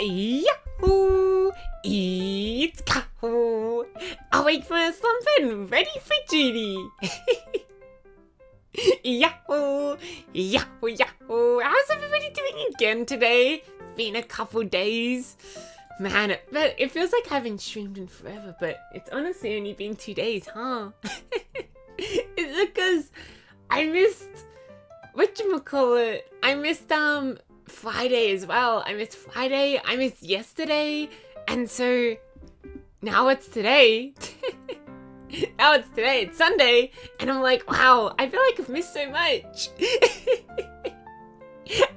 Yahoo! It's Kaho! Awake for a slump and ready for duty! Yahoo! Yahoo! Yahoo! How's everybody doing again today? It's been a couple days. Man, it feels like I haven't streamed in forever, but it's honestly only been 2 days, huh? It's because I missed... whatchamacallit? I missed, Friday as well. I missed Friday, I missed yesterday, and so now it's today. Now it's today, it's Sunday, and I'm like, wow, I feel like I've missed so much.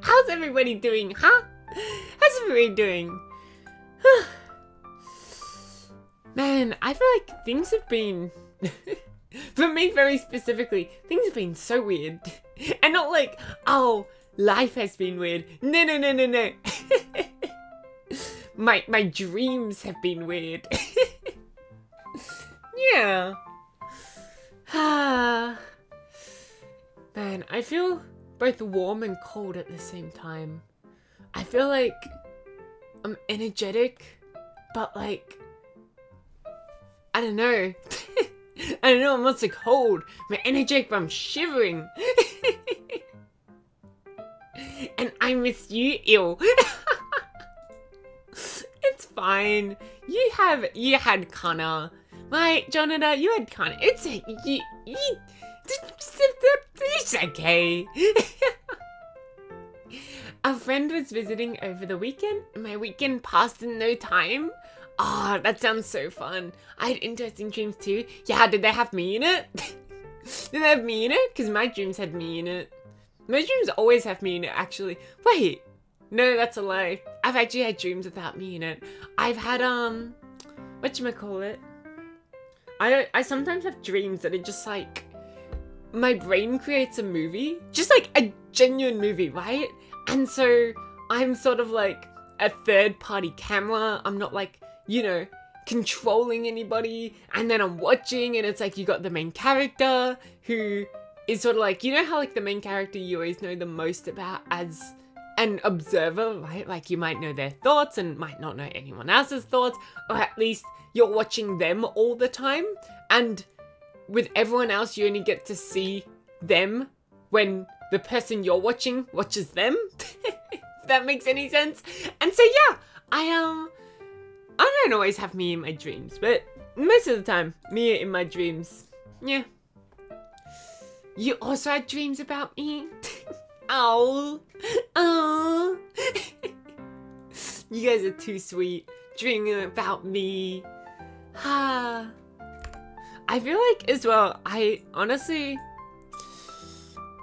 How's everybody doing, huh? How's everybody doing? Man, I feel like things have been, for me very specifically, things have been so weird. And not like, oh, life has been weird. No. My dreams have been weird. Yeah. Man, I feel both warm and cold at the same time. I feel like I'm energetic, but like, I don't know. I don't know, I'm also cold. I'm energetic, but I'm shivering. And I miss you, ew. It's fine. You had Connor. Right, Jonathan, you had Connor. It's okay. A friend was visiting over the weekend. My weekend passed in no time. Oh, that sounds so fun. I had interesting dreams too. Yeah, did they have me in it? Did they have me in it? Because my dreams had me in it. My dreams always have me in it, actually. Wait. No, that's a lie. I've actually had dreams without me in it. I've had, whatchamacallit? I sometimes have dreams that are just like, my brain creates a movie. Just like a genuine movie, right? And so I'm sort of like a third party camera. I'm not like, you know, controlling anybody. And then I'm watching and it's like you got the main character who is sort of like, you know how like the main character you always know the most about as an observer, right? Like you might know their thoughts and might not know anyone else's thoughts, or at least you're watching them all the time. And with everyone else, you only get to see them when the person you're watching watches them. If that makes any sense. And so yeah, I don't always have me in my dreams, but most of the time, me in my dreams. Yeah. You also had dreams about me? Oh. You guys are too sweet. Dreaming about me. I feel like as well, I honestly,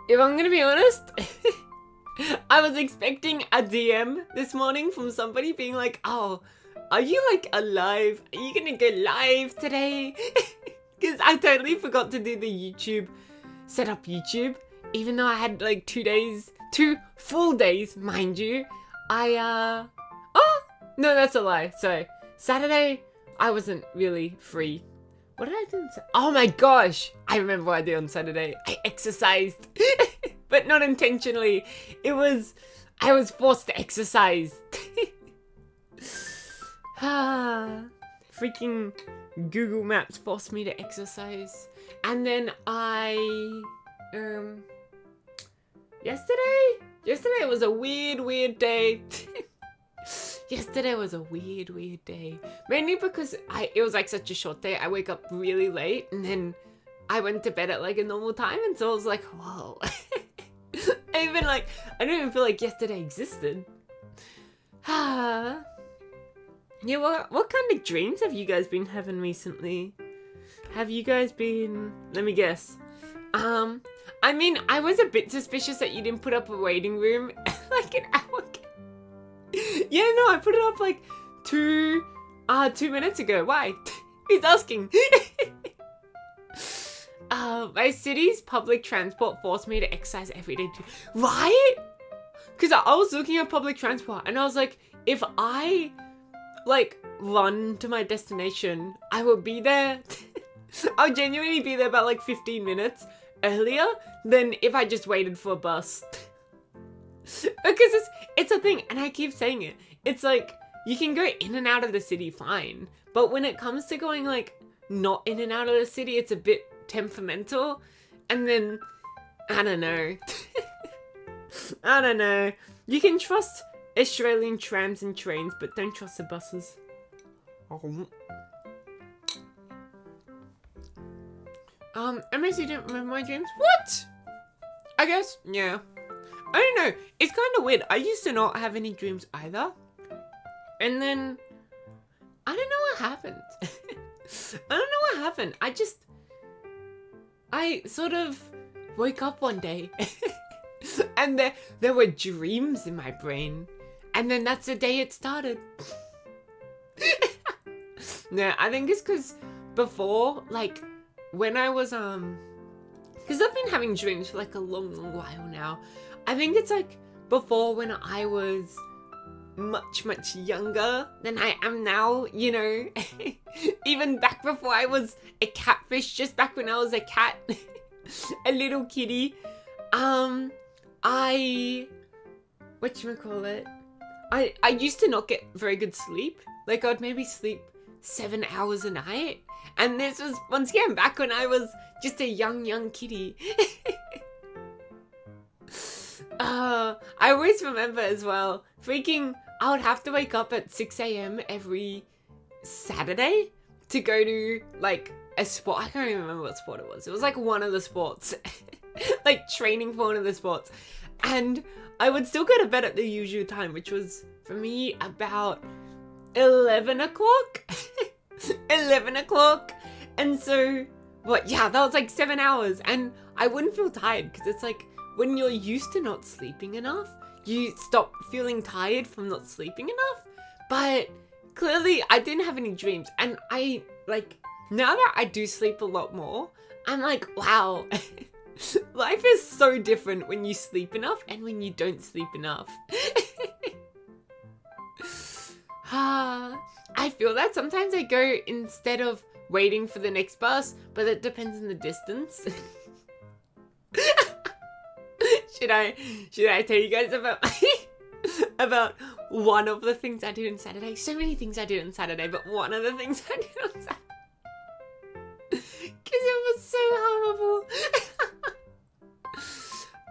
if I'm gonna be honest, I was expecting a DM this morning from somebody being like, oh, are you like alive? Are you gonna go live today? Because I totally forgot to do the YouTube, set up YouTube, even though I had like 2 full days, mind you. Oh, no, that's a lie. So, Saturday, I wasn't really free. What did I do on Saturday? Oh my gosh, I remember what I did on Saturday. I exercised, but not intentionally. I was forced to exercise. Freaking Google Maps forced me to exercise. And then yesterday was a weird day. Yesterday was a weird day. Mainly because it was like such a short day. I wake up really late and then I went to bed at like a normal time, and so I was like, whoa. I don't even feel like yesterday existed. Yeah, what kind of dreams have you guys been having recently? Have you guys been... Let me guess. I mean, I was a bit suspicious that you didn't put up a waiting room like an hour ago. Yeah, no, I put it up like 2 minutes ago. Why? Who's asking? My city's public transport forced me to exercise every day too. Right? Because I was looking at public transport and I was like, if I like run to my destination, I will be there. I'll genuinely be there about like 15 minutes earlier than if I just waited for a bus. Because it's a thing, and I keep saying it. It's like, you can go in and out of the city fine. But when it comes to going, like, not in and out of the city, it's a bit temperamental. And then, I don't know. I don't know. You can trust Australian trams and trains, but don't trust the buses. I mostly don't remember my dreams. What? I guess, yeah. I don't know. It's kind of weird. I used to not have any dreams either. And then, I don't know what happened. I don't know what happened. I sort of woke up one day and there were dreams in my brain. And then that's the day it started. No, I think it's because before, like, when I was, because I've been having dreams for like a long while now. I think it's like before when I was much younger than I am now, you know. Even back before I was a catfish, just back when I was a cat, a little kitty. Whatchamacallit? I used to not get very good sleep. Like, I'd maybe sleep 7 hours a night. And this was, once again, back when I was just a young kitty. I always remember as well, I would have to wake up at 6 a.m. every Saturday to go to, like, a sport. I can't even remember what sport it was. It was, like, one of the sports. Like, training for one of the sports. And I would still go to bed at the usual time, which was, for me, about 11 o'clock. 11 o'clock. And so, that was like 7 hours. And I wouldn't feel tired because it's like, when you're used to not sleeping enough, you stop feeling tired from not sleeping enough. But clearly I didn't have any dreams. And I, like, now that I do sleep a lot more, I'm like, wow. Life is so different when you sleep enough and when you don't sleep enough. I feel that sometimes I go instead of waiting for the next bus, but it depends on the distance. Should I tell you guys about one of the things I did on Saturday? So many things I did on Saturday, but one of the things I did on Saturday, because it was so horrible.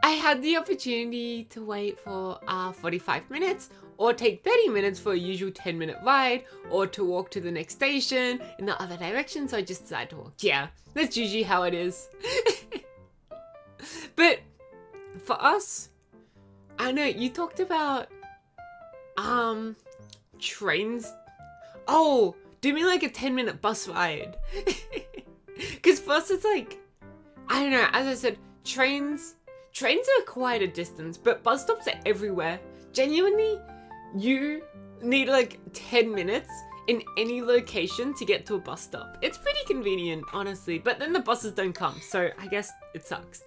I had the opportunity to wait for 45 minutes, or take 30 minutes for a usual 10-minute ride, or to walk to the next station in the other direction, so I just decided to walk. Yeah, that's usually how it is. But for us, I know you talked about trains. Oh, do me like a 10-minute bus ride. Because for us it's like, I don't know, as I said, trains are quite a distance, but bus stops are everywhere. Genuinely, you need like 10 minutes in any location to get to a bus stop. It's pretty convenient, honestly, but then the buses don't come, so I guess it sucks.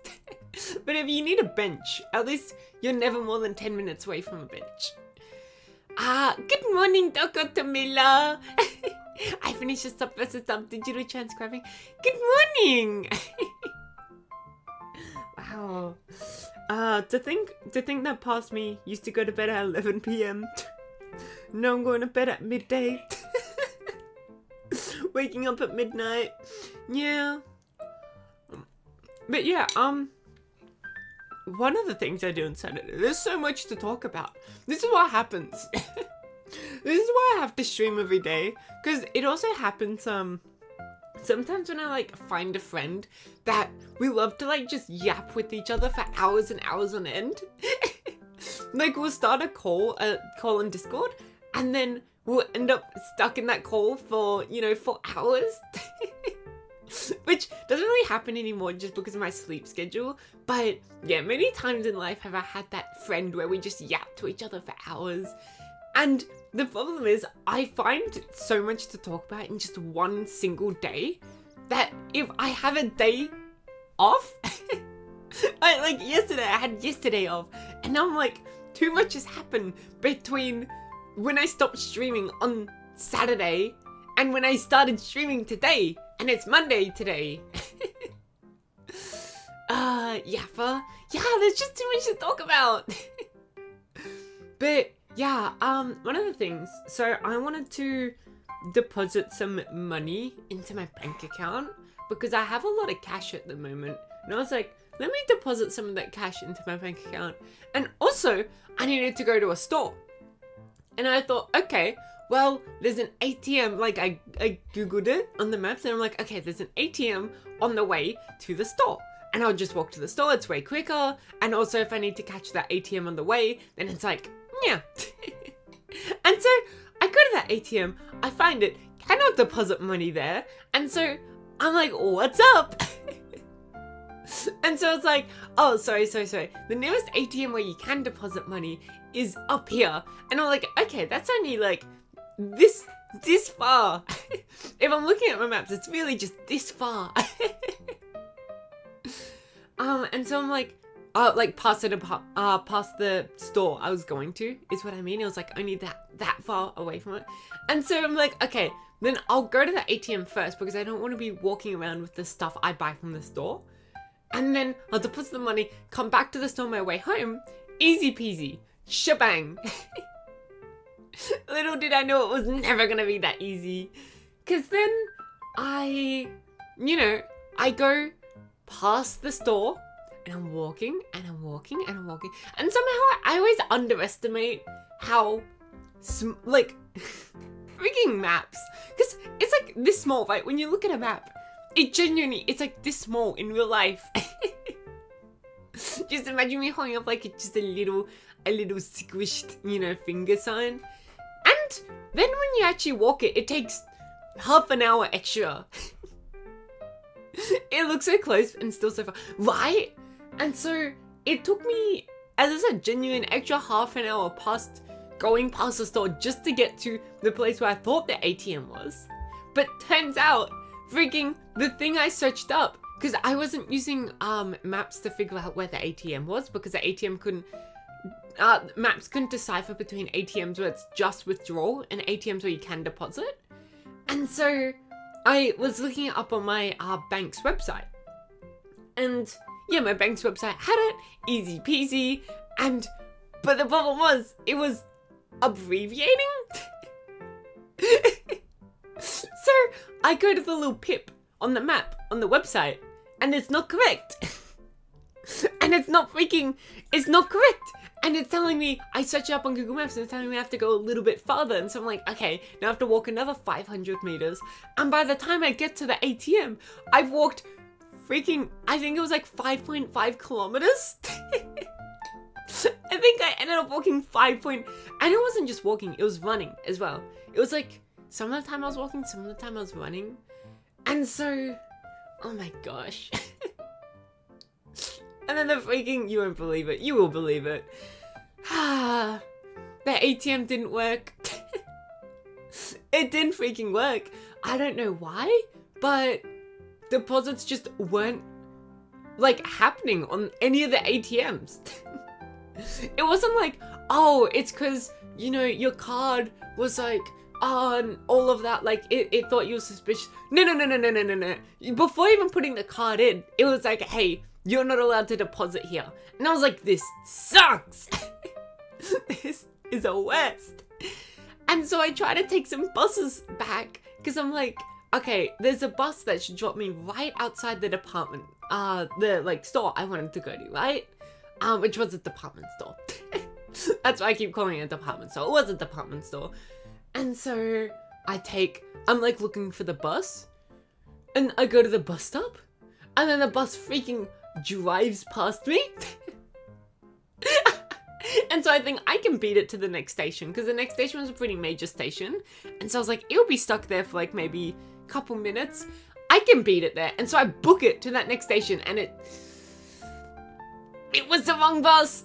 But if you need a bench, at least you're never more than 10 minutes away from a bench. Good morning, Dr. Tamila. I finished the Stop vs. Stop digital transcribing. Good morning. Wow. To think that past me used to go to bed at 11 p.m. Now I'm going to bed at midday. Waking up at midnight. Yeah. But yeah, one of the things I do on Saturday, there's so much to talk about. This is what happens. This is why I have to stream every day. Because it also happens, sometimes when I, like, find a friend that we love to, like, just yap with each other for hours and hours on end. Like, we'll start a call on Discord, and then we'll end up stuck in that call for, for hours. Which doesn't really happen anymore just because of my sleep schedule. But yeah, many times in life have I had that friend where we just yap to each other for hours. And the problem is, I find so much to talk about in just one single day that if I have a day off, like yesterday, I had yesterday off, and now I'm like, too much has happened between when I stopped streaming on Saturday and when I started streaming today, and it's Monday today. Yeah, there's just too much to talk about. But Yeah, one of the things, so I wanted to deposit some money into my bank account because I have a lot of cash at the moment. And I was like, let me deposit some of that cash into my bank account. And also, I needed to go to a store. And I thought, okay, well, there's an ATM. Like, I Googled it on the maps and I'm like, okay, there's an ATM on the way to the store. And I'll just walk to the store, it's way quicker. And also, if I need to catch that ATM on the way, then it's like, yeah. And so, I go to that ATM, I find it, cannot deposit money there. And so, I'm like, what's up? And so it's like, oh, sorry. The nearest ATM where you can deposit money is up here. And I'm like, okay, that's only like this far. If I'm looking at my maps, it's really just this far. And so I'm like past the store I was going to, is what I mean. It was like only that far away from it. And so I'm like, okay, then I'll go to the ATM first because I don't want to be walking around with the stuff I buy from the store. And then I'll deposit the money, come back to the store on my way home. Easy peasy. Shebang. Little did I know it was never going to be that easy. Because then I go past the store and I'm walking. And somehow I always underestimate how, freaking maps. Because it's like this small, right? When you look at a map, it's like this small in real life. Just imagine me holding up like just a little squished, finger sign. And then when you actually walk it, it takes half an hour extra. It looks so close and still so far, right? And so it took me, as I said, genuine extra half an hour going past the store just to get to the place where I thought the ATM was. But turns out, freaking the thing I searched up, because I wasn't using maps to figure out where the ATM was, because the ATM maps couldn't decipher between ATMs where it's just withdrawal and ATMs where you can deposit. And so I was looking it up on my bank's website. And yeah, my bank's website had it, easy peasy, but the problem was, it was abbreviating. So I go to the little pip on the map on the website and it's not correct. And it's not correct. And it's telling me, I search it up on Google Maps and it's telling me I have to go a little bit farther. And so I'm like, okay, now I have to walk another 500 meters. And by the time I get to the ATM, I've walked I think it was like 5.5 kilometers. I think I ended up walking and it wasn't just walking, it was running as well. It was like, some of the time I was walking, some of the time I was running. And so, oh my gosh. And then you won't believe it, you will believe it. The ATM didn't work. It didn't freaking work. I don't know why, but deposits just weren't happening on any of the ATMs. It wasn't like, oh, it's because, your card was on all of that, it thought you were suspicious. No. Before even putting the card in, it was like, hey, you're not allowed to deposit here. And I was like, this sucks. This is the worst. And so I try to take some buses back, because I'm like, okay, there's a bus that should drop me right outside the department, the store I wanted to go to, right? Which was a department store. That's why I keep calling it a department store. It was a department store. And so I'm looking for the bus, and I go to the bus stop, and then the bus freaking drives past me. And so I think I can beat it to the next station, because the next station was a pretty major station. And so I was like, it'll be stuck there for maybe a couple minutes. I can beat it there. And so I book it to that next station, and it was the wrong bus.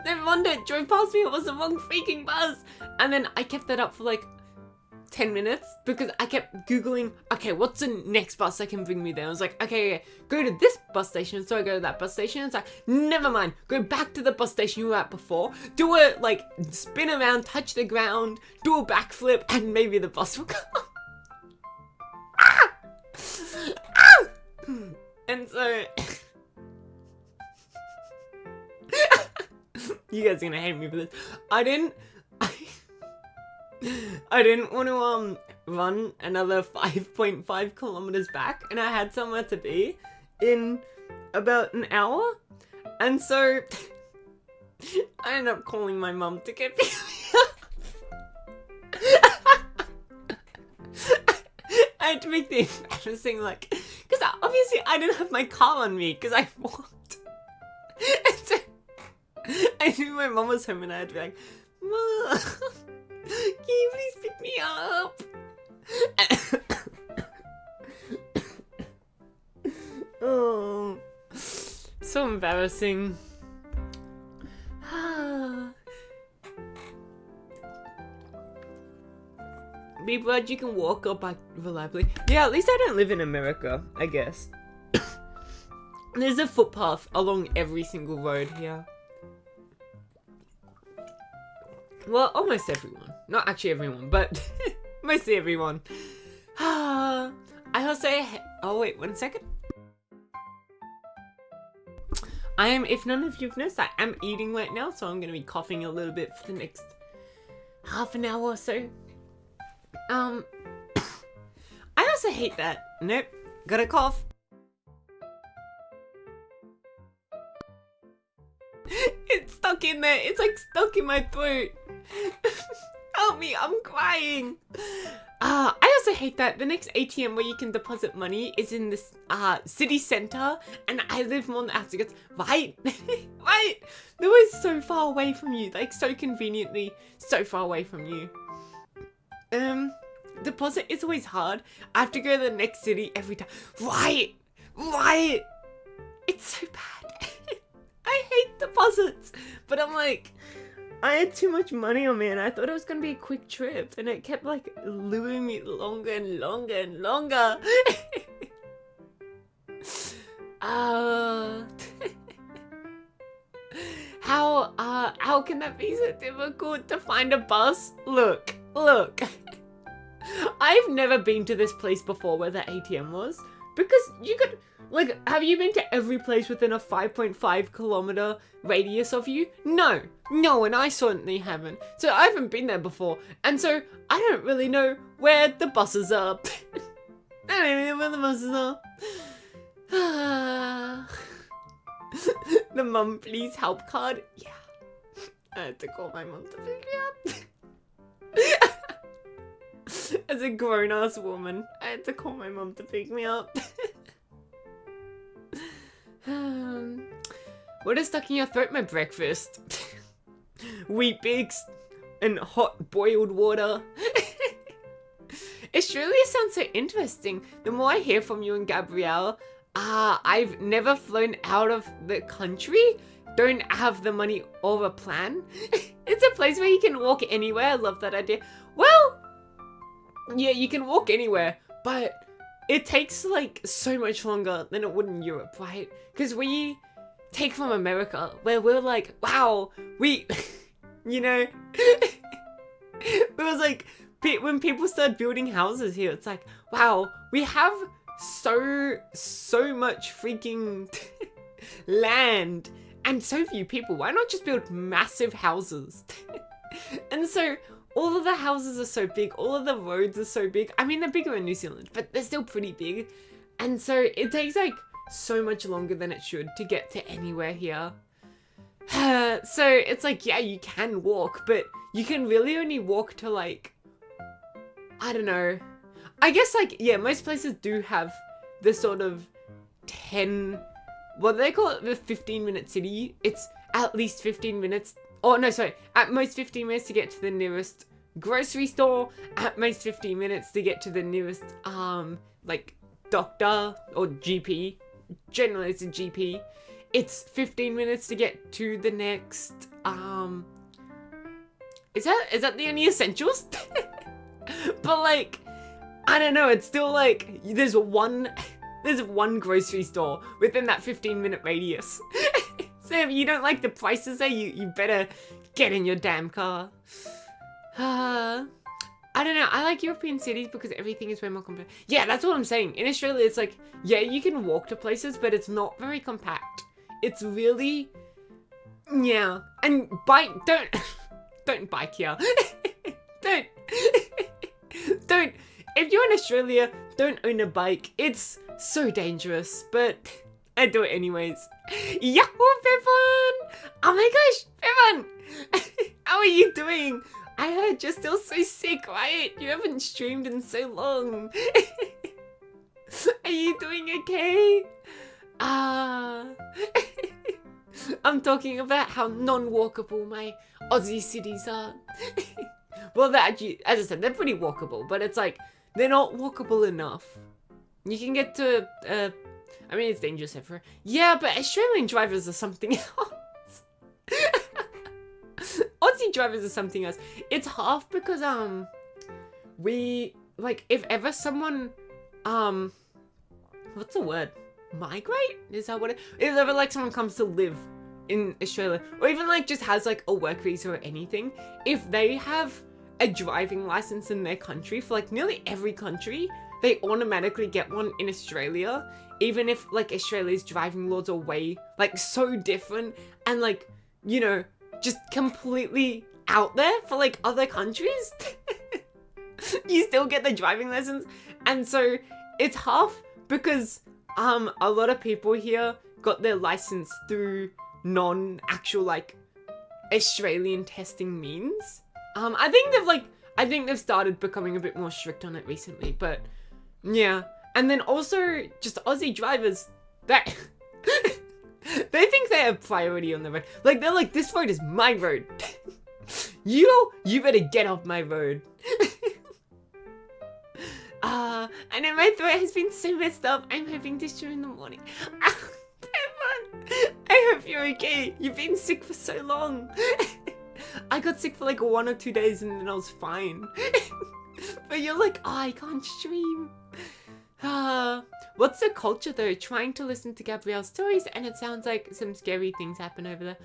The one that drove past me, it was the wrong freaking bus. And then I kept that up for 10 minutes because I kept Googling, okay, what's the next bus that can bring me there? I was like, okay, go to this bus station. So I go to that bus station. It's like, never mind. Go back to the bus station you were at before. Do a, spin around, touch the ground, do a backflip, and maybe the bus will come. And so... you guys are gonna hate me for this. I I didn't want to run another 5.5 kilometers back, and I had somewhere to be in about an hour, and so I ended up calling my mum to get me up. I had to make the embarrassing, like, because obviously I didn't have my car on me because I walked. And so I knew my mum was home, and I had to be like, Mom, can you please pick me up? Oh, so embarrassing. Be glad you can walk or bike reliably. Yeah, at least I don't live in America, I guess. There's a footpath along every single road here. Well, almost everyone. Not actually everyone, but mostly everyone. I also... Oh, wait, 1 second. If none of you've noticed, I am eating right now, so I'm going to be coughing a little bit for the next half an hour or so. I also hate that. Nope, got a cough. It's stuck in there. It's like stuck in my throat. Help me, I'm crying. I also hate that the next ATM where you can deposit money is in this city center, and I live more on the outskirts. Right? Right? They're always so far away from you, like so conveniently so far away from you. Deposit is always hard. I have to go to the next city every time. Right? Right? It's so bad. I hate deposits, but I'm like, I had too much money on me, and I thought it was gonna be a quick trip, and it kept like luring me longer and longer and longer. How can that be so difficult to find a bus? Look. I've never been to this place before where the ATM was, because you could, like, have you been to every place within a 5.5 kilometer radius of you? No, and I certainly haven't. So I haven't been there before, and so I don't really know where the buses are. I don't even know where the buses are. The mum please help card. Yeah, I had to call my mum to pick me up. As a grown-ass woman, I had to call my mum to pick me up. What is stuck in your throat? My breakfast. Wheat bix and hot boiled water. Australia sounds so interesting. The more I hear from you and Gabrielle, I've never flown out of the country. Don't have the money or a plan. It's a place where you can walk anywhere. I love that idea. Well, yeah, you can walk anywhere, but it takes like so much longer than it would in Europe, right? Because we take from America, where we're like, wow, we, you know, it was like, when people start building houses here, it's like, wow, we have so much freaking land and so few people. Why not just build massive houses? And so all of the houses are so big, all of the roads are so big. I mean, they're bigger in New Zealand, but they're still pretty big. And so it takes like so much longer than it should to get to anywhere here. So it's like, yeah, you can walk, but you can really only walk to like, I don't know. I guess like, yeah, most places do have the sort of 10, what they call it, the 15-minute city. It's at least 15 minutes. Oh, no, sorry. At most 15 minutes to get to the nearest grocery store. At most 15 minutes to get to the nearest, like, doctor or GP. Generally, it's a GP. It's 15 minutes to get to the next, is that the only essentials? But, like, I don't know. It's still, like, there's one grocery store within that 15-minute radius. So if you don't like the prices there, you better get in your damn car. I don't know. I like European cities because everything is way more compact. Yeah, that's what I'm saying. In Australia, it's like, yeah, you can walk to places, but it's not very compact. It's really, yeah. And don't bike here. Don't, if you're in Australia, don't own a bike. It's so dangerous, but I do it anyways. Yahoo, Pepon! Oh my gosh, Pepon! How are you doing? I heard you're still so sick, right? You haven't streamed in so long. Are you doing okay? I'm talking about how non-walkable my Aussie cities are. Well, they're actually, as I said, they're pretty walkable, but it's like, they're not walkable enough. You can get to, I mean, it's dangerous everywhere. Yeah, but Australian drivers are something else. Aussie drivers are something else. It's half because, we, like, if ever someone, what's the word? Migrate? Is that what it? If ever, like, someone comes to live in Australia, or even, like, just has, like, a work visa or anything, if they have a driving license in their country, for, like, nearly every country, they automatically get one in Australia, even if, like, Australia's driving laws are way, like, so different, and, like, you know, just completely out there for, like, other countries. You still get the driving license, and so it's half because a lot of people here got their license through non-actual, like, Australian testing means. I think they've started becoming a bit more strict on it recently, but yeah. And then also just Aussie drivers that they think they have priority on the road. Like, they're like, this road is my road. You better get off my road. I know my throat has been so messed up. I'm hoping to stream in the morning. I hope you're okay. You've been sick for so long. I got sick for like 1 or 2 days and then I was fine. But you're like, oh, I can't stream. What's the culture though? Trying to listen to Gabrielle's stories and it sounds like some scary things happen over there.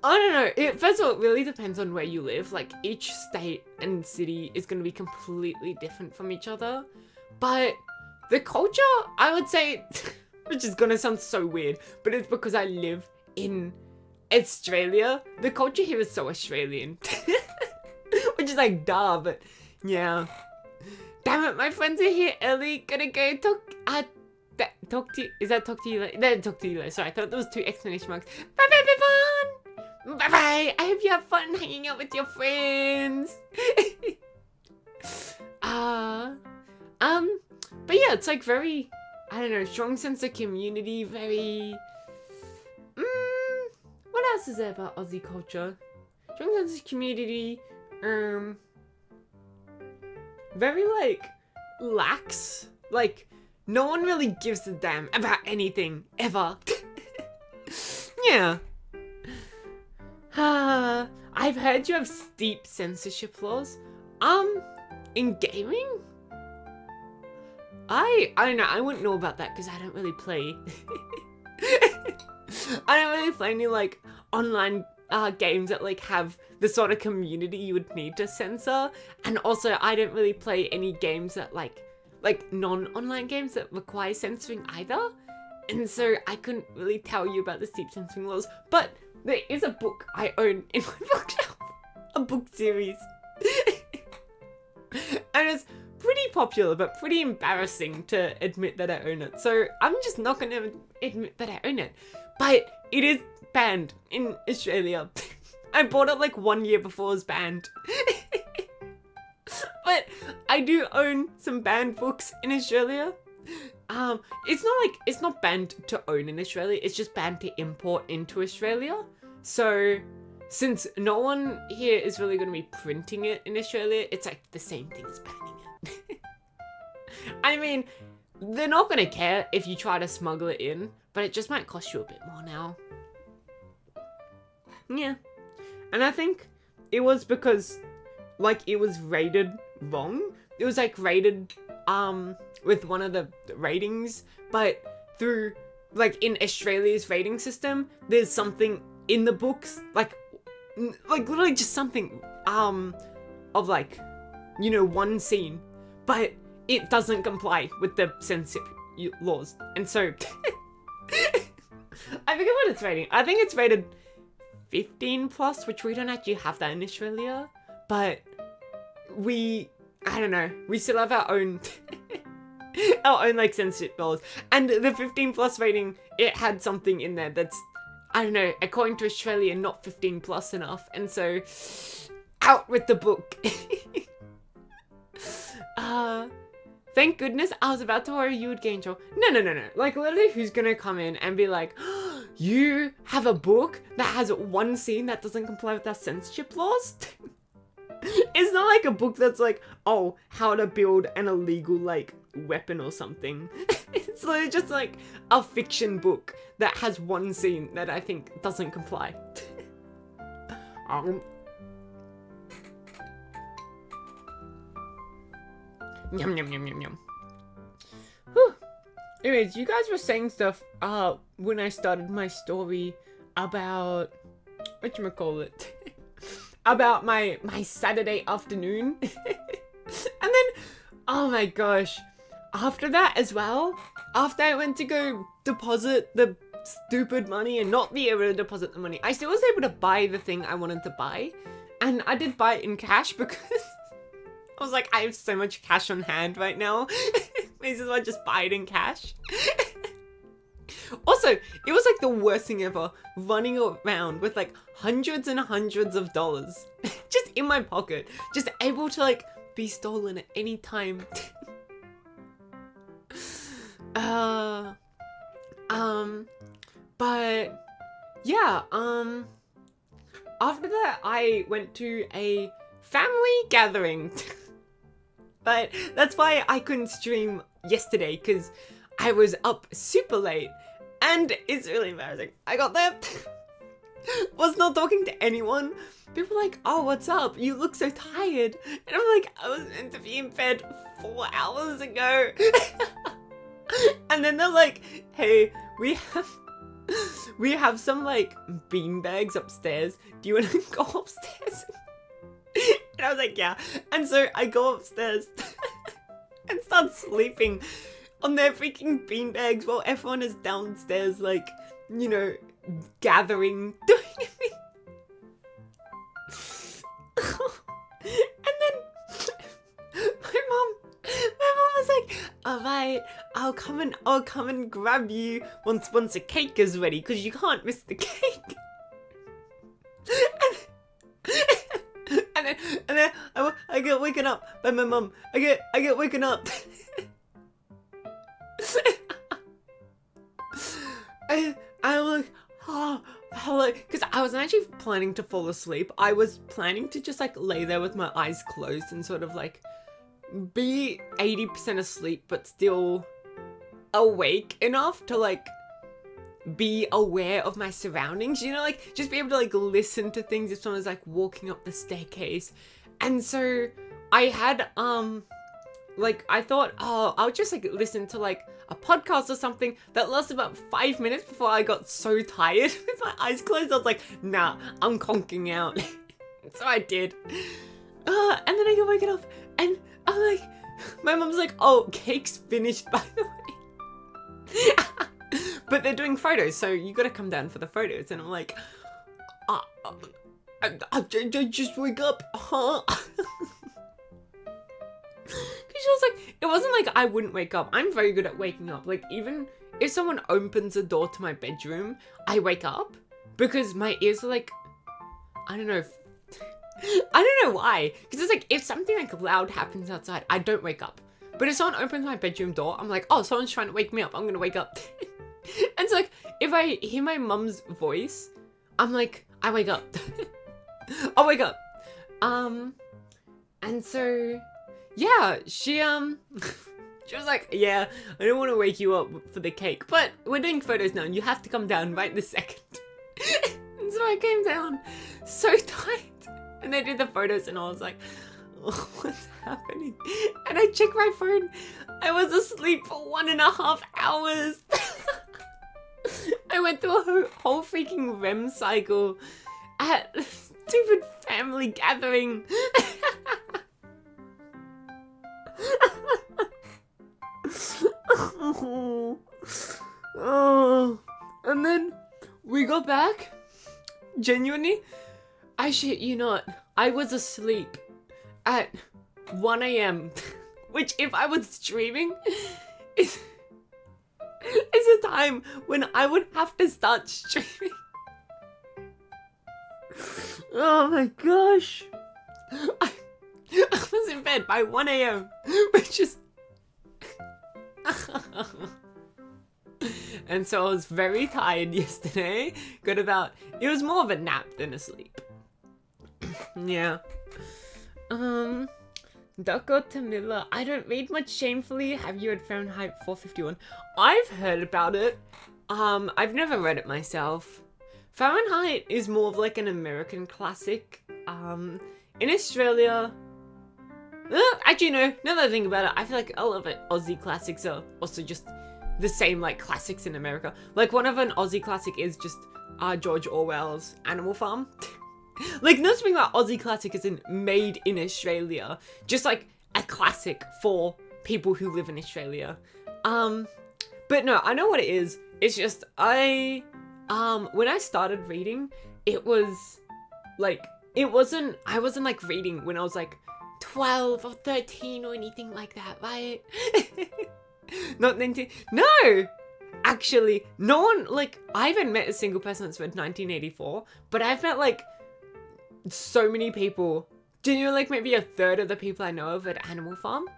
I don't know. First of all, it really depends on where you live. Like, each state and city is going to be completely different from each other. But the culture, I would say, which is going to sound so weird, but it's because I live in Australia. The culture here is so Australian. Which is like, duh, but yeah. Damn it, my friends are here early. Gonna go talk to you. Is that talk to you later? No, talk to you later. Sorry, I thought there was 2 exclamation marks. Bye bye, everyone! Bye bye! I hope you have fun hanging out with your friends! But yeah, it's like very, I don't know, strong sense of community, very, what else is there about Aussie culture? Strong sense of community, very like, lax, like, no one really gives a damn about anything, ever. Yeah. I've heard you have steep censorship laws. In gaming? I don't know, I wouldn't know about that because I don't really play. I don't really play any like online games that like have the sort of community you would need to censor. And also I don't really play any games that like non-online games that require censoring either. And so I couldn't really tell you about the steep censoring laws, but there is a book I own in my bookshelf. A book series. And it's pretty popular, but pretty embarrassing to admit that I own it. So I'm just not going to admit that I own it. But it is banned in Australia. I bought it like 1 year before it was banned. But I do own some banned books in Australia. It's not banned to own in Australia, it's just banned to import into Australia. So, since no one here is really going to be printing it in Australia, it's like the same thing as banning it. I mean, they're not going to care if you try to smuggle it in, but it just might cost you a bit more now. Yeah. And I think it was because, like, it was rated wrong. It was, like, rated, with one of the ratings, but through, like, in Australia's rating system, there's something in the books, like literally just something, of, like, you know, one scene, but it doesn't comply with the censorship laws, and so, I forget what it's rating. I think it's rated 15 plus, which we don't actually have that in Australia, but I don't know, we still have our own our own like censorship laws. And the 15 plus rating, it had something in there that's, I don't know, according to Australia, not 15 plus enough. And so, out with the book. Thank goodness I was about to worry you would get in trouble. No. Like, literally, who's gonna come in and be like, oh, you have a book that has one scene that doesn't comply with our censorship laws? It's not like a book that's like, oh, how to build an illegal, like, weapon or something. It's literally just like a fiction book that has one scene that I think doesn't comply. Yum, yum, yum, yum, yum. Whew. Anyways, you guys were saying stuff when I started my story about whatchamacallit, about my Saturday afternoon. And then, oh my gosh, after that as well, after I went to go deposit the stupid money and not be able to deposit the money, I still was able to buy the thing I wanted to buy. And I did buy it in cash because I was like, I have so much cash on hand right now. May as well just buy it in cash. Also, it was like the worst thing ever, running around with like hundreds and hundreds of dollars just in my pocket, just able to like be stolen at any time. But yeah, after that I went to a family gathering. But that's why I couldn't stream yesterday, because I was up super late. And it's really embarrassing. I got there, was not talking to anyone. People were like, oh, what's up? You look so tired. And I'm like, I was meant to be in bed 4 hours ago. And then they're like, hey, we have some like beanbags upstairs. Do you want to go upstairs? And I was like, yeah. And so I go upstairs and start sleeping on their freaking beanbags while everyone is downstairs, like, you know, gathering. And then my mom was like, alright, I'll come and grab you once the cake is ready, because you can't miss the cake. And then I get waken up by my mum. I get waken up. I'm like, oh, because I wasn't actually planning to fall asleep. I was planning to just like lay there with my eyes closed and sort of like be 80% asleep, but still awake enough to like be aware of my surroundings, you know, like just be able to like listen to things if someone's like walking up the staircase. And so I had like I thought, oh, I'll just like listen to like a podcast or something that lasted about 5 minutes before I got so tired with my eyes closed. I was like, nah, I'm conking out. So I did. And then I got waken up and I'm like, my mom's like, oh, cake's finished, by the way. But they're doing photos, so you gotta come down for the photos. And I'm like, I just wake up, huh? She was like, it wasn't like I wouldn't wake up. I'm very good at waking up. Like, even if someone opens the door to my bedroom, I wake up because my ears are like, I don't know why. Because it's like, if something like loud happens outside, I don't wake up. But if someone opens my bedroom door, I'm like, oh, someone's trying to wake me up. I'm gonna wake up. And so like, if I hear my mum's voice, I'm like, I wake up. I'll wake up. And so, yeah, she was like, yeah, I don't want to wake you up for the cake, but we're doing photos now and you have to come down right this second. And so I came down so tight and they did the photos and I was like, oh, what's happening? And I checked my phone. I was asleep for 1.5 hours. I went through a whole freaking REM cycle at a stupid family gathering. Oh, and then we got back. Genuinely, I shit you not, I was asleep at 1 a.m. Which, if I was streaming, is a time when I would have to start streaming. Oh my gosh. I was in bed by 1 a.m. which is... And so I was very tired yesterday. It was more of a nap than a sleep. Yeah. Ducko Tamila, I don't read much shamefully. Have you read Fahrenheit 451? I've heard about it. I've never read it myself. Fahrenheit is more of like an American classic. In Australia... actually, no. Now that I think about it, I feel like a lot of Aussie classics are also just the same like classics in America. Like one of an Aussie classic is just George Orwell's Animal Farm. Like, not something about Aussie classic isn't made in Australia. Just like a classic for people who live in Australia. But no, I know what it is. It's just when I started reading, it was like, I wasn't like reading when I was like 12 or 13 or anything like that, right? Not 19. No! Actually, no one, like, I haven't met a single person that's read 1984, but I've met, like, so many people. Do you know, like, maybe a third of the people I know of at Animal Farm?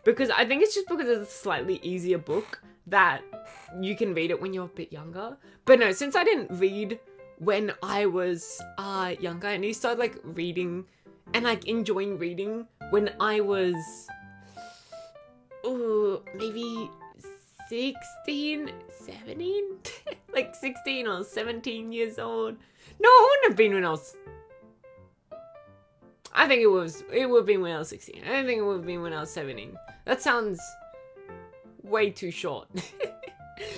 Because I think it's just because it's a slightly easier book that you can read it when you're a bit younger. But no, since I didn't read when I was younger, and I started, like, reading and, like, enjoying reading when I was... maybe 16, 17? Like 16 or 17 years old. No, it wouldn't have been when I was... I think it would have been when I was 16. I don't think it would have been when I was 17. That sounds way too short.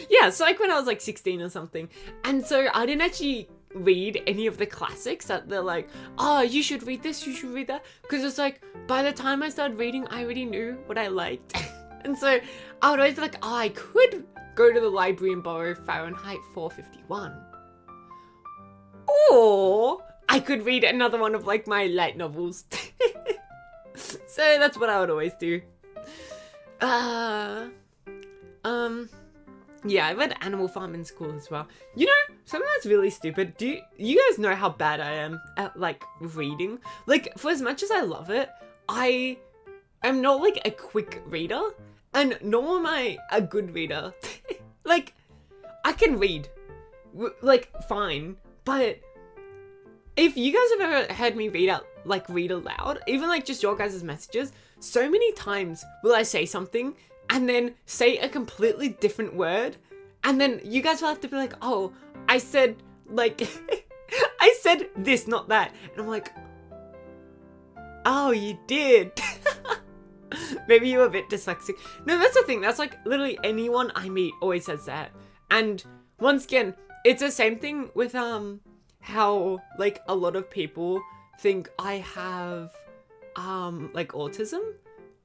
Yeah, so like when I was like 16 or something. And so I didn't actually read any of the classics that they're like, oh, you should read this, you should read that. Because it's like, by the time I started reading, I already knew what I liked. And so I would always be like, oh, I could go to the library and borrow Fahrenheit 451. Or I could read another one of like my light novels. So that's what I would always do. Yeah, I read Animal Farm in school as well. You know, something that's really stupid. Do you guys know how bad I am at like reading? Like, for as much as I love it, I am not like a quick reader, and nor am I a good reader. Like, I can read, like, fine, but if you guys have ever heard me read aloud, even like just your guys' messages, so many times will I say something and then say a completely different word, and then you guys will have to be like, oh, I said, like, I said this, not that. And I'm like, oh, you did. Maybe you're a bit dyslexic. No, that's the thing. That's like literally anyone I meet always says that. And once again, it's the same thing with how like a lot of people think I have like autism.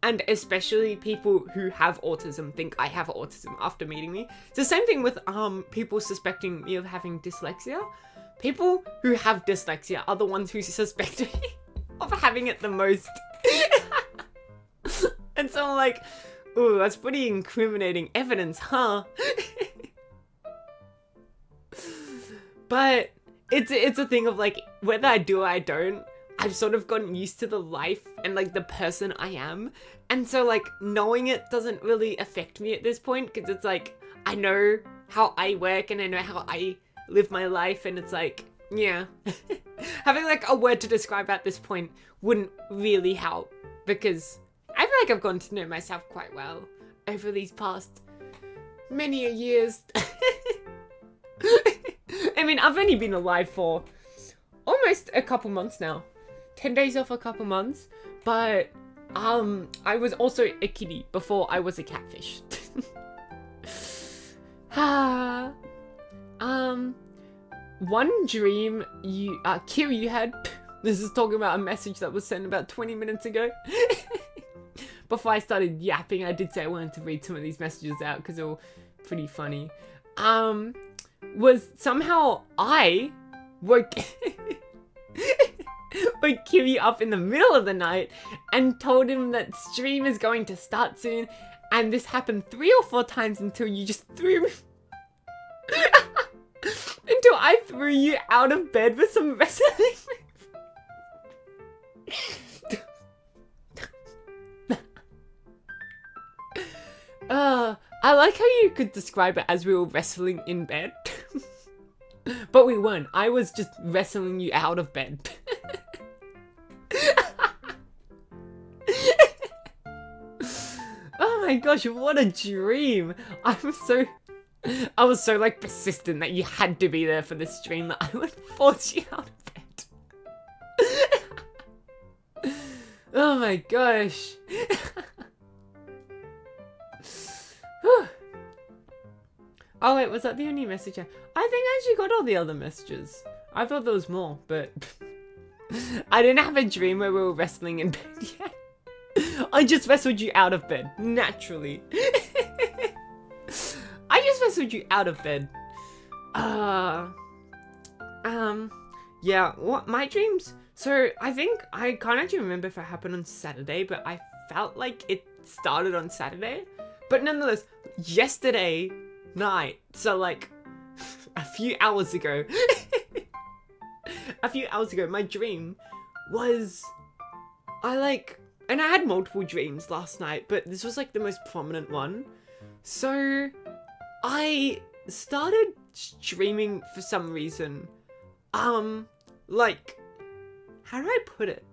And especially people who have autism think I have autism after meeting me. It's the same thing with people suspecting me of having dyslexia. People who have dyslexia are the ones who suspect me of having it the most. And so I'm like, ooh, that's pretty incriminating evidence, huh? But it's a thing of like, whether I do or I don't, I've sort of gotten used to the life and like the person I am. And so like knowing it doesn't really affect me at this point, because it's like, I know how I work and I know how I live my life, and it's like, yeah. Having like a word to describe at this point wouldn't really help, because I feel like I've gotten to know myself quite well over these past many years. I mean, I've only been alive for almost a couple months now. 10 days off a couple months, but I was also a kitty before I was a catfish. One dream Kiri, you had, this is talking about a message that was sent about 20 minutes ago. Before I started yapping, I did say I wanted to read some of these messages out because they were pretty funny. Was somehow I woke wake you up in the middle of the night and told him that stream is going to start soon. And this happened 3 or 4 times until you just threw me. Until I threw you out of bed with some wrestling. I like how you could describe it as we were wrestling in bed. But we weren't. I was just wrestling you out of bed. Oh my gosh, what a dream. I was so like persistent that you had to be there for this stream that I would force you out of bed. Oh my gosh. Oh wait, was that the only message? I think I actually got all the other messages. I thought there was more, but I didn't have a dream where we were wrestling in bed yet. I just wrestled you out of bed, naturally. I just wrestled you out of bed. Yeah, what, my dreams? So, I think, I can't actually remember if it happened on Saturday, but I felt like it started on Saturday. But nonetheless, yesterday night, so like, a few hours ago, my dream was, and I had multiple dreams last night, but this was like the most prominent one. So, I started streaming for some reason. Like, how do I put it?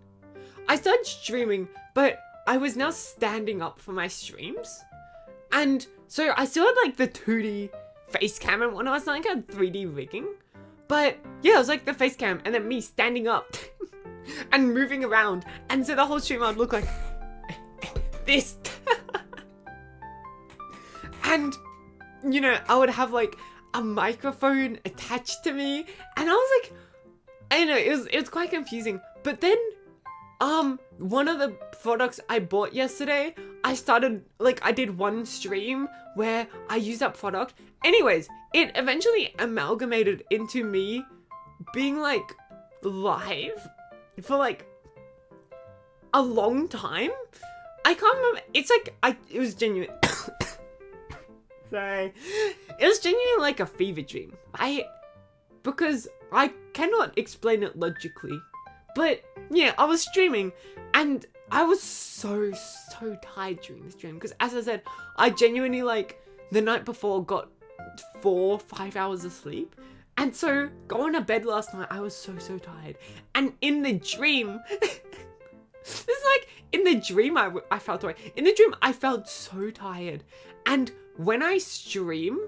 I started streaming, but I was now standing up for my streams. And so I still had like the 2D face cam and whatnot. It's not like I had 3D rigging. But yeah, it was like the face cam and then me standing up and moving around. And so the whole stream I'd look like this. And, you know, I would have like a microphone attached to me. And I was like, I don't know, it was quite confusing. But then, one of the products I bought yesterday, I did one stream where I used that product. Anyways, it eventually amalgamated into me being like live for like a long time. I can't remember. It's like, it was genuine. Sorry. It was genuinely like a fever dream. Because I cannot explain it logically. But yeah, I was streaming and I was so tired during this stream. Because as I said, I genuinely like the night before got 4-5 hours of sleep. And so going to bed last night, I was so tired. And in the dream, it's like in the dream I felt away. In the dream, I felt so tired. And when I stream,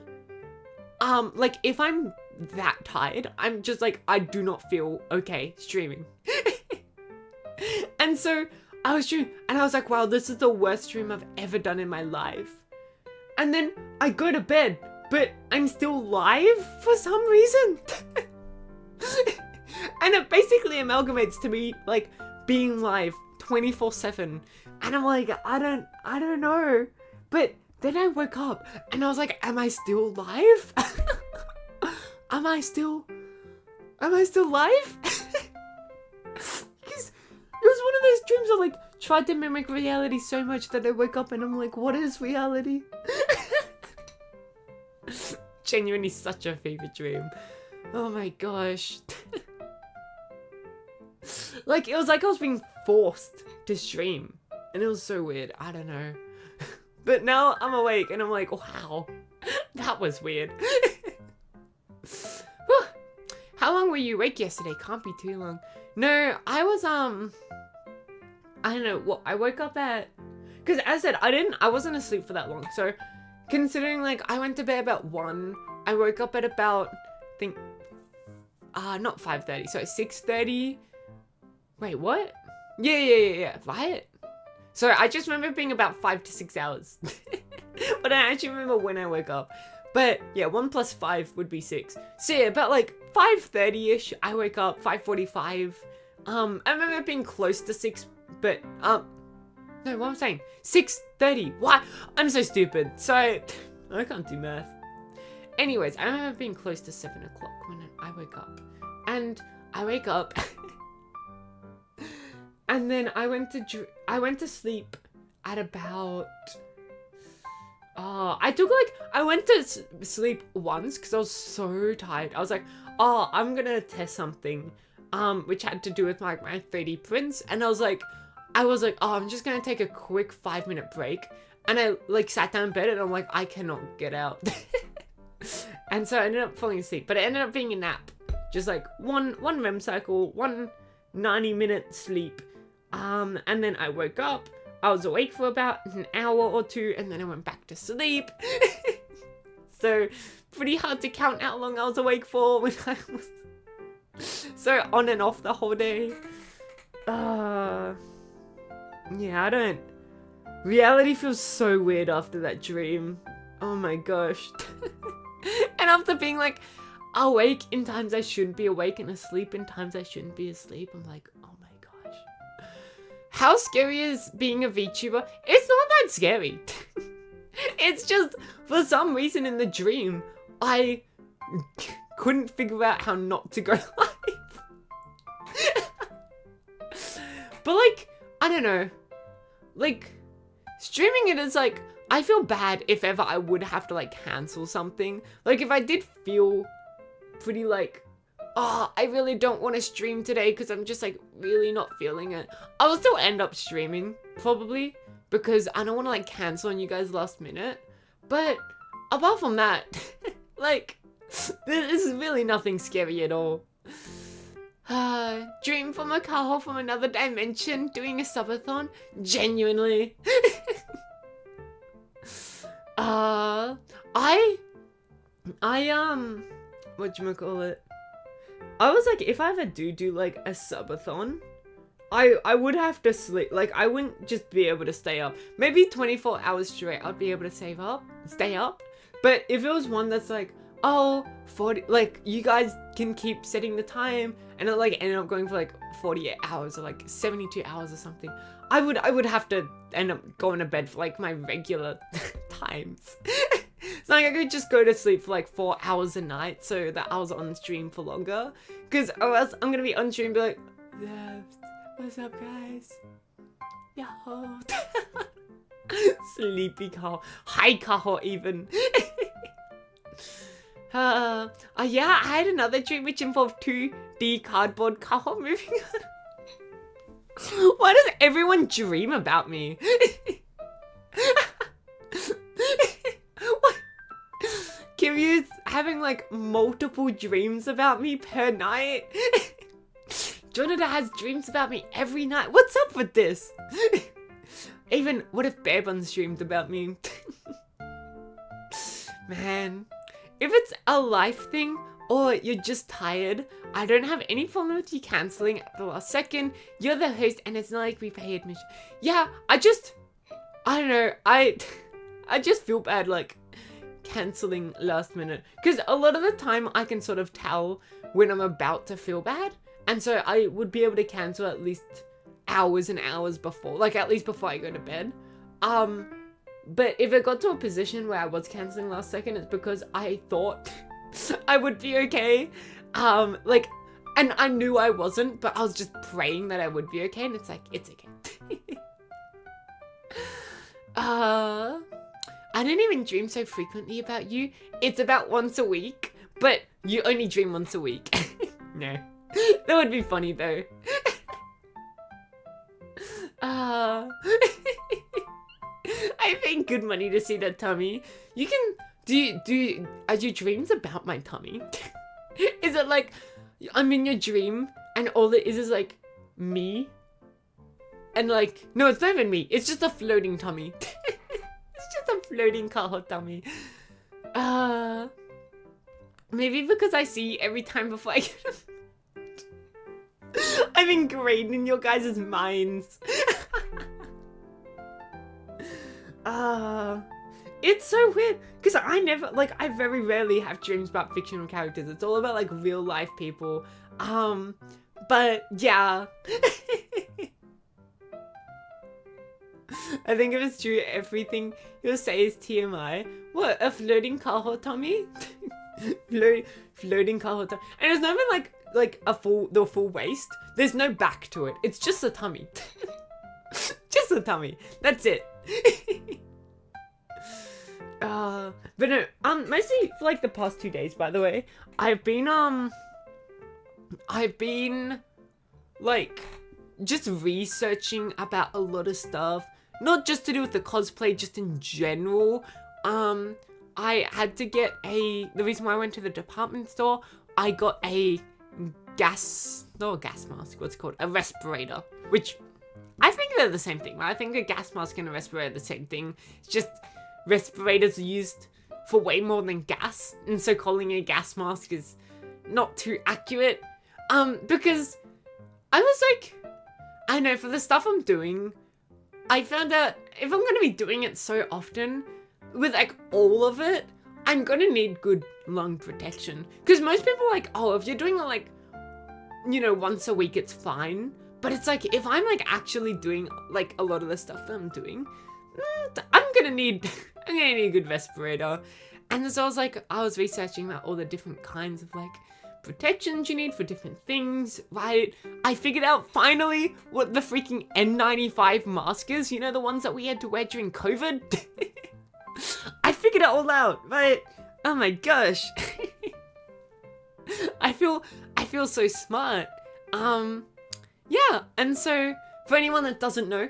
like if I'm that tired, I'm just like, I do not feel okay streaming. And so I was streaming and I was like, wow, this is the worst stream I've ever done in my life. And then I go to bed, but I'm still live for some reason. And it basically amalgamates to me like being live 24/7. And I'm like, I don't know. But then I woke up and I was like, am I still live? Am I still live? Because it was one of those dreams I like tried to mimic reality so much that I woke up and I'm like, what is reality? Genuinely such a favorite dream. Oh my gosh. Like, it was like I was being forced to stream. And it was so weird. I don't know. But now I'm awake and I'm like, wow, that was weird. How long were you awake yesterday? Can't be too long. No, I was, I don't know, well, I woke up at, because as I said, I wasn't asleep for that long. So considering like I went to bed about 1, I woke up at about, I think, not 5:30, so 6:30. Wait, what? Yeah, right? So I just remember being about 5 to 6 hours. But I actually remember when I woke up. But yeah, 1 plus 5 would be 6. So yeah, about like 5:30ish, I wake up, 5:45. I remember being close to 6, but, no, what I'm saying, 6:30, what? I'm so stupid, so, I can't do math. Anyways, I remember being close to 7 o'clock when I woke up. And I wake up, And then I went to sleep at about I went to sleep once because I was so tired. I was like, oh, I'm gonna test something, which had to do with like my 3D prints, and I was like, oh, I'm just gonna take a quick 5-minute break, and I like sat down in bed, and I'm like, I cannot get out, and so I ended up falling asleep, but it ended up being a nap, just like one REM cycle, one 90-minute sleep, and then I woke up. I was awake for about an hour or two, and then I went back to sleep. So, pretty hard to count how long I was awake for when I was so on and off the whole day. Yeah, I don't... Reality feels so weird after that dream. Oh my gosh. And after being like awake in times I shouldn't be awake and asleep in times I shouldn't be asleep, I'm like, oh my gosh. How scary is being a VTuber? It's not that scary. It's just, for some reason in the dream, I couldn't figure out how not to go live. But like, I don't know. Like, streaming it is like, I feel bad if ever I would have to like cancel something. Like if I did feel pretty like, oh, I really don't want to stream today because I'm just like really not feeling it, I will still end up streaming probably because I don't want to like cancel on you guys last minute. But apart from that, like this is really nothing scary at all. Dream from a Kaho from another dimension doing a subathon? Genuinely. Whatchamacallit? I was like, if I ever do like a subathon, I would have to sleep. Like, I wouldn't just be able to stay up. Maybe 24 hours straight, I'd be able to stay up. But if it was one that's like, oh, 40, like, you guys can keep setting the time, and it like ended up going for like 48 hours or like 72 hours or something, I would have to end up going to bed for like my regular times. So like I could just go to sleep for like 4 hours a night so that I was on stream for longer. Because or else I'm gonna be on stream and be like, yeah, what's up guys? Yo. Sleepy Kaho. Hi Kaho even. Yeah, I had another dream which involved 2D cardboard Kaho moving on. Why does everyone dream about me? What? Kiryu's having like multiple dreams about me per night. Jonathan has dreams about me every night. What's up with this? Even, what if Bear Buns dreamed about me? Man. If it's a life thing, or you're just tired, I don't have any problem with you cancelling at the last second. You're the host, and it's not like we pay admission. Yeah, I don't know, I just feel bad, like, cancelling last minute. Because a lot of the time, I can sort of tell when I'm about to feel bad. And so I would be able to cancel at least hours and hours before. Like, at least before I go to bed. But if it got to a position where I was cancelling last second, it's because I thought I would be okay. Like, and I knew I wasn't, but I was just praying that I would be okay, and it's like, it's okay. I don't even dream so frequently about you. It's about once a week, but you only dream once a week. No. That would be funny, though. I paid good money to see that tummy. You can are your dreams about my tummy? Is it like I'm in your dream and all it is like me? And like, no, it's not even me. It's just a floating tummy. It's just a floating Kaho tummy. Maybe because I see you every time before I get I'm ingrained in your guys' minds. It's so weird because I very rarely have dreams about fictional characters. It's all about like real life people. But yeah. I think if it's true, everything you'll say is TMI. What, a floating Kaho tummy? Floating Kaho tummy. And it's not even like like the full waist, there's no back to it. It's just a tummy. Just a tummy. That's it. But no, mostly for like the past 2 days, by the way, I've been like just researching about a lot of stuff, not just to do with the cosplay, just in general. I had to get the reason why I went to the department store, I got a not a gas mask, what's it called? A respirator, which I think they're the same thing, right? I think a gas mask and a respirator are the same thing. It's just respirators are used for way more than gas, and so calling it a gas mask is not too accurate. Because I was like, I know for the stuff I'm doing, I found out if I'm gonna be doing it so often, with like all of it, I'm gonna need good lung protection. Because most people are like, oh, if you're doing it like, you know, once a week, it's fine. But it's like, if I'm like actually doing like a lot of the stuff that I'm doing, I'm gonna need a good respirator. And so I was researching about all the different kinds of like protections you need for different things, right? I figured out finally what the freaking N95 mask is, you know, the ones that we had to wear during COVID. I figured it all out, right? Oh my gosh. I feel so smart. Yeah, and so for anyone that doesn't know,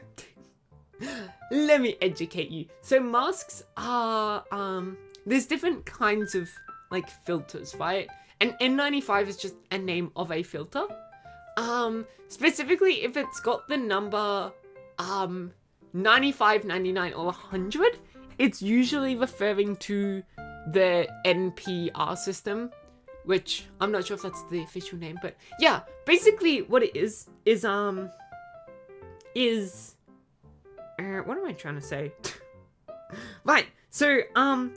let me educate you. So masks are there's different kinds of like filters, right? And N95 is just a name of a filter. Specifically if it's got the number 95, 99, or 100, it's usually referring to the NPR system, which I'm not sure if that's the official name, but yeah, basically what it is what am I trying to say? Right, so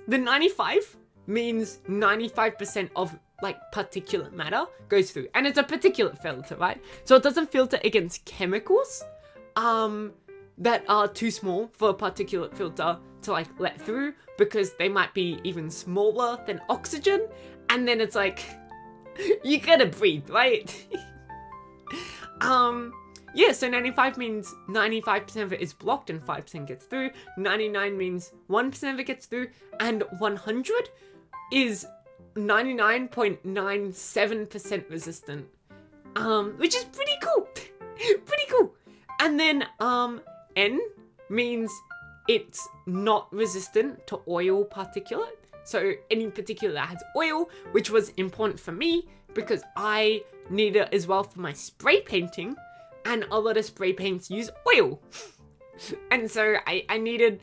the 95 means 95% of like particulate matter goes through, and it's a particulate filter, right? So it doesn't filter against chemicals that are too small for a particulate filter to like let through, because they might be even smaller than oxygen, and then it's like you gotta breathe, right? Yeah, so 95 means 95% of it is blocked and 5% gets through. 99 means 1% of it gets through, and 100 is 99.97% resistant, which is pretty cool. Pretty cool. And then N means it's not resistant to oil particulate. So any particulate that has oil, which was important for me because I need it as well for my spray painting, and a lot of spray paints use oil. And so I needed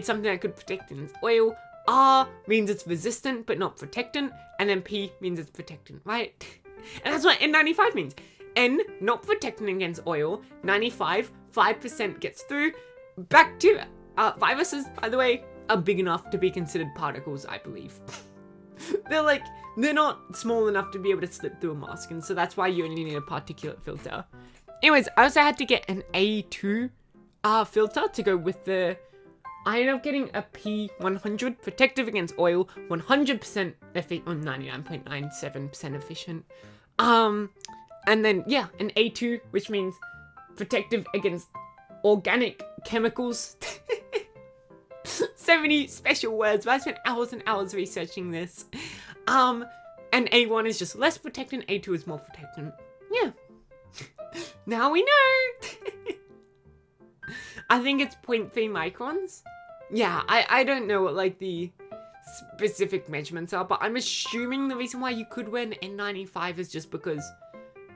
something that could protect against oil. R means it's resistant but not protectant, and then P means it's protectant, right? And that's what N95 means. N, not protecting against oil. 95, 5% gets through. Bacteria, viruses, by the way, are big enough to be considered particles, I believe. They're not small enough to be able to slip through a mask, and so that's why you only need a particulate filter. Anyways, I also had to get an A2 filter to go with the... I ended up getting a P100, protective against oil, 100% efficient, or 99.97% efficient. And then, yeah, an A2, which means protective against organic chemicals. So many special words, but I spent hours and hours researching this. And A1 is just less protectant, A2 is more protectant. Yeah. Now we know! I think it's 0.3 microns. Yeah, I don't know what like the specific measurements are, but I'm assuming the reason why you could wear an N95 is just because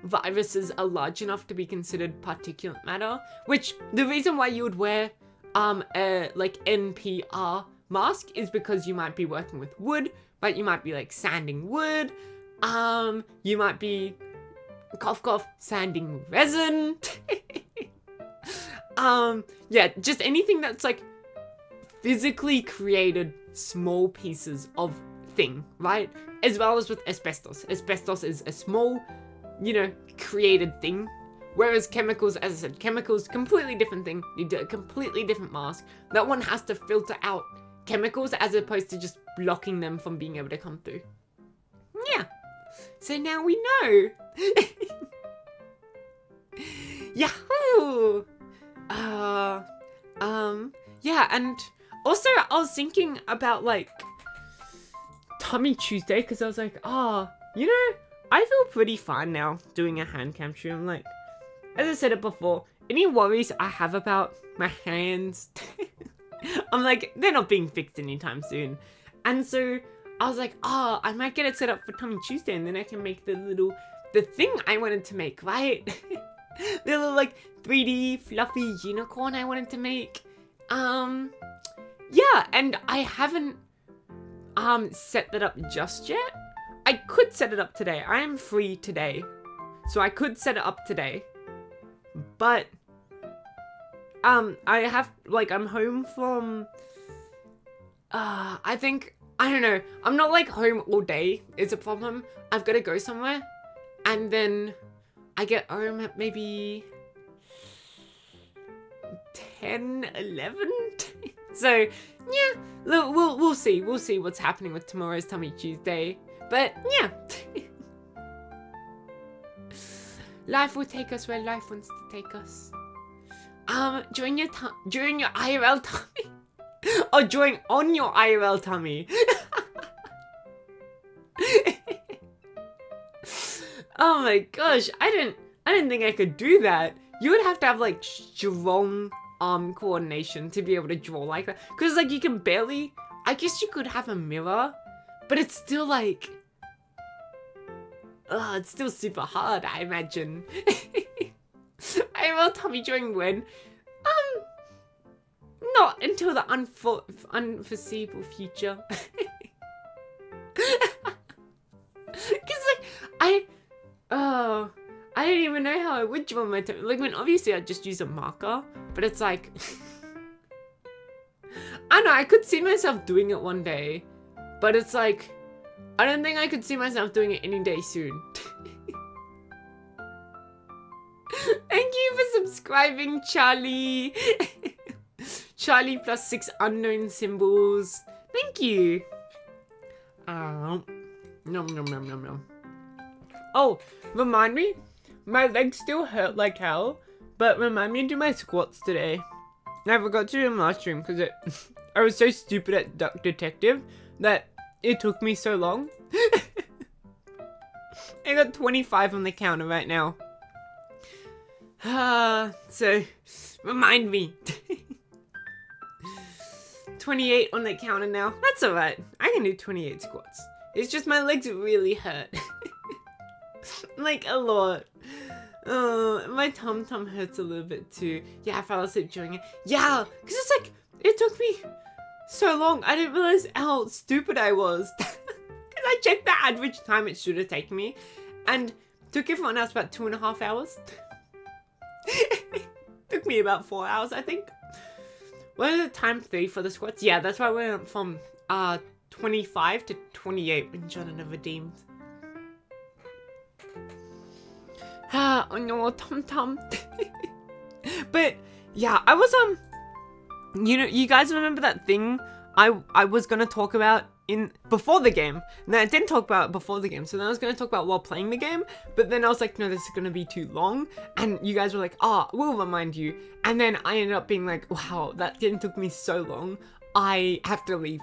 viruses are large enough to be considered particulate matter, which the reason why you would wear a like NPR mask is because you might be working with wood, right? You might be like sanding wood, you might be cough cough sanding resin. Yeah, just anything that's like physically created small pieces of thing, right? As well as with asbestos. Asbestos is a small, you know, created thing. Whereas chemicals, as I said, chemicals, completely different thing. You do a completely different mask. That one has to filter out chemicals as opposed to just blocking them from being able to come through. Yeah. So now we know. Yahoo! Yeah, and also I was thinking about like Tummy Tuesday because I was like, you know, I feel pretty fine now doing a hand cam stream. Like, as I said it before, any worries I have about my hands, I'm like, they're not being fixed anytime soon. And so I was like, I might get it set up for Tummy Tuesday and then I can make the thing I wanted to make, right? The little like 3D fluffy unicorn I wanted to make. Yeah, and I haven't set that up just yet. I could set it up today. I am free today. So I could set it up today. But I have like I'm home from I don't know. I'm not like home all day is a problem. I've got to go somewhere and then I get home at maybe 10, 11. So yeah, we'll see. We'll see what's happening with tomorrow's Tummy Tuesday. But yeah, life will take us where life wants to take us. During your IRL tummy, or during on your IRL tummy. Oh my gosh, I didn't think I could do that. You would have to have like strong arm coordination to be able to draw like that. Cause like you can barely, I guess you could have a mirror, but it's still like, it's still super hard, I imagine. IRL tummy drawing when? Not until the unforeseeable future. Cause like, I don't even know how I would draw my tummy. Like, when obviously I'd just use a marker, but it's like, I know, I could see myself doing it one day, but it's like, I don't think I could see myself doing it any day soon. Thank you for subscribing, Charlie. Charlie plus 6 unknown symbols. Thank you. Nom nom nom nom nom. Oh, remind me, my legs still hurt like hell, but remind me to do my squats today. I forgot to do them last stream because I was so stupid at Duck Detective that it took me so long. I got 25 on the counter right now. So, remind me. 28 on the counter now. That's alright. I can do 28 squats. It's just my legs really hurt. Like, a lot. My tum-tum hurts a little bit too. Yeah, I fell asleep during it. Yeah, because it's like, it took me so long. I didn't realize how stupid I was. Because I checked the average time it should have taken me. And took everyone else about 2.5 hours. Took me about 4 hours, I think. What is it, time 3 for the squats? Yeah, that's why we went from 25 to 28 when Jonathan redeemed. Oh no, tum-tum. But yeah, I was you know, you guys remember that thing I was gonna talk about before the game? No, I didn't talk about it before the game, so then I was gonna talk about while playing the game, but then I was like, no, this is gonna be too long, and you guys were like, we'll remind you, and then I ended up being like, wow, that game took me so long, I have to leave.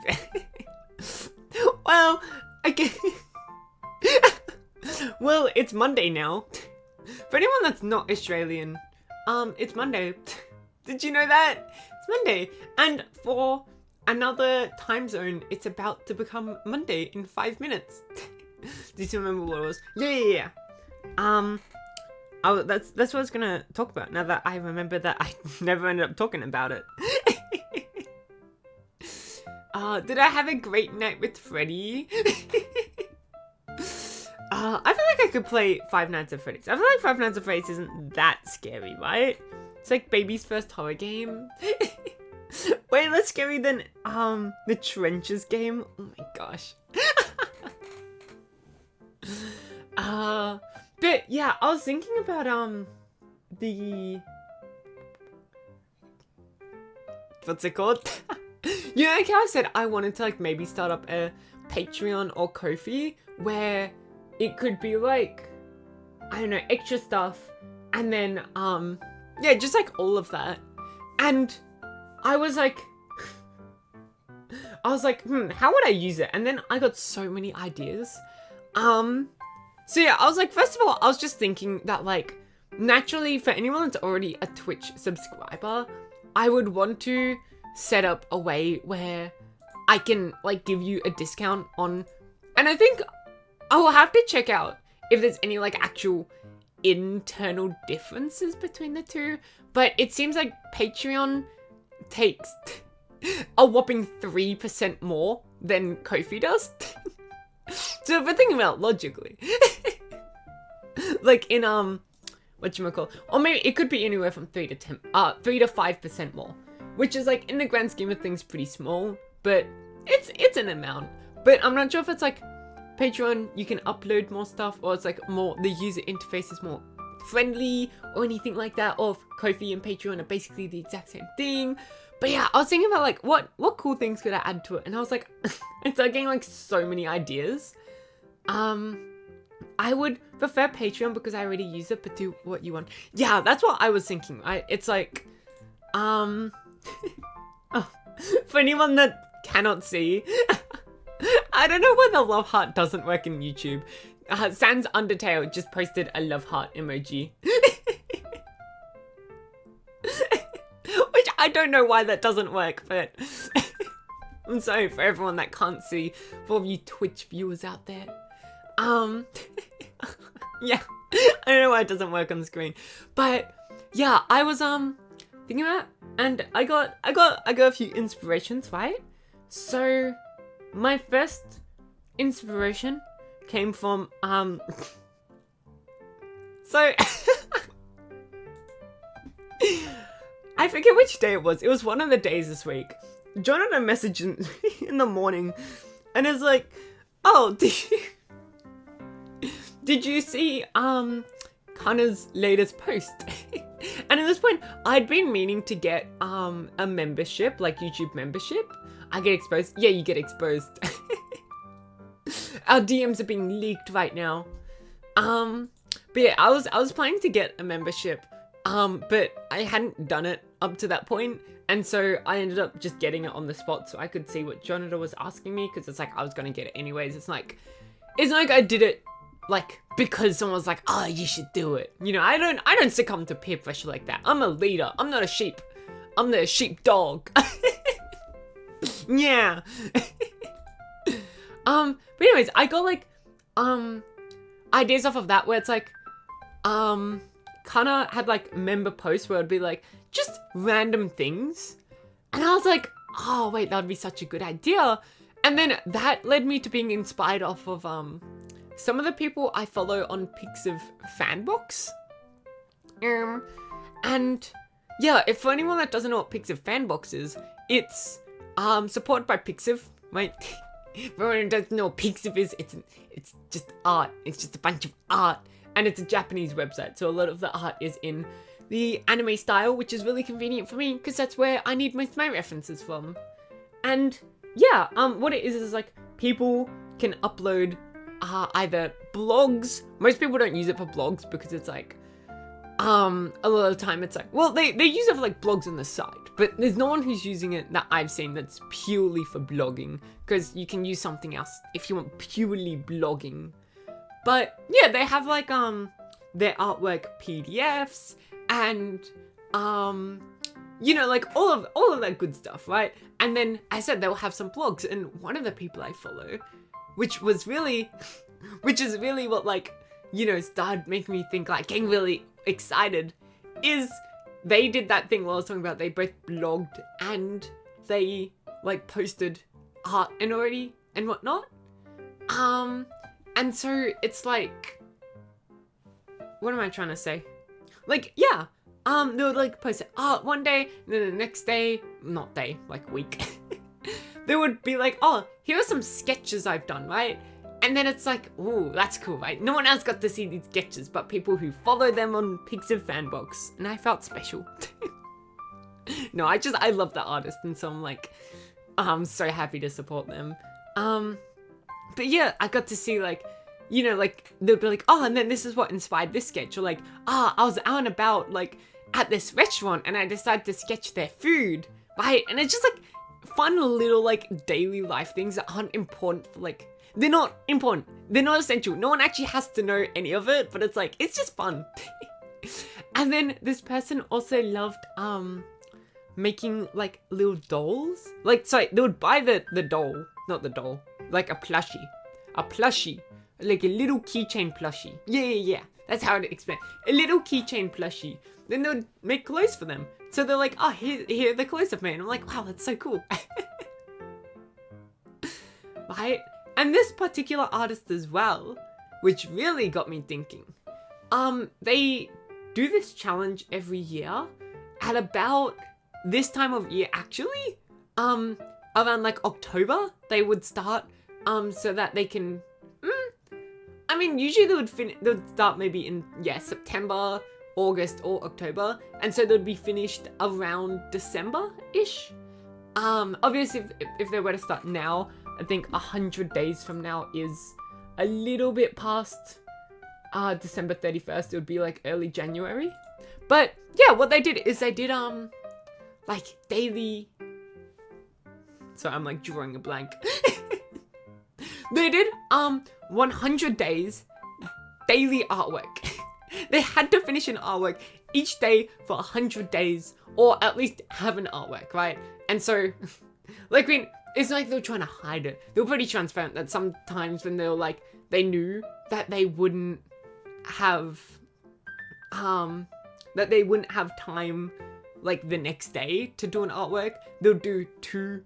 Well, I guess well, it's Monday now. For anyone that's not Australian, it's Monday. Did you know that? It's Monday. And for another time zone, it's about to become Monday in 5 minutes. Do you remember what it was? Yeah. That's what I was gonna talk about, now that I remember that I never ended up talking about it. Did I have a great night with Freddy? I feel like I could play Five Nights at Freddy's. I feel like Five Nights at Freddy's isn't that scary, right? It's like baby's first horror game. Way less scary than, the Trenches game. Oh my gosh. But yeah, I was thinking about, what's it called? You know, like how I said I wanted to, like, maybe start up a Patreon or Ko-fi where it could be like, I don't know, extra stuff. And then, yeah, just like all of that. And I was like, how would I use it? And then I got so many ideas. So yeah, I was like, first of all, I was just thinking that like, naturally for anyone that's already a Twitch subscriber, I would want to set up a way where I can like give you a discount on, and I think I will have to check out if there's any like actual internal differences between the two, but it seems like Patreon takes a whopping 3% more than Ko-fi does. So if we're thinking about it logically, like in whatchamacall, or maybe it could be anywhere from 3 to 5% more, which is like in the grand scheme of things pretty small, but it's an amount. But I'm not sure if it's like Patreon you can upload more stuff, or it's like more the user interface is more friendly or anything like that, or if Ko-fi and Patreon are basically the exact same thing. But yeah, I was thinking about like what cool things could I add to it, and I was like, I started getting like so many ideas. I would prefer Patreon because I already use it, but do what you want. Yeah, that's what I was thinking. It's like, oh, for anyone that cannot see, I don't know why the love heart doesn't work in YouTube. Sans Undertale just posted a love heart emoji. Which I don't know why that doesn't work, but I'm sorry for everyone that can't see, for all you Twitch viewers out there. Yeah, I don't know why it doesn't work on the screen, but yeah, I was thinking about, and I got a few inspirations, right? So my first inspiration came from so I forget which day it was. It was one of the days this week. Jonathan messaged in the morning, and it's like, oh, did you see Kana's latest post? And at this point, I'd been meaning to get a membership, like YouTube membership. I get exposed. Yeah, you get exposed. Our DMs are being leaked right now. But yeah, I was planning to get a membership, but I hadn't done it up to that point, and so I ended up just getting it on the spot so I could see what Jonathan was asking me, because it's like I was gonna get it anyways. It's like I did it like because someone was like, oh, you should do it. You know, I don't succumb to peer pressure like that. I'm a leader. I'm not a sheep. I'm the sheep dog. Yeah. But anyways, I got like ideas off of that where it's like Kana had like member posts where it'd be like just random things, and I was like, oh wait, that'd be such a good idea. And then that led me to being inspired off of some of the people I follow on Pixiv Fanbox. And yeah, if for anyone that doesn't know what Pixiv Fanbox is, it's supported by Pixiv, right? For anyone who doesn't know what Pixiv is, it's just art. It's just a bunch of art, and it's a Japanese website, so a lot of the art is in the anime style, which is really convenient for me because that's where I need most of my references from. And yeah, what it is like people can upload either blogs. Most people don't use it for blogs because it's like a lot of the time it's like, well, they use it for like blogs on the side, but there's no one who's using it that I've seen that's purely for blogging, because you can use something else if you want purely blogging. But yeah, they have like their artwork PDFs and you know, like all of that good stuff, right? And then I said they'll have some blogs, and one of the people I follow, which is really what, like, you know, started making me think, like, getting really excited, is they did that thing while I was talking about, they both blogged and they like posted art and already and whatnot. And so it's like, what am I trying to say? Like, yeah, they would like post art one day, and then the next day, not day, like week, they would be like, oh, here are some sketches I've done, right? And then it's like, ooh, that's cool, right? No one else got to see these sketches, but people who follow them on Pixiv Fanbox, and I felt special. No, I love the artist, and so I'm like, I'm so happy to support them. But yeah, I got to see like, you know, like, they'll be like, oh, and then this is what inspired this sketch. Or like, I was out and about, like, at this restaurant and I decided to sketch their food, right? And it's just like fun little like daily life things that aren't important for like, they're not important, they're not essential, no one actually has to know any of it, but it's like, it's just fun. And then this person also loved making like little dolls, like, sorry, they would buy the doll, not the doll, like a plushie, like a little keychain plushie. Yeah, that's how I'd explain, a little keychain plushie. Then they would make clothes for them. So they're like, oh, here are the clothes I've made. I'm like, wow, that's so cool. Right? And this particular artist as well, which really got me thinking. They do this challenge every year at about this time of year, actually. Around like October, they would start, so that they can, I mean, usually they would start maybe in, September, August or October, and so they'd be finished around December-ish. Obviously if they were to start now, I think 100 days from now is a little bit past December 31st. It would be like early January. But yeah, what they did is they did like daily, so I'm like drawing a blank. They did 100 days daily artwork. They had to finish an artwork each day for 100 days, or at least have an artwork, right? And so, like, it's not like they were trying to hide it. They were pretty transparent that sometimes when they were like, they knew that they wouldn't have, time, like, the next day to do an artwork. They'll do two,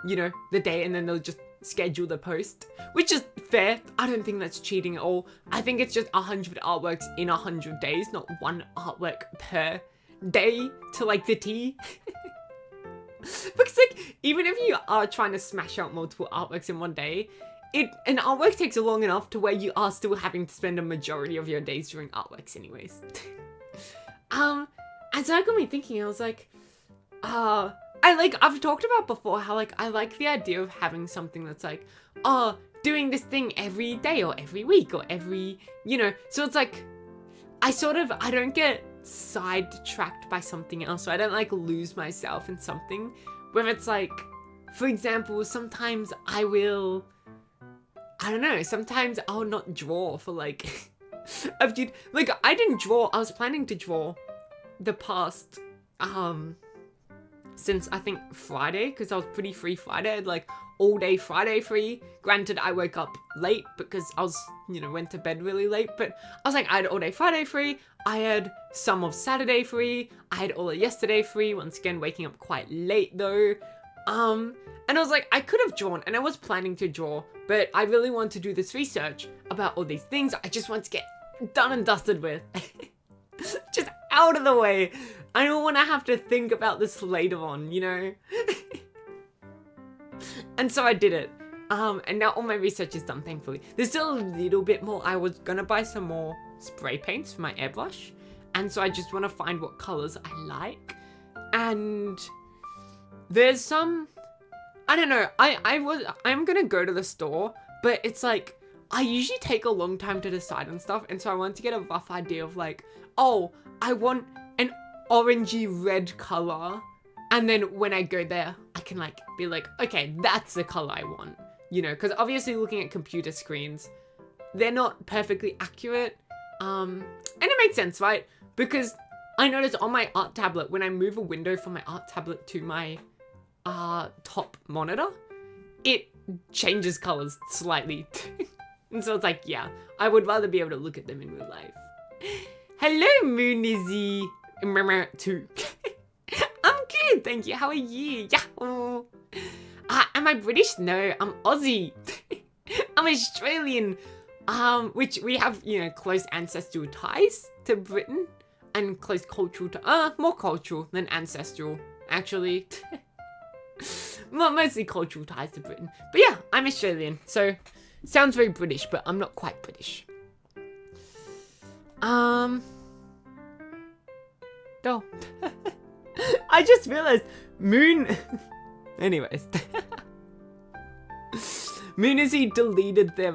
the day, and then they'll just schedule the post, which is fair. I don't think that's cheating at all. I think it's just 100 artworks in 100 days, not one artwork per day to like the T. Because like, even if you are trying to smash out multiple artworks in one day, an artwork takes long enough to where you are still having to spend a majority of your days doing artworks anyways. And so that got me thinking. I was like, I've talked about before how like I like the idea of having something that's like, doing this thing every day or every week or every, so it's like, I don't get sidetracked by something else, so I don't like lose myself in something where it's like, for example, sometimes sometimes I'll not draw for like, I didn't draw, I was planning to draw the past, since I think Friday, because I was pretty free Friday. I had like all day Friday free. Granted, I woke up late because I was, went to bed really late, but I was like, I had all day Friday free. I had some of Saturday free. I had all of yesterday free. Once again, waking up quite late though. And I was like, I could have drawn, and I was planning to draw, but I really wanted to do this research about all these things I just want to get done and dusted with. Just out of the way. I don't want to have to think about this later on, And so I did it. And now all my research is done, thankfully. There's still a little bit more. I was gonna buy some more spray paints for my airbrush. And so I just want to find what colors I like. And there's some, I don't know, I'm gonna go to the store, but it's like, I usually take a long time to decide on stuff. And so I want to get a rough idea of like, oh, I want an orangey red color, and then when I go there I can like be like, okay, that's the color I want, because obviously looking at computer screens, they're not perfectly accurate, and it makes sense, right? Because I noticed on my art tablet, when I move a window from my art tablet to my top monitor, it changes colors slightly. And so it's like, yeah, I would rather be able to look at them in real life. Hello, Moonizzy. 2. I'm good, thank you. How are you? Yahoo! Am I British? No, I'm Aussie. I'm Australian. Which we have, close ancestral ties to Britain, and close cultural more cultural than ancestral, actually. Mostly cultural ties to Britain. But yeah, I'm Australian, so sounds very British, but I'm not quite British. Oh. I just realized Anyways. Moonizzy deleted their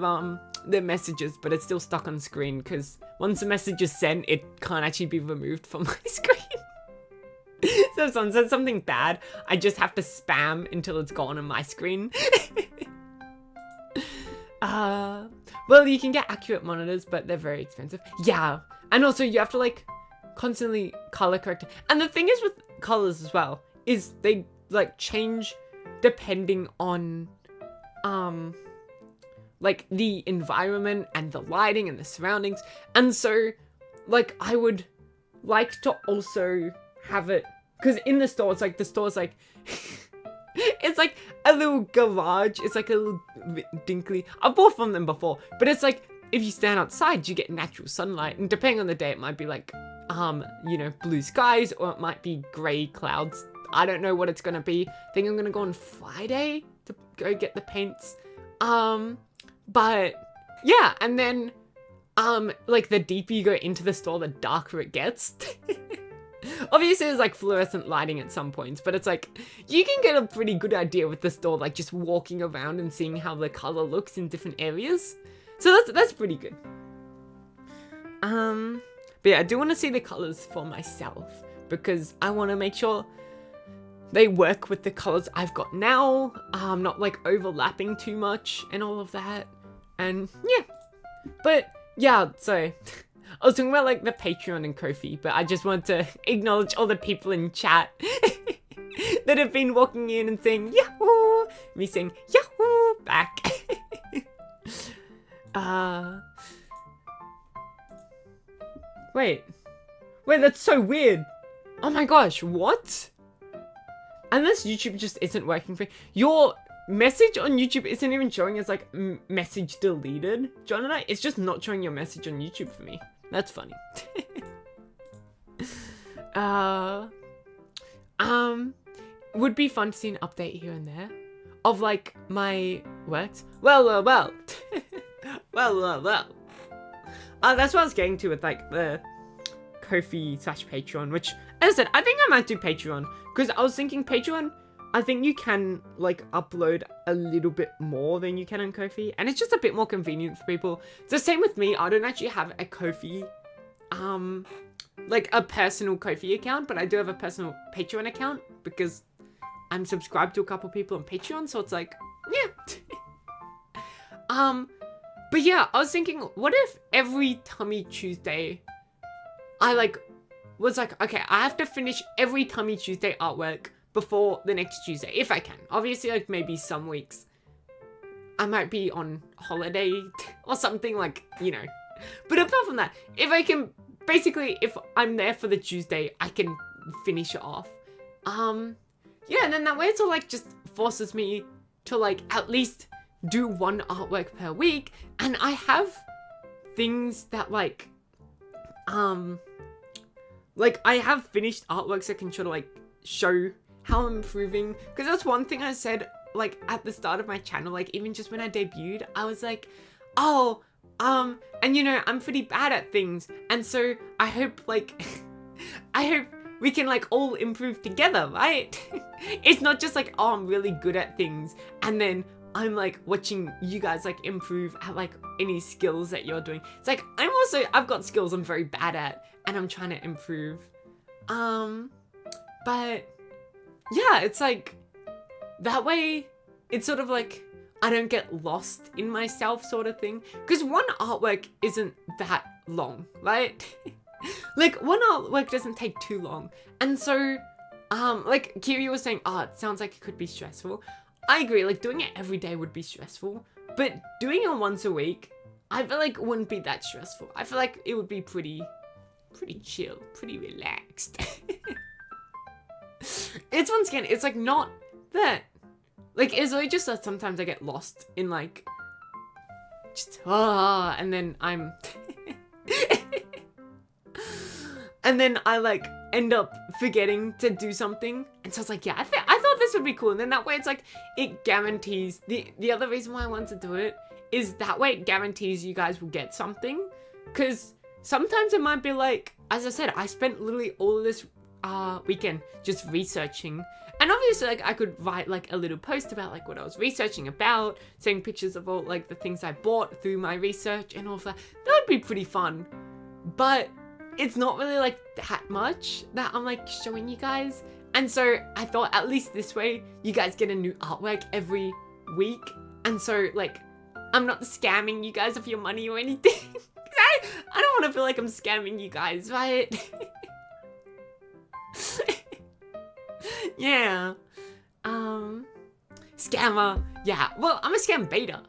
the messages, but it's still stuck on screen because once the message is sent, it can't actually be removed from my screen. So if someone says something bad, I just have to spam until it's gone on my screen. Well, you can get accurate monitors, but they're very expensive. Yeah, and also you have to like constantly color correct it. And the thing is with colors as well, is they like change depending on like the environment and the lighting and the surroundings. And so like I would like to also have it, because in the store, it's like the store's like it's like a little garage. It's like a little bit dinkly. I've bought from them before, but it's like if you stand outside, you get natural sunlight, and depending on the day, it might be like you know, blue skies, or it might be grey clouds. I don't know what it's gonna be. I think I'm gonna go on Friday to go get the paints. But yeah, and then like the deeper you go into the store, the darker it gets. Obviously there's like fluorescent lighting at some points, but it's like you can get a pretty good idea with the store, like just walking around and seeing how the color looks in different areas. So that's pretty good. But yeah, I do want to see the colors for myself because I want to make sure they work with the colors I've got now, not like overlapping too much and all of that. And yeah, but yeah, so I was talking about like the Patreon and Ko-fi, but I just want to acknowledge all the people in chat that have been walking in and saying Yahoo, me saying Yahoo back. Wait, that's so weird. Oh my gosh, what? Unless YouTube just isn't working for you. Your message on YouTube isn't even showing as like message deleted, Jonathan. It's just not showing your message on YouTube for me. That's funny. Would be fun to see an update here and there of like my works. Well. well. That's what I was getting to with like the Ko-fi/Patreon, which, as I said, I think I might do Patreon because I was thinking Patreon, I think you can like upload a little bit more than you can on Ko-fi, and it's just a bit more convenient for people. It's the same with me. I don't actually have a Ko-fi, like a personal Ko-fi account, but I do have a personal Patreon account because I'm subscribed to a couple people on Patreon, so it's like, yeah. But yeah, I was thinking, what if every Tummy Tuesday, I like, was like, okay, I have to finish every Tummy Tuesday artwork before the next Tuesday, if I can. Obviously, like maybe some weeks I might be on holiday or something, like, you know. But apart from that, if I can, basically, if I'm there for the Tuesday, I can finish it off. Yeah, and then that way it's all like just forces me to like at least do one artwork per week, and I have things that like I have finished artworks that can sort of like show how I'm improving, because that's one thing I said like at the start of my channel, like even just when I debuted, I was like, oh, and you know, I'm pretty bad at things, and so I hope like I hope we can like all improve together, right? It's not just like, oh, I'm really good at things and then I'm like watching you guys like improve at like any skills that you're doing. It's like I've got skills I'm very bad at and I'm trying to improve. But yeah, it's like that way it's sort of like I don't get lost in myself sort of thing, because one artwork isn't that long, right? Like one artwork doesn't take too long, and so like Kiri was saying, oh, it sounds like it could be stressful. I agree, like doing it every day would be stressful, but doing it once a week, I feel like it wouldn't be that stressful. I feel like it would be pretty chill, pretty relaxed. It's once again, it's like not that, like it's really just that sometimes I get lost in like, just, and then I'm, and then I like end up forgetting to do something, and so it's like, yeah, I thought this would be cool, and then that way it's like it guarantees the other reason why I want to do it is that way it guarantees you guys will get something, because sometimes it might be like, as I said, I spent literally all of this weekend just researching. And obviously, like, I could write, like, a little post about, like, what I was researching about, showing pictures of all, like, the things I bought through my research and all of that. That would be pretty fun. But it's not really, like, that much that I'm, like, showing you guys. And so I thought at least this way, you guys get a new artwork every week. And so, like, I'm not scamming you guys of your money or anything. I don't want to feel like I'm scamming you guys, right? Yeah. Scammer. Yeah. Well, I'm a scam baiter.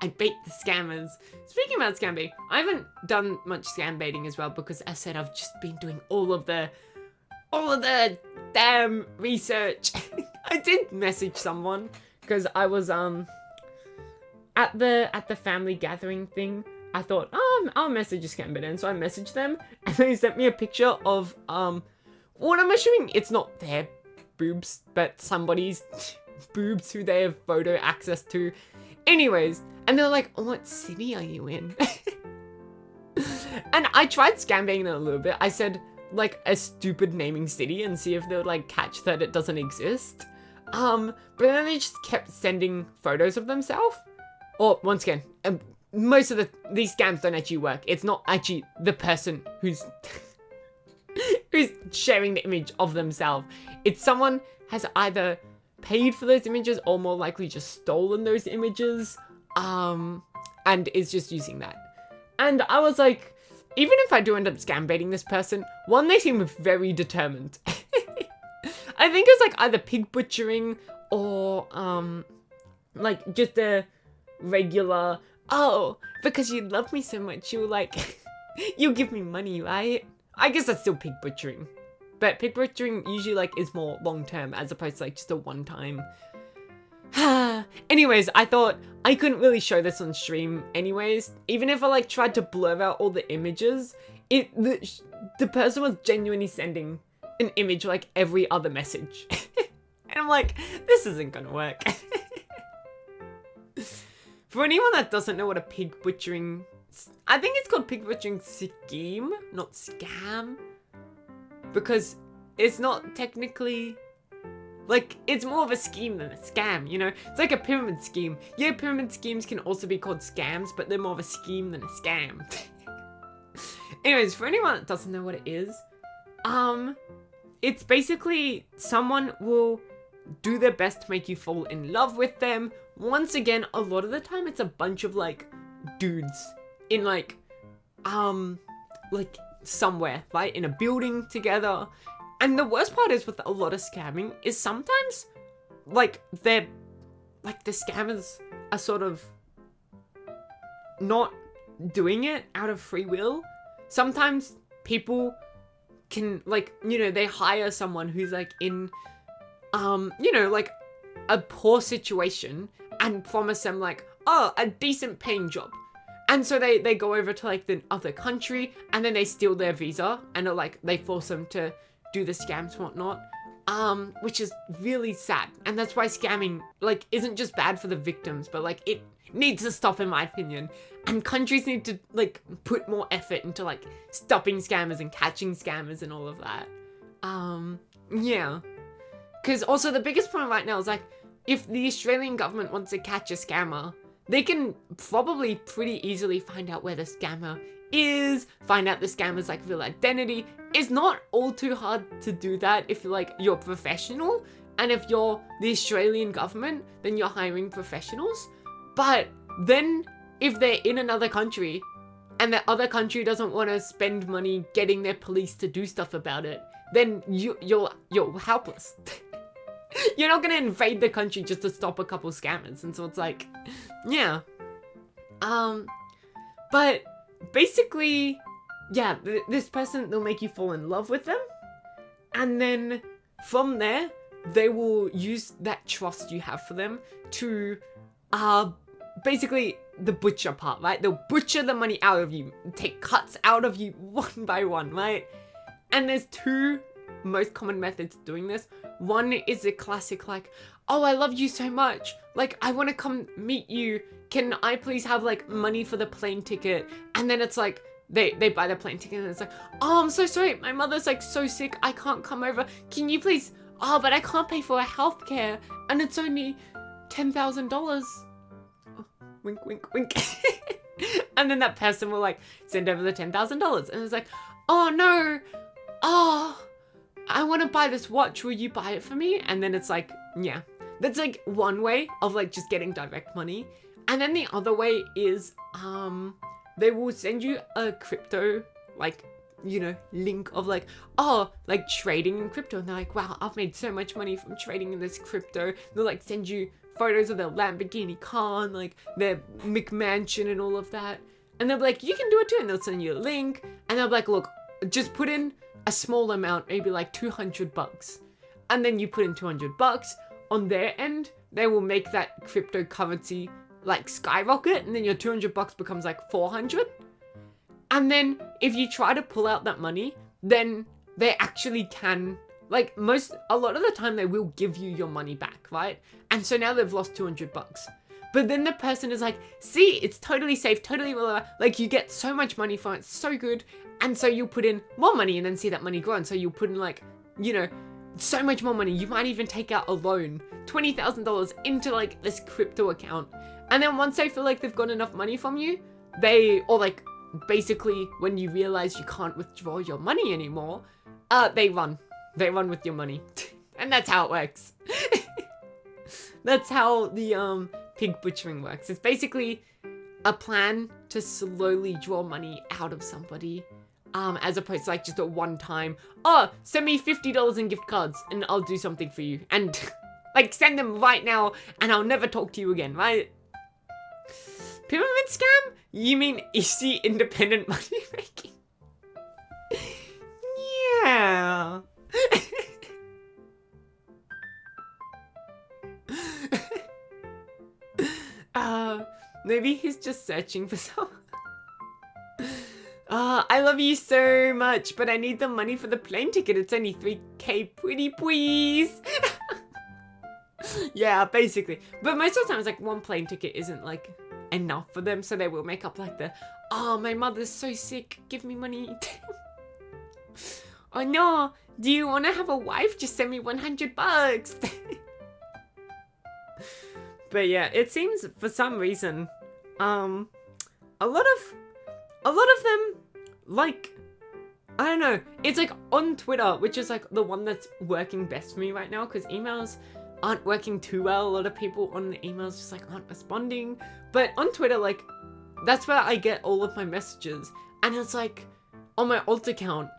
I bait the scammers. Speaking about scam baiting, I haven't done much scam baiting as well because as I said, I've just been doing all of the damn research. I did message someone because I was at the family gathering thing. I thought, I'll message a scam baiter, and so I messaged them, and they sent me a picture of what I'm assuming it's not their boobs, but somebody's boobs who they have photo access to. Anyways, and they're like, what city are you in? And I tried scam baiting them a little bit. I said, like, a stupid naming city and see if they would, like, catch that it doesn't exist. But then they just kept sending photos of themselves. Or, once again, most of these scams don't actually work. It's not actually the person who's sharing the image of themselves. It's someone has either paid for those images or more likely just stolen those images, and is just using that. And I was like, even if I do end up scam baiting this person, one, they seem very determined. I think it's like either pig butchering or like just a regular, oh, because you love me so much, you'll like, you'll give me money, right? I guess that's still pig butchering. But pig butchering usually like is more long term as opposed to like just a one time. Anyways, I thought I couldn't really show this on stream anyways. Even if I like tried to blur out all the images, the person was genuinely sending an image like every other message. And I'm like, this isn't gonna work. For anyone that doesn't know what a pig butchering, I think it's called pig butchering scheme, not scam. Because it's not technically, like, it's more of a scheme than a scam, you know? It's like a pyramid scheme. Yeah, pyramid schemes can also be called scams, but they're more of a scheme than a scam. Anyways, for anyone that doesn't know what it is, it's basically someone will do their best to make you fall in love with them. Once again, a lot of the time it's a bunch of, like, dudes in, like somewhere, right? In a building together. And the worst part is with a lot of scamming is sometimes, like, the scammers are sort of not doing it out of free will. Sometimes people can, like, you know, they hire someone who's, like, in, you know, like, a poor situation and promise them, like, oh, a decent paying job. And so they go over to, like, the other country, and then they steal their visa, and, like, they force them to do the scams and whatnot, which is really sad. And that's why scamming, like, isn't just bad for the victims, but, like, it needs to stop, in my opinion. And countries need to, like, put more effort into, like, stopping scammers and catching scammers and all of that. Yeah. Because also the biggest problem right now is, like, if the Australian government wants to catch a scammer, they can probably pretty easily find out where the scammer is, find out the scammer's, like, real identity. It's not all too hard to do that if, like, you're professional, and if you're the Australian government, then you're hiring professionals. But then, if they're in another country, and the other country doesn't want to spend money getting their police to do stuff about it, then you're helpless. You're not gonna invade the country just to stop a couple scammers, and so it's like, yeah. But basically, yeah, this person, they'll make you fall in love with them, and then from there, they will use that trust you have for them to, basically, the butcher part, right? They'll butcher the money out of you, take cuts out of you one by one, right? And there's two most common methods of doing this. One is a classic, like, oh, I love you so much, like, I want to come meet you, can I please have, like, money for the plane ticket? And then it's like, they buy the plane ticket and it's like, oh, I'm so sorry, my mother's like so sick, I can't come over. Can you please? Oh, but I can't pay for her healthcare, and it's only $10,000. Oh, wink, wink, wink. And then that person will like send over the $10,000, and it's like, oh no, oh, I want to buy this watch. Will you buy it for me? And then it's like, yeah, that's like one way of like just getting direct money. And then the other way is, they will send you a crypto, like, you know, link of like, oh, like trading in crypto. And they're like, wow, I've made so much money from trading in this crypto. They'll like send you photos of their Lamborghini car and like their McMansion and all of that. And they'll be like, you can do it too. And they'll send you a link. And they'll be like, look, just put in a small amount, maybe like $200. And then you put in $200 on their end. They will make that cryptocurrency like skyrocket, and then your $200 becomes like 400. And then if you try to pull out that money, then they actually can, like a lot of the time they will give you your money back, right? And so now they've lost $200. But then the person is like, see, it's totally safe, totally blah, blah, blah. Like you get so much money from it, it's so good. And so you'll put in more money and then see that money grow. And so you'll put in like, you know, so much more money. You might even take out a loan, $20,000 into like this crypto account. And then once they feel like they've got enough money from you, basically when you realize you can't withdraw your money anymore, they run with your money. And that's how it works. That's how the pig butchering works. It's basically a plan to slowly draw money out of somebody, as opposed to like just a one time, oh, send me $50 in gift cards and I'll do something for you. And like send them right now and I'll never talk to you again, right? Pyramid scam? You mean easy independent money making? Yeah. Maybe he's just searching for someone. I love you so much, but I need the money for the plane ticket. It's only 3K, pretty please. Yeah, basically. But most of the time, it's like one plane ticket isn't like enough for them, so they will make up like the, oh, my mother's so sick, give me money. Oh no, do you want to have a wife? Just send me $100. But yeah, it seems for some reason, a lot of them, like, I don't know, it's like on Twitter, which is like the one that's working best for me right now, because emails aren't working too well. A lot of people on the emails just like aren't responding. But on Twitter, like, that's where I get all of my messages. And it's like on my alt account.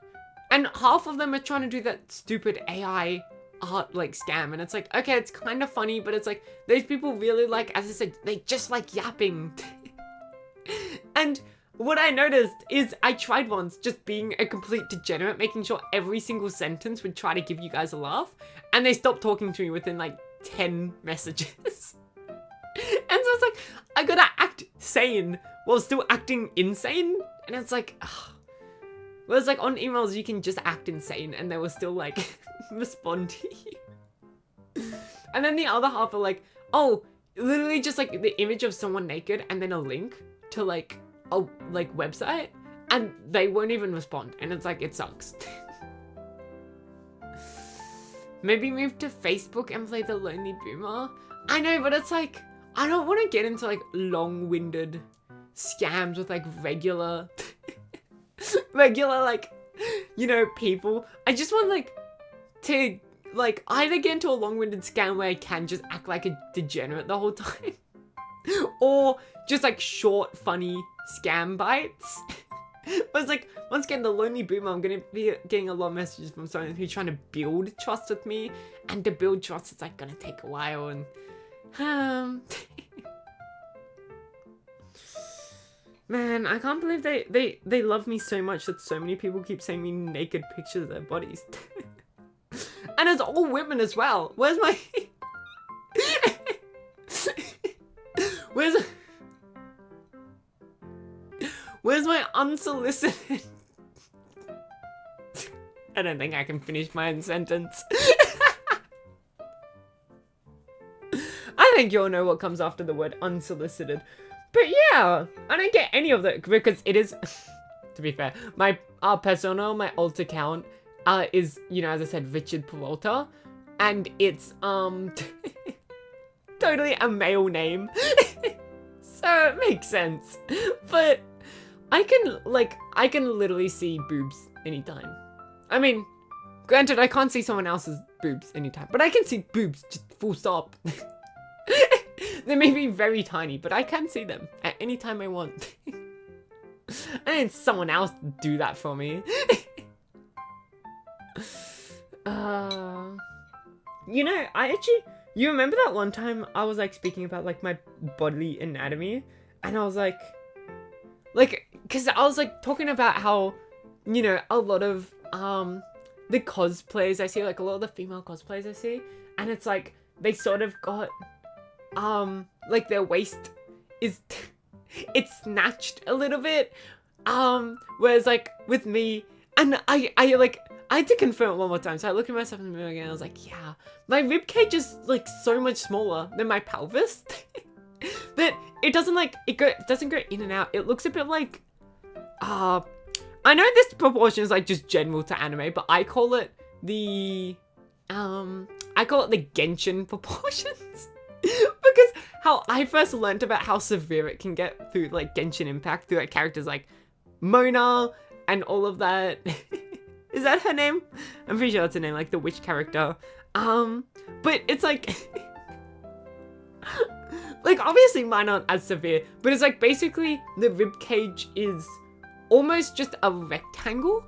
And half of them are trying to do that stupid AI art like scam. And it's like, okay, it's kind of funny, but it's like those people really like, as I said, they just like yapping. And what I noticed is I tried once just being a complete degenerate, making sure every single sentence would try to give you guys a laugh. And they stopped talking to me within like 10 messages. And so it's like, I gotta act sane while still acting insane. And it's like, ugh. Whereas like on emails, you can just act insane and they will still like respond to you. And then the other half are like, oh, literally just like the image of someone naked and then a link to like a like website, and they won't even respond. And it's like, it sucks. Maybe move to Facebook and play the Lonely Boomer. I know, but it's like, I don't want to get into like long-winded scams with like regular like, you know, people. I just want like to like either get into a long-winded scam where I can just act like a degenerate the whole time, or just like short, funny scam bites. But it's like, once again, the Lonely Boomer, I'm going to be getting a lot of messages from someone who's trying to build trust with me. And to build trust, it's like going to take a while. And, man, I can't believe they love me so much that so many people keep sending me naked pictures of their bodies. And it's all women as well. Where's my... Where's my unsolicited... I don't think I can finish my own sentence. I think you all know what comes after the word unsolicited. But yeah, I don't get any of that because it is... to be fair. My persona, my alt account, is, you know, as I said, Richard Peralta, and it's totally a male name, so it makes sense. But I can literally see boobs anytime. I mean, granted, I can't see someone else's boobs anytime, but I can see boobs just full stop. They may be very tiny, but I can see them at any time I want. I need someone else to do that for me. You know, you remember that one time I was like speaking about like my bodily anatomy, and I was like, cause I was like talking about how, you know, a lot of the cosplayers I see, like a lot of the female cosplayers I see, and it's like they sort of got like their waist is it's snatched a little bit, whereas like with me, and I had to confirm it one more time, so I looked at myself in the mirror again and I was like, yeah, my ribcage is like so much smaller than my pelvis. But it doesn't like it doesn't go in and out. It looks a bit like I know this proportion is like just general to anime, but I call it the Genshin proportions. Because how I first learned about how severe it can get through like Genshin Impact, through like characters like Mona and all of that. Is that her name? I'm pretty sure that's her name, like the witch character. But it's like like obviously mine aren't as severe, but it's like basically the rib cage is almost just a rectangle.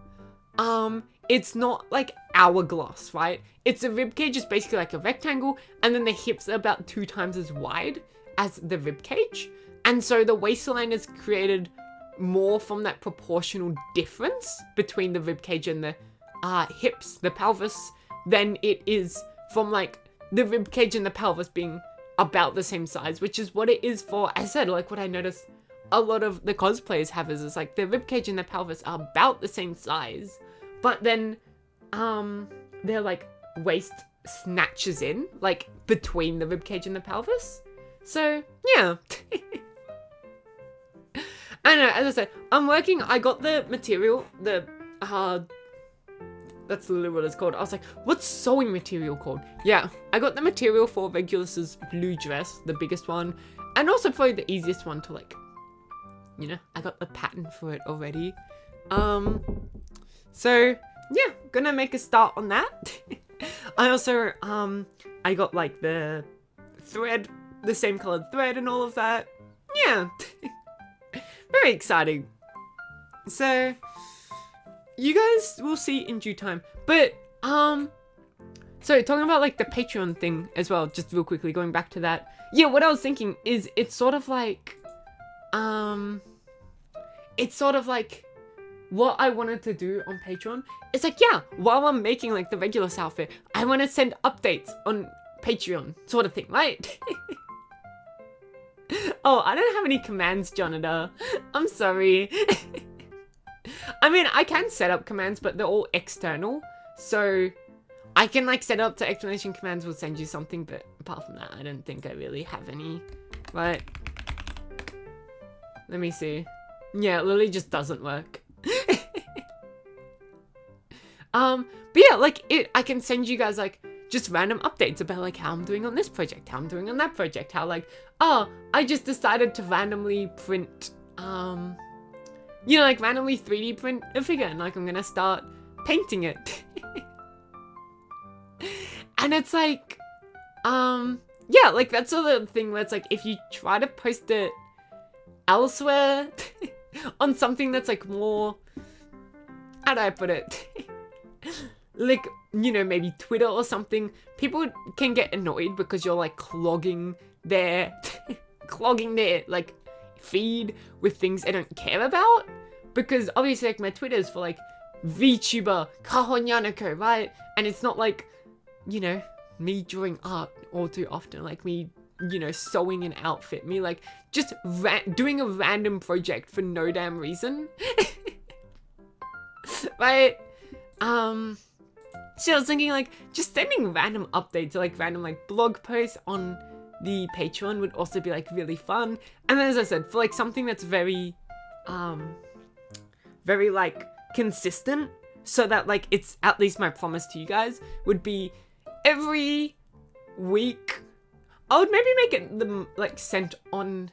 It's not like hourglass, right? It's a rib cage is basically like a rectangle, and then the hips are about 2 times as wide as the rib cage, and so the waistline is created more from that proportional difference between the rib cage and the hips, the pelvis, than it is from like the rib cage and the pelvis being about the same size, which is what it is for. As I said, like what I noticed a lot of the cosplayers have is like the rib cage and the pelvis are about the same size, but then their like waist snatches in like between the rib cage and the pelvis. So yeah. I know, as I said, I got the material, that's literally what it's called. I was like, what's sewing material called? Yeah, I got the material for Regulus's blue dress, the biggest one, and also probably the easiest one to like, you know, I got the pattern for it already. So yeah, gonna make a start on that. I also, I got like the thread, the same colored thread and all of that. Yeah. Very exciting. So, you guys will see in due time. But, so talking about like the Patreon thing as well, just real quickly, going back to that. Yeah, what I was thinking is it's sort of like what I wanted to do on Patreon. It's like, yeah, while I'm making like the Regulus outfit, I want to send updates on Patreon sort of thing, right? Oh, I don't have any commands, Jonathan. I'm sorry. I mean, I can set up commands, but they're all external. So I can like set up to explanation commands will send you something, but apart from that, I don't think I really have any. Right. Let me see. Yeah, it literally just doesn't work. But yeah, like I can send you guys like just random updates about like how I'm doing on this project, how I'm doing on that project, how like, oh, I just decided to randomly print, you know, like randomly 3D print a figure, and like I'm gonna start painting it. And it's like, yeah, like that's sort of the thing where it's like if you try to post it elsewhere on something that's like more, how do I put it? Like, you know, maybe Twitter or something, people can get annoyed because you're like clogging their like feed with things they don't care about. Because obviously like my Twitter is for like VTuber Kaho Nyanako, right? And it's not like, you know, me drawing art all too often, like me, you know, sewing an outfit, me like just doing a random project for no damn reason. Right? So I was thinking like just sending random updates or like random like blog posts on the Patreon would also be like really fun. And then as I said, for like something that's very very like consistent, so that like it's at least my promise to you guys would be every week. I would maybe make it the like sent on.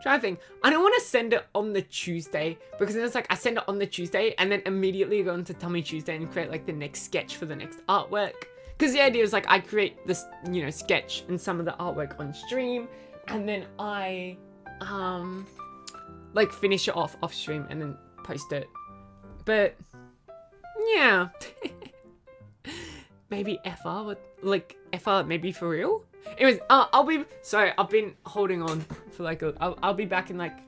Try to think. I don't want to send it on the Tuesday, because then it's like I send it on the Tuesday and then immediately go into Tummy Tuesday and create like the next sketch for the next artwork. Because the idea is like I create this, you know, sketch and some of the artwork on stream, and then I like finish it off stream and then post it. But yeah. Maybe FR with like FR maybe for real. Anyways, I've been holding on for like I'll be back in like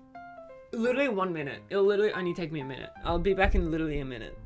literally 1 minute. It'll literally only take me a minute. I'll be back in literally a minute.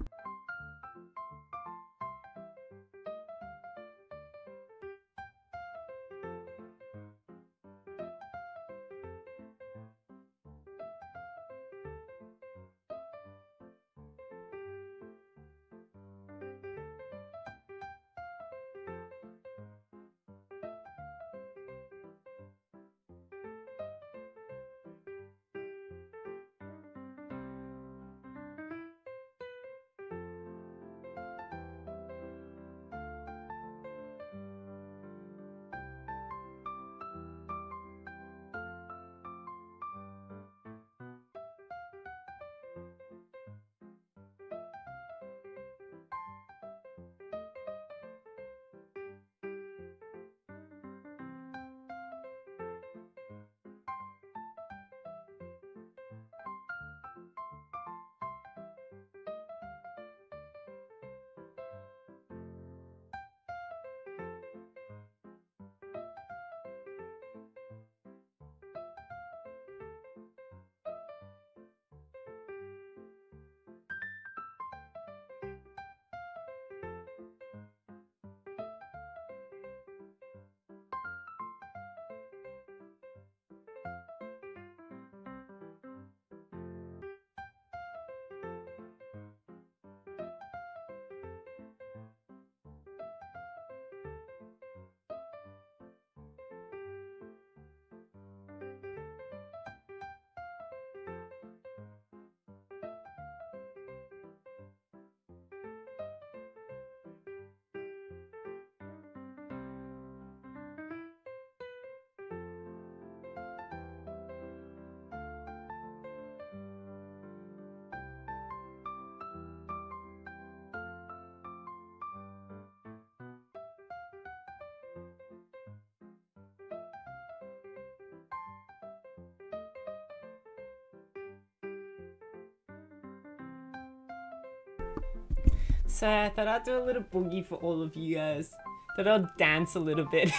So I thought I'd do a little boogie for all of you guys. Thought I'll dance a little bit.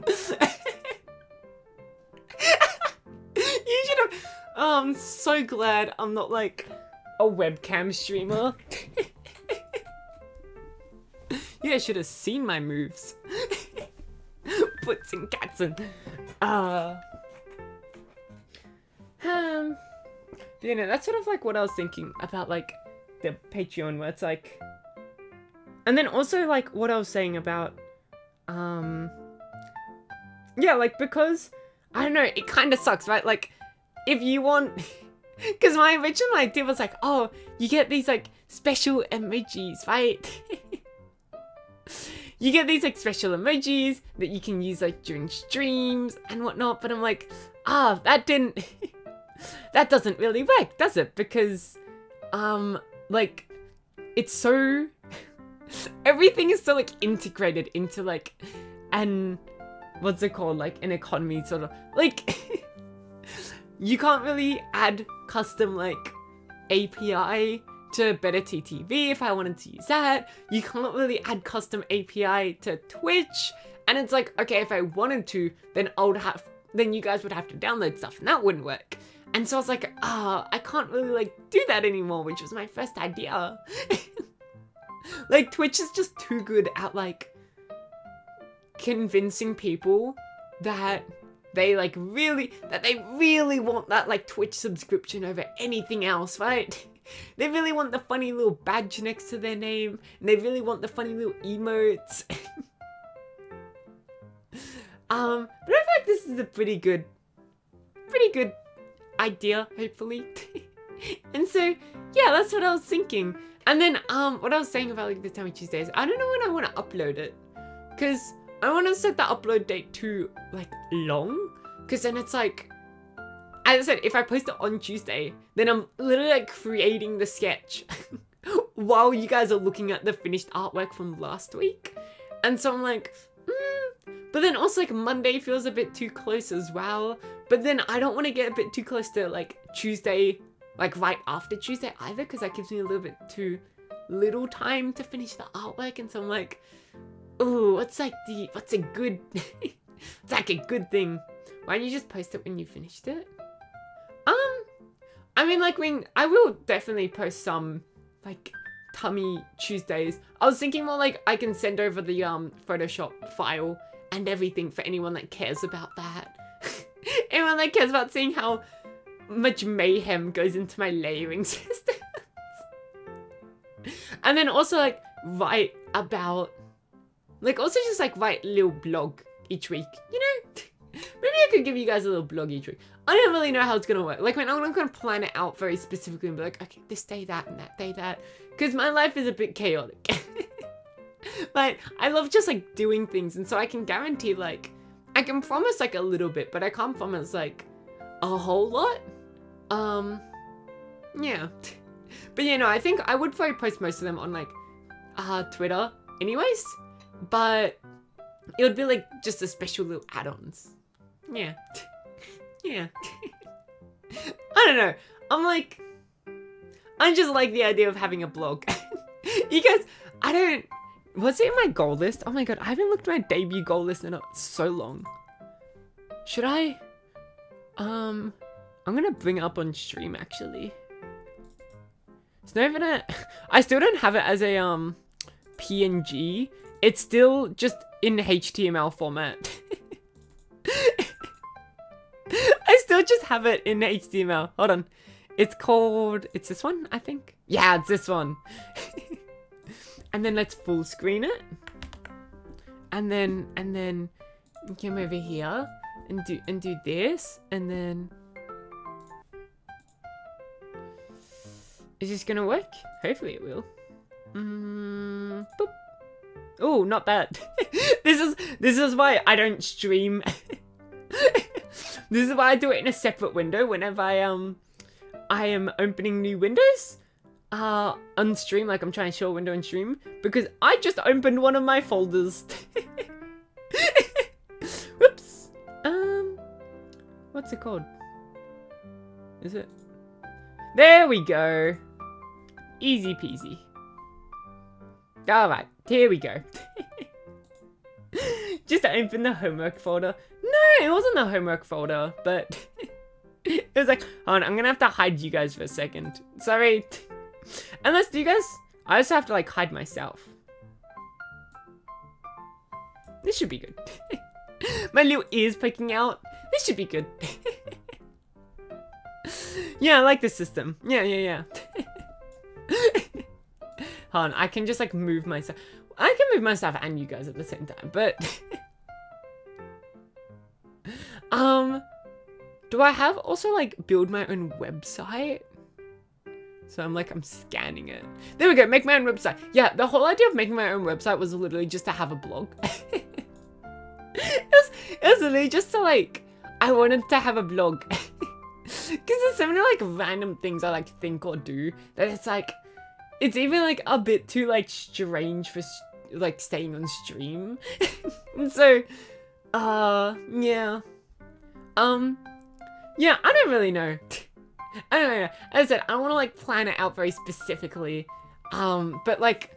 You should have. Oh, I'm so glad I'm not like a webcam streamer. You guys should have seen my moves. Puts and cats and. You know, that's sort of like what I was thinking about, like the Patreon, where it's like, and then also like what I was saying about, yeah, like because I don't know, it kind of sucks, right? Like if you want, because my original idea was like, oh, you get these like special emojis, right? You get these like special emojis that you can use like during streams and whatnot, but I'm like, that didn't. That doesn't really work, does it? Because, like, it's so... everything is so, like, integrated into, like, an... what's it called? Like, an economy, sort of. Like, you can't really add custom, like, API to Better TTV if I wanted to use that. You can't really add custom API to Twitch. And it's like, okay, if I wanted to, then then you guys would have to download stuff, and that wouldn't work. And so I was like, I can't really like do that anymore, which was my first idea. Like Twitch is just too good at like convincing people that they really want that like Twitch subscription over anything else, right? They really want the funny little badge next to their name, and they really want the funny little emotes. But I feel like this is a pretty good idea, hopefully. And so, yeah, that's what I was thinking. And then, what I was saying about like the Tummy Tuesdays, I don't know when I want to upload it. Because I want to set the upload date to, like, long. Because then it's like, as I said, if I post it on Tuesday, then I'm literally like creating the sketch while you guys are looking at the finished artwork from last week. And so I'm like, but then also like Monday feels a bit too close as well. But then I don't want to get a bit too close to like Tuesday, like right after Tuesday either, because that gives me a little bit too little time to finish the artwork. And so I'm like, ooh, what's a good, it's like a good thing. Why don't you just post it when you finished it? I mean, like, I will definitely post some, like, Tummy Tuesdays. I was thinking more like I can send over the, Photoshop file and everything for anyone that cares about that. Anyone that cares about seeing how much mayhem goes into my layering system. And then also, like, write about, like, also just, like, write a little blog each week, you know? Maybe I could give you guys a little blog each week. I don't really know how it's gonna work. Like, I'm not gonna plan it out very specifically and be like, okay, this day that and that day that. Because my life is a bit chaotic. But I love just, like, doing things. And so I can guarantee, like, I can promise, like, a little bit. But I can't promise, like, a whole lot. Yeah. But, you know, I think I would probably post most of them on, like, Twitter anyways. But it would be, like, just a special little add-ons. Yeah. Yeah. I don't know. I just like the idea of having a blog. You guys, was it in my goal list? Oh my god, I haven't looked at my debut goal list in so long. Should I? I'm gonna bring it up on stream actually. It's not even I still don't have it as a, PNG. It's still just in HTML format. I still just have it in HTML. Hold on. It's this one, I think. Yeah, it's this one. And then let's full screen it. And then come over here and do this. And then is this gonna work? Hopefully it will. Boop. Oh, not that. This is why I don't stream. This is why I do it in a separate window whenever I am opening new windows on stream, like I'm trying to show a window on stream, because I just opened one of my folders. Whoops. What's it called? Is it? There we go. Easy peasy. All right, here we go. Just open the homework folder. No, it wasn't the homework folder, but it was like, hold on, I'm gonna have to hide you guys for a second. Sorry. Unless, do you guys, I also have to like hide myself. This should be good. My little ears poking out. This should be good. Yeah, I like this system. Yeah. Hold on, I can just like move myself. I can move myself and you guys at the same time, but do I have also like build my own website? So I'm scanning it. There we go, make my own website. Yeah, the whole idea of making my own website was literally just to have a blog. It was literally just to like, I wanted to have a blog. Because there's so many like random things I like think or do that it's like, it's even like a bit too like strange for like staying on stream. And so, yeah. Yeah, I don't really know. I don't know. As I said, I don't want to like plan it out very specifically. But like,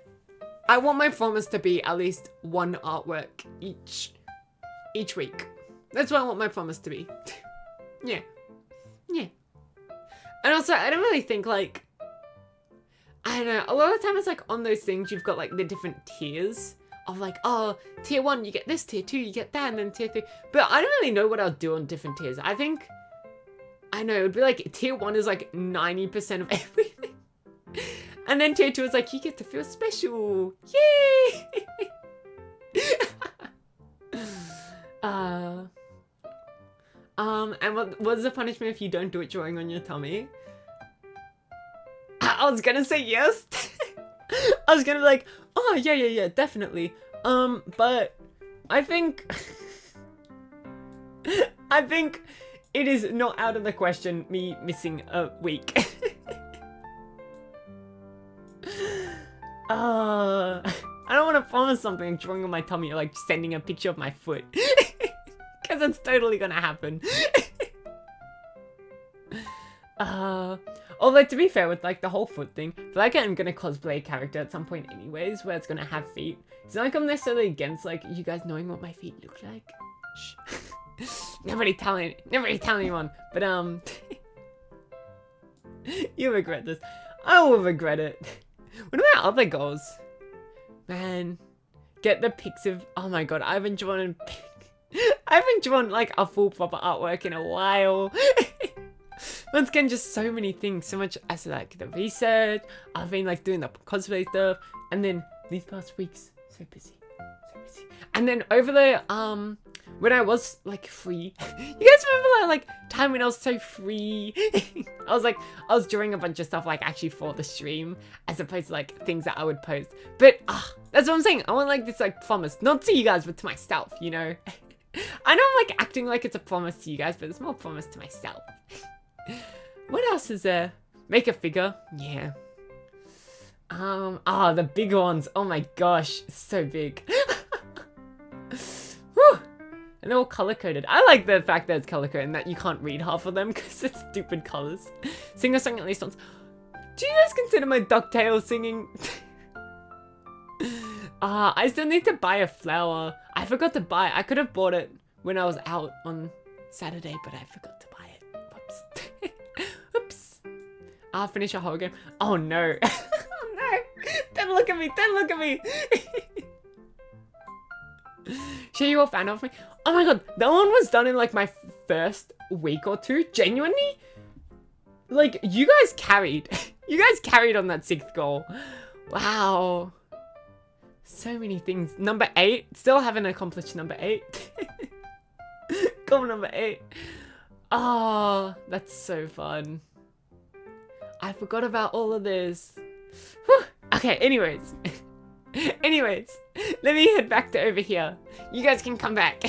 I want my promise to be at least one artwork each week. That's what I want my promise to be. Yeah. And also, I don't really think like, I don't know, a lot of the time it's like on those things you've got like the different tiers of like, oh, tier 1 you get this, tier 2 you get that, and then tier 3. But I don't really know what I'll do on different tiers. I think, I know, it would be like tier 1 is like 90% of everything. And then tier 2 is like, you get to feel special. Yay! And what's the punishment if you don't do it drawing on your tummy? I was gonna say yes. I was gonna be like, oh yeah, definitely. But I think I think it is not out of the question me missing a week. I don't want to promise something drawing on my tummy or like sending a picture of my foot. Because it's totally gonna happen. Although to be fair with like the whole foot thing, I feel like I'm gonna cosplay a character at some point anyways where it's gonna have feet. It's not like I'm necessarily against like you guys knowing what my feet look like. Shh. Nobody tell anyone. But you regret this. I will regret it. What are my other goals? Man, get the pics of, oh my god, I haven't drawn like a full proper artwork in a while. Once again, just so many things, so much as like the research, I've been like doing the cosplay stuff, and then these past weeks, so busy. And then over the, when I was like free, you guys remember that like time when I was so free? I was drawing a bunch of stuff like actually for the stream, as opposed to like things that I would post. But that's what I'm saying, I want like this like promise, not to you guys, but to myself, you know? I know I'm like acting like it's a promise to you guys, but it's more a promise to myself. What else is there? Make a figure, yeah. The big ones, oh my gosh, so big. Whew. And they're all color-coded. I like the fact that it's color-coded and that you can't read half of them because it's stupid colors. Sing a song at least once. Do you guys consider my DuckTales singing? I still need to buy a flower. I forgot to buy it. I could have bought it when I was out on Saturday, but I forgot to buy it. Whoops. Oops. I'll finish a whole game. Oh no. Oh no. Don't look at me. Sure you all fan of me? Oh my god, that one was done in like my first week or two. Genuinely? Like, you guys carried. You guys carried on that 6th goal. Wow. So many things. Number 8. Still haven't accomplished number 8. Goal number 8. Oh, that's so fun. I forgot about all of this. Whew. Okay, anyways. Let me head back to over here. You guys can come back.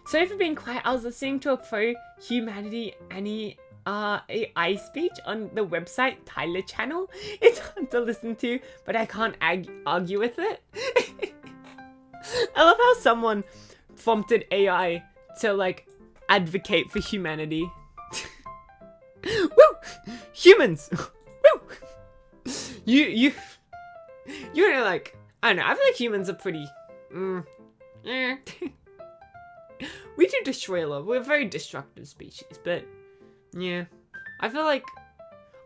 Sorry for being quiet. I was listening to a pro-humanity AI speech on the website Tyler channel. It's hard to listen to, but I can't argue with it. I love how someone prompted AI to like advocate for humanity. Woo! Humans! Woo! You're like, I don't know, I feel like humans are pretty, We do destroy a lot. We're a very destructive species, but yeah. I feel like,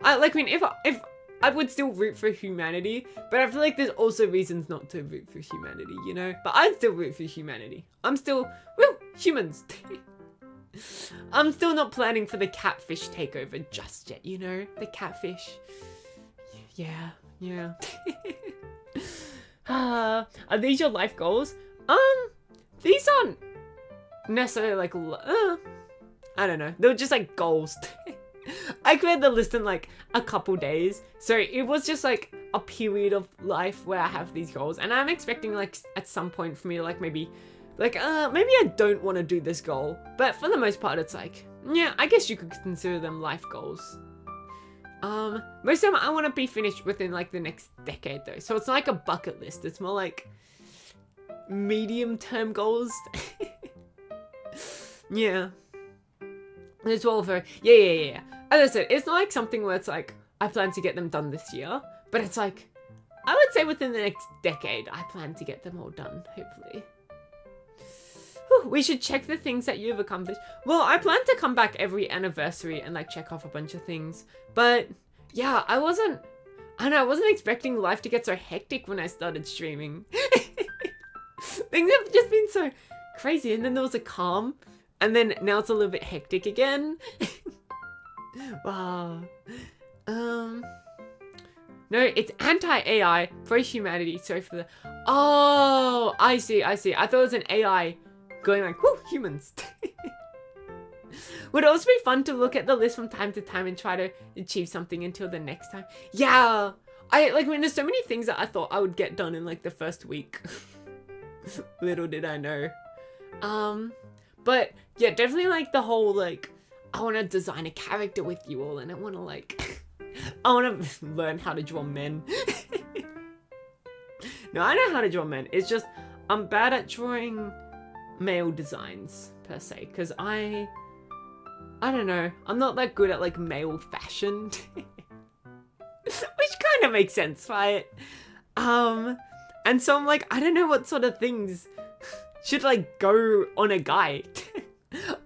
if I would still root for humanity, but I feel like there's also reasons not to root for humanity, you know? But I'd still root for humanity. I'm still, humans! I'm still not planning for the catfish takeover just yet, you know? The catfish. Yeah. Are these your life goals? These aren't necessarily like, I don't know. They were just like goals. I created the list in like a couple days. So it was just like a period of life where I have these goals. And I'm expecting like at some point for me to like maybe I don't want to do this goal, but for the most part, it's like, yeah, I guess you could consider them life goals. Most of them I want to be finished within like the next decade though, so it's not like a bucket list. It's more like medium-term goals. Yeah. It's all very, yeah. As I said, it's not like something where it's like, I plan to get them done this year, but it's like, I would say within the next decade, I plan to get them all done, hopefully. We should check the things that you've accomplished. Well, I plan to come back every anniversary and like check off a bunch of things. But yeah, I wasn't expecting life to get so hectic when I started streaming. Things have just been so crazy. And then there was a calm. And then now it's a little bit hectic again. Wow. No, it's anti-AI, pro-humanity. Sorry for the... Oh, I see. I thought it was an AI going like, whoo, humans. Would also be fun to look at the list from time to time and try to achieve something until the next time. Yeah. There's so many things that I thought I would get done in like the first week. Little did I know. But yeah, definitely like the whole like, I want to design a character with you all and I want to like... I want to learn how to draw men. No, I know how to draw men. It's just, I'm bad at drawing male designs, per se. Because I don't know. I'm not that good at, like, male fashion. Which kind of makes sense, right? And so I'm like, I don't know what sort of things should, like, go on a guy.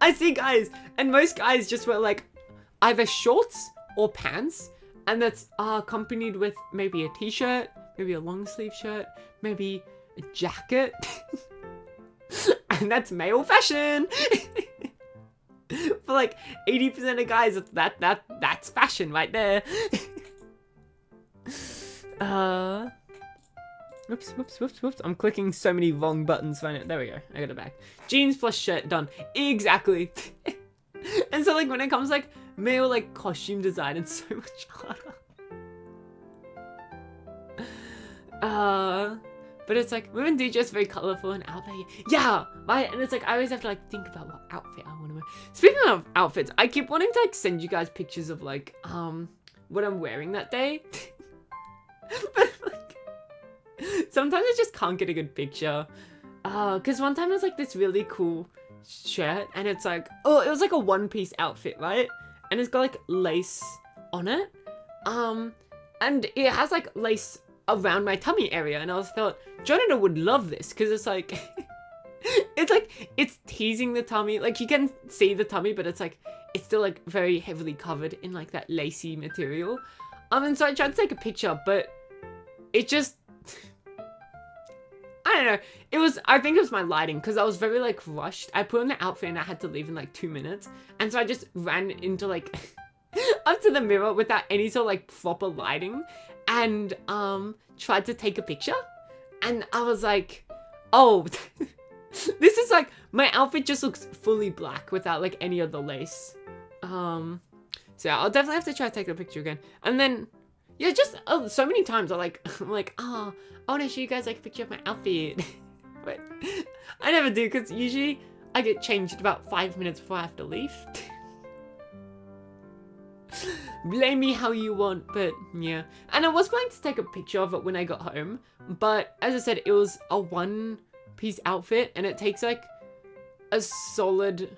I see guys, and most guys just wear, like, either shorts or pants. And that's accompanied with maybe a t-shirt, maybe a long sleeve shirt, maybe a jacket. And that's male fashion. For like 80% of guys, that's fashion right there. Whoops. I'm clicking so many wrong buttons right now. There we go. I got it back. Jeans plus shirt, done. Exactly. And so like when it comes like male like costume design, it's so much harder. But it's like women do dress very colorful and out there. Yeah, right. And it's like I always have to like think about what outfit I want to wear. Speaking of outfits, I keep wanting to like send you guys pictures of like what I'm wearing that day. But like sometimes I just can't get a good picture. Cause one time it was like this really cool shirt and it's like, oh, it was like a one-piece outfit, right? And it's got like lace on it. And it has like lace around my tummy area. And I was thought, Jonathan would love this because it's like, it's teasing the tummy. Like you can see the tummy, but it's like, it's still like very heavily covered in like that lacy material. And so I tried to take a picture, but it just, I don't know. I think it was my lighting because I was very like rushed. I put on the outfit and I had to leave in like 2 minutes. And so I just ran into like up to the mirror without any sort of like proper lighting and tried to take a picture. And I was like, oh, this is like, my outfit just looks fully black without like any of the lace. So yeah, I'll definitely have to try to take a picture again. And then, yeah, just so many times I'm like, oh, I want to show you guys like a picture of my outfit. But I never do because usually I get changed about 5 minutes before I have to leave. Blame me how you want, but yeah. And I was planning to take a picture of it when I got home, but as I said, it was a one-piece outfit and it takes like a solid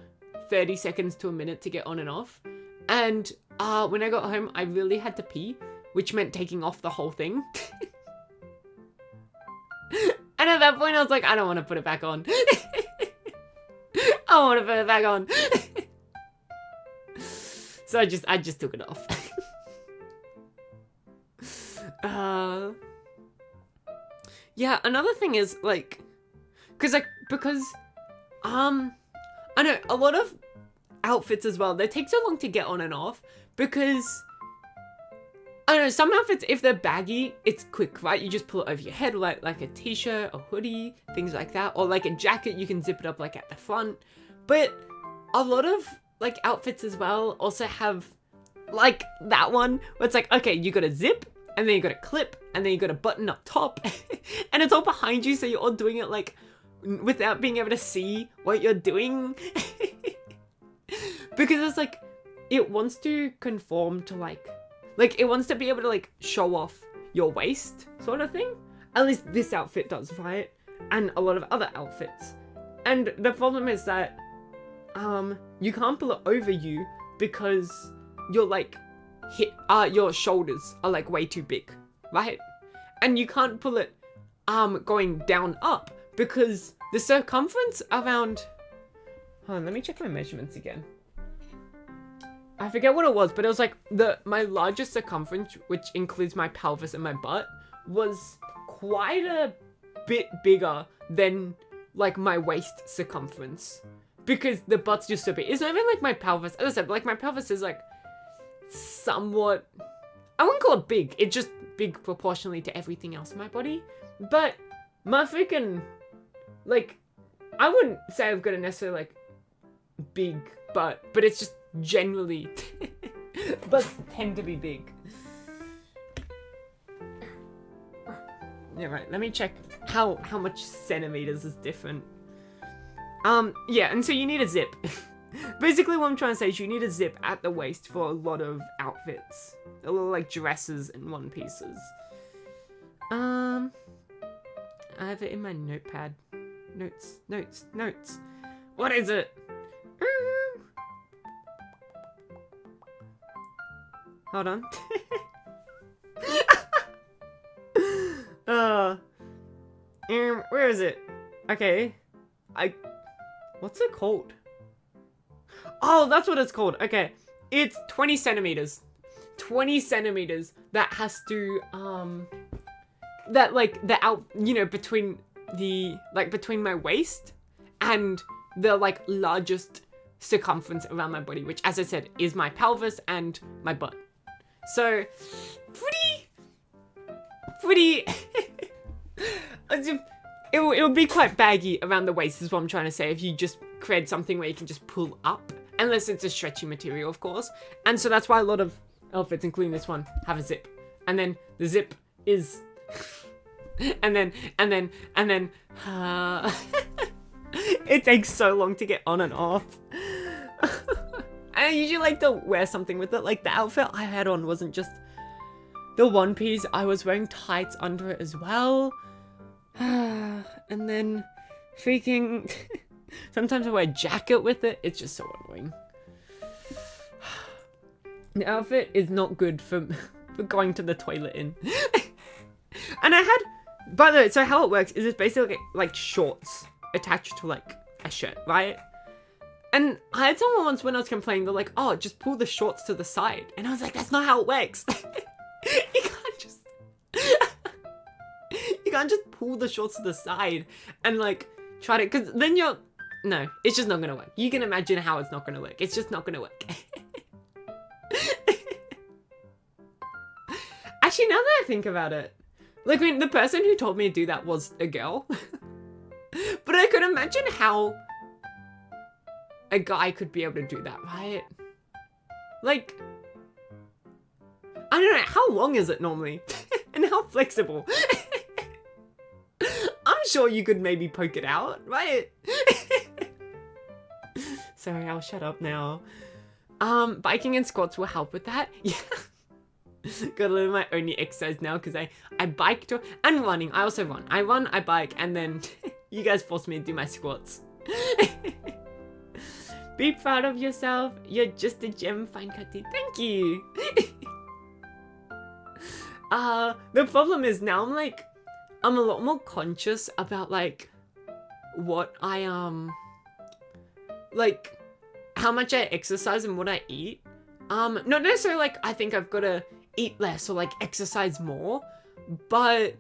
30 seconds to a minute to get on and off. And when I got home, I really had to pee, which meant taking off the whole thing. And at that point, I was like, I don't want to put it back on. I want to put it back on. So I just took it off. Yeah, another thing is like, because I know a lot of outfits as well, they take so long to get on and off because I don't know, some outfits, if they're baggy, it's quick, right? You just pull it over your head, like a t-shirt, a hoodie, things like that. Or like a jacket, you can zip it up like at the front. But a lot of like outfits as well also have like that one where it's like, okay, you got a zip and then you got a clip and then you got a button up top and it's all behind you. So you're all doing it like without being able to see what you're doing. Because it's like, it wants to conform to like it wants to be able to like show off your waist sort of thing. At least this outfit does, right? And a lot of other outfits. And the problem is that you can't pull it over you because you're like your shoulders are like way too big, right? And you can't pull it going down up because the circumference around, hold on, let me check my measurements again. I forget what it was, but it was like my largest circumference, which includes my pelvis and my butt, was quite a bit bigger than like my waist circumference. Because the butt's just so big. It's not even like my pelvis. As I said, like my pelvis is like somewhat, I wouldn't call it big. It's just big proportionally to everything else in my body. But my freaking, like, I wouldn't say I've got a necessarily, like, big butt, but it's just generally, butts tend to be big. Yeah, right, let me check how much centimeters is different. Yeah, and so you need a zip. Basically what I'm trying to say is you need a zip at the waist for a lot of outfits. A little like dresses and one pieces. I have it in my notepad. Notes. What is it? Hold on. Where is it? Okay. What's it called? Oh, that's what it's called. Okay. It's 20 centimeters. 20 centimeters that has to, that like between my waist and the like largest circumference around my body, which as I said is my pelvis and my butt. So pretty it would be quite baggy around the waist is what I'm trying to say if you just create something where you can just pull up, unless it's a stretchy material, of course. And so that's why a lot of outfits, including this one, have a zip. And then the zip is and then it takes so long to get on and off. And I usually like to wear something with it. Like the outfit I had on wasn't just the one piece, I was wearing tights under it as well. And then freaking sometimes I wear a jacket with it. It's just so annoying. The outfit is not good for going to the toilet in. And I had, by the way, so how it works is it's basically like shorts attached to like a shirt, right? And I had someone once when I was complaining, they're like, oh, just pull the shorts to the side. And I was like, that's not how it works. You can't just pull the shorts to the side and like try to, because then no, it's just not gonna work. You can imagine how it's not gonna work. It's just not gonna work. Actually, now that I think about it, like, I mean, the person who told me to do that was a girl. But I could imagine how a guy could be able to do that, right? Like, I don't know, how long is it normally? And how flexible? I'm sure you could maybe poke it out, right? Sorry, I'll shut up now. Biking and squats will help with that. Yeah. Gotta live my only exercise now because I bike to, and running. I also run. I run, I bike, and then you guys force me to do my squats. Be proud of yourself. You're just a gem, fine cutty. Thank you. The problem is now I'm a lot more conscious about like what I like how much I exercise and what I eat. Not necessarily like I think I've got to eat less or like exercise more, but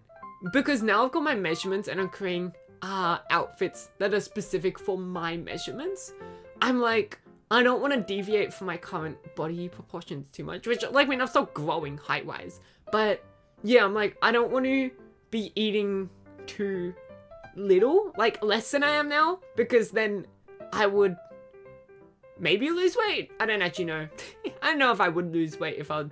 because now I've got my measurements and I'm creating outfits that are specific for my measurements, I'm like, I don't want to deviate from my current body proportions too much, which like, I mean, I'm still growing height-wise, but yeah, I'm like, I don't want to be eating too little, like less than I am now, because then I would maybe lose weight. I don't actually know. I don't know if I would lose weight if I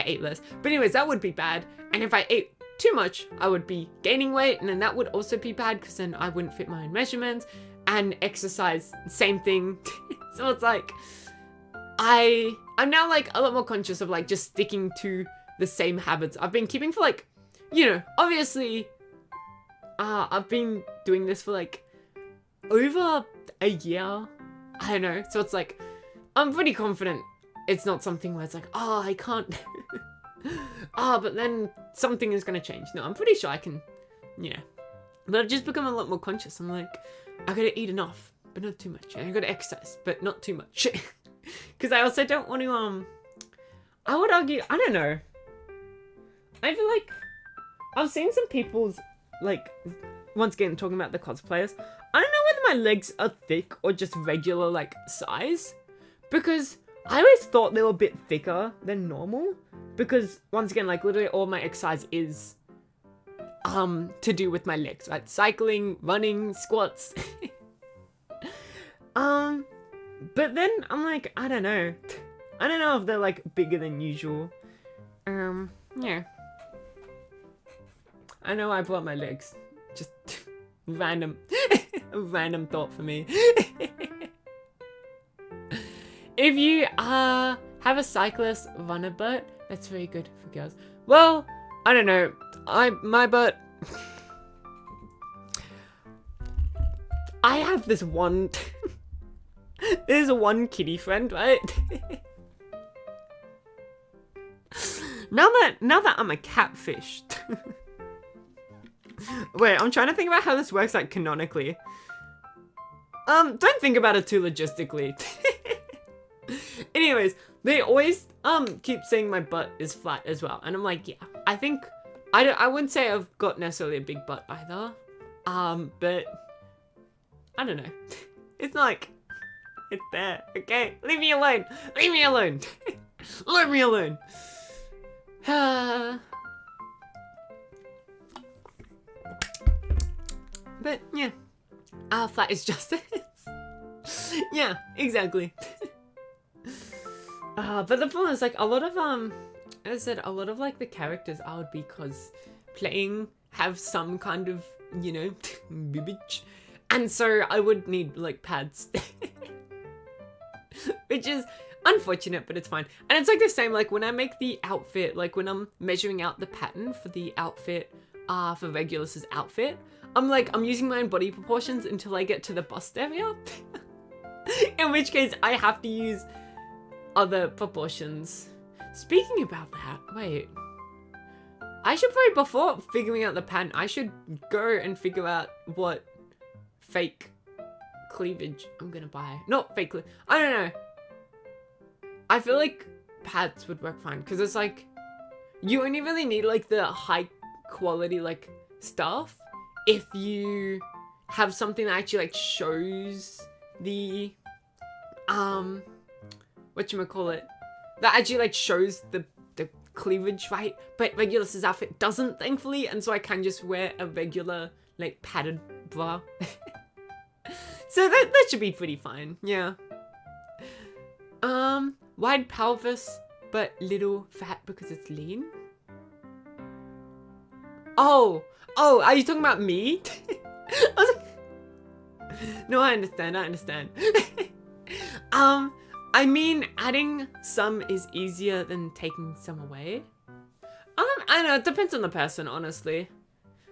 ate less. But anyways, that would be bad. And if I ate too much, I would be gaining weight, and then that would also be bad because then I wouldn't fit my own measurements. And exercise, same thing. So it's like I'm now like a lot more conscious of like just sticking to the same habits I've been keeping for like, you know, obviously I've been doing this for like over a year. I don't know. So it's like I'm pretty confident it's not something where it's like, oh, I can't. But then something is going to change. No, I'm pretty sure I can, yeah. But I've just become a lot more conscious. I'm like, I gotta eat enough, but not too much. And I gotta exercise, but not too much. Because I also don't want to, I would argue, I don't know. I feel like I've seen some people's, like, once again, talking about the cosplayers. I don't know whether my legs are thick or just regular, like, size. Because I always thought they were a bit thicker than normal. because once again, like literally all my exercise is to do with my legs, right? Cycling, running, squats. But then I'm like, I don't know if they're like bigger than usual. Yeah. I know I brought my legs. Just random thought for me. If you have a cyclist runner butt, that's very good for girls. Well, I don't know. My butt. I have this one. There's one kitty friend, right? Now that I'm a catfish. Wait, I'm trying to think about how this works like canonically. Don't think about it too logistically. Anyways, they always keep saying my butt is flat as well, and I'm like, yeah, I think I wouldn't say I've got necessarily a big butt either. But I don't know. It's like it's there. Okay, leave me alone. Leave me alone. Leave me alone. But yeah, flat is justice. Yeah, exactly. But the problem is like a lot of as I said, a lot of like the characters I would be cosplaying have some kind of, you know, bibbage, and so I would need like pads. Which is unfortunate, but it's fine. And it's like the same, like when I make the outfit, like when I'm measuring out the pattern for the outfit, for Regulus's outfit, I'm using my own body proportions until I get to the bust area. In which case I have to use other proportions. Speaking about that, wait. I should probably, before figuring out the pattern, I should go and figure out what fake cleavage I'm gonna buy. Not fake cleavage. I don't know. I feel like pads would work fine because it's like you only really need like the high quality like stuff if you have something that actually like shows the whatchamacallit, that actually like shows the cleavage, right? But Regulus's outfit doesn't, thankfully, and so I can just wear a regular like padded bra. So that should be pretty fine. Yeah. Wide pelvis but little fat because it's lean. Oh, are you talking about me? I was like, no, I understand. I mean, adding some is easier than taking some away. I don't know, it depends on the person, honestly.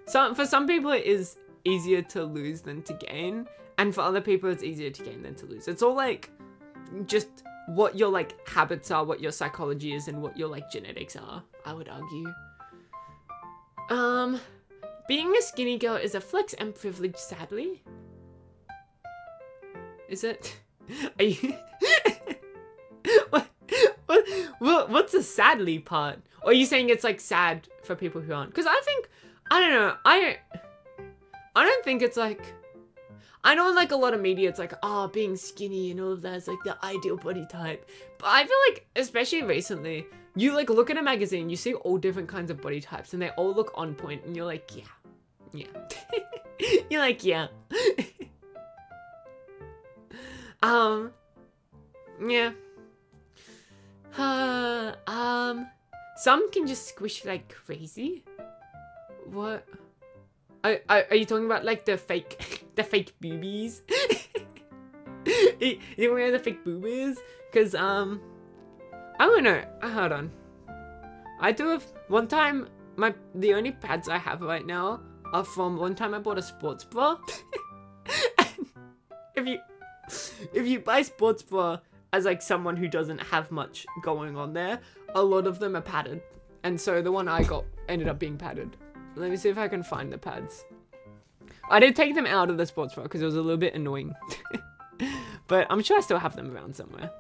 So for some people it is easier to lose than to gain, and for other people it's easier to gain than to lose. It's all like just what your like habits are, what your psychology is, and what your like genetics are, I would argue. Being a skinny girl is a flex and privilege, sadly. Is it? Are you what's the sadly part? Or are you saying it's like sad for people who aren't? Because I don't know, I don't think it's like, I know in like a lot of media it's like, oh, being skinny and all of that is like the ideal body type. But I feel like, especially recently, you like look at a magazine, you see all different kinds of body types and they all look on point and you're like, yeah. You're like, yeah. Yeah. Some can just squish like crazy. What? Are you talking about like the fake boobies? You wear the fake boobies? Cause I don't know. Hold on. I do have one time. The only pads I have right now are from one time I bought a sports bra. And if you buy sports bra as like someone who doesn't have much going on there, a lot of them are padded, and so the one I got ended up being padded. Let me see if I can find the pads. I did take them out of the sports bra because it was a little bit annoying. But I'm sure I still have them around somewhere.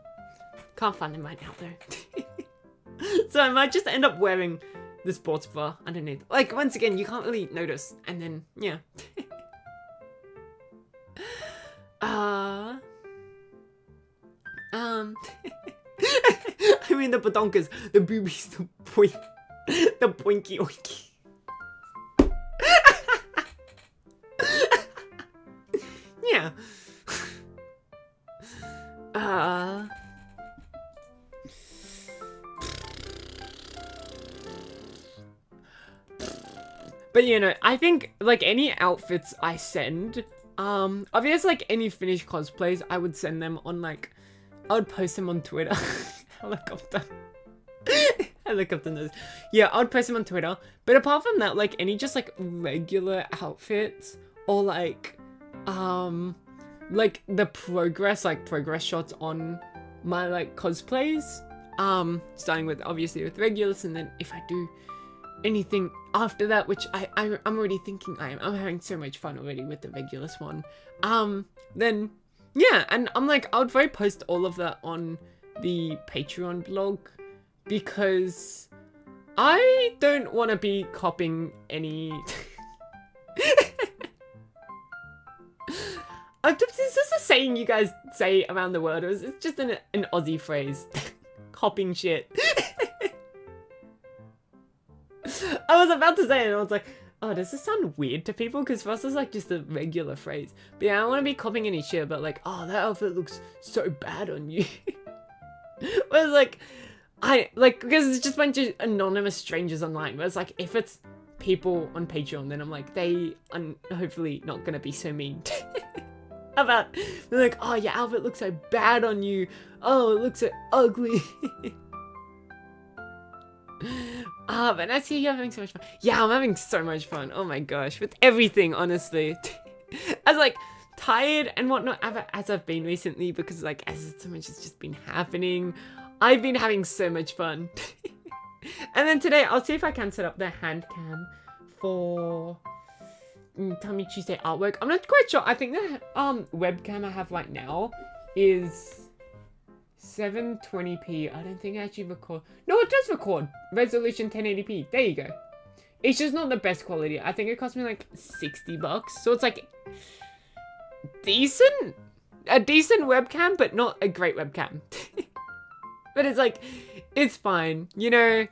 Can't find them right now though. So I might just end up wearing the sports bra underneath. Like, once again, you can't really notice. And then, yeah. I mean the badonkas, the boobies, the boinky oinky. Yeah. But you know, I think like any outfits I send, obviously like any finished cosplays, I would send them on like, I would post them on Twitter. Helicopter. Helicopter nose. Yeah, I would post them on Twitter. But apart from that, like any just like regular outfits or like the progress shots on my like cosplays. Starting with obviously with regulars, and then if I do anything after that, which I'm already thinking I'm having so much fun already with the regulars one. Then yeah, and I'm like, I would probably post all of that on the Patreon blog because I don't want to be copying any. Is this a saying you guys say around the world, or is it just an Aussie phrase? Copying shit. I was about to say it and I was like, oh, does this sound weird to people? Because for us it's like just a regular phrase. But yeah, I don't want to be copying any shit, but like, oh, that outfit looks so bad on you. Whereas like, because it's just a bunch of anonymous strangers online. Whereas like, if it's people on Patreon, then I'm like, they are hopefully not going to be so mean. About, they're like, oh, your outfit looks so bad on you. Oh, it looks so ugly. But I see you're having so much fun. Yeah, I'm having so much fun. Oh my gosh, with everything, honestly. I was like tired and whatnot as I've been recently because like as so much has just been happening. I've been having so much fun. And then today, I'll see if I can set up the hand cam for Tummy Tuesday artwork. I'm not quite sure. I think the webcam I have right now is 720p. I don't think I actually record. No, it does record. Resolution 1080p. There you go. It's just not the best quality. I think it cost me like $60. So it's like decent. A decent webcam, but not a great webcam. But it's like, it's fine. You know,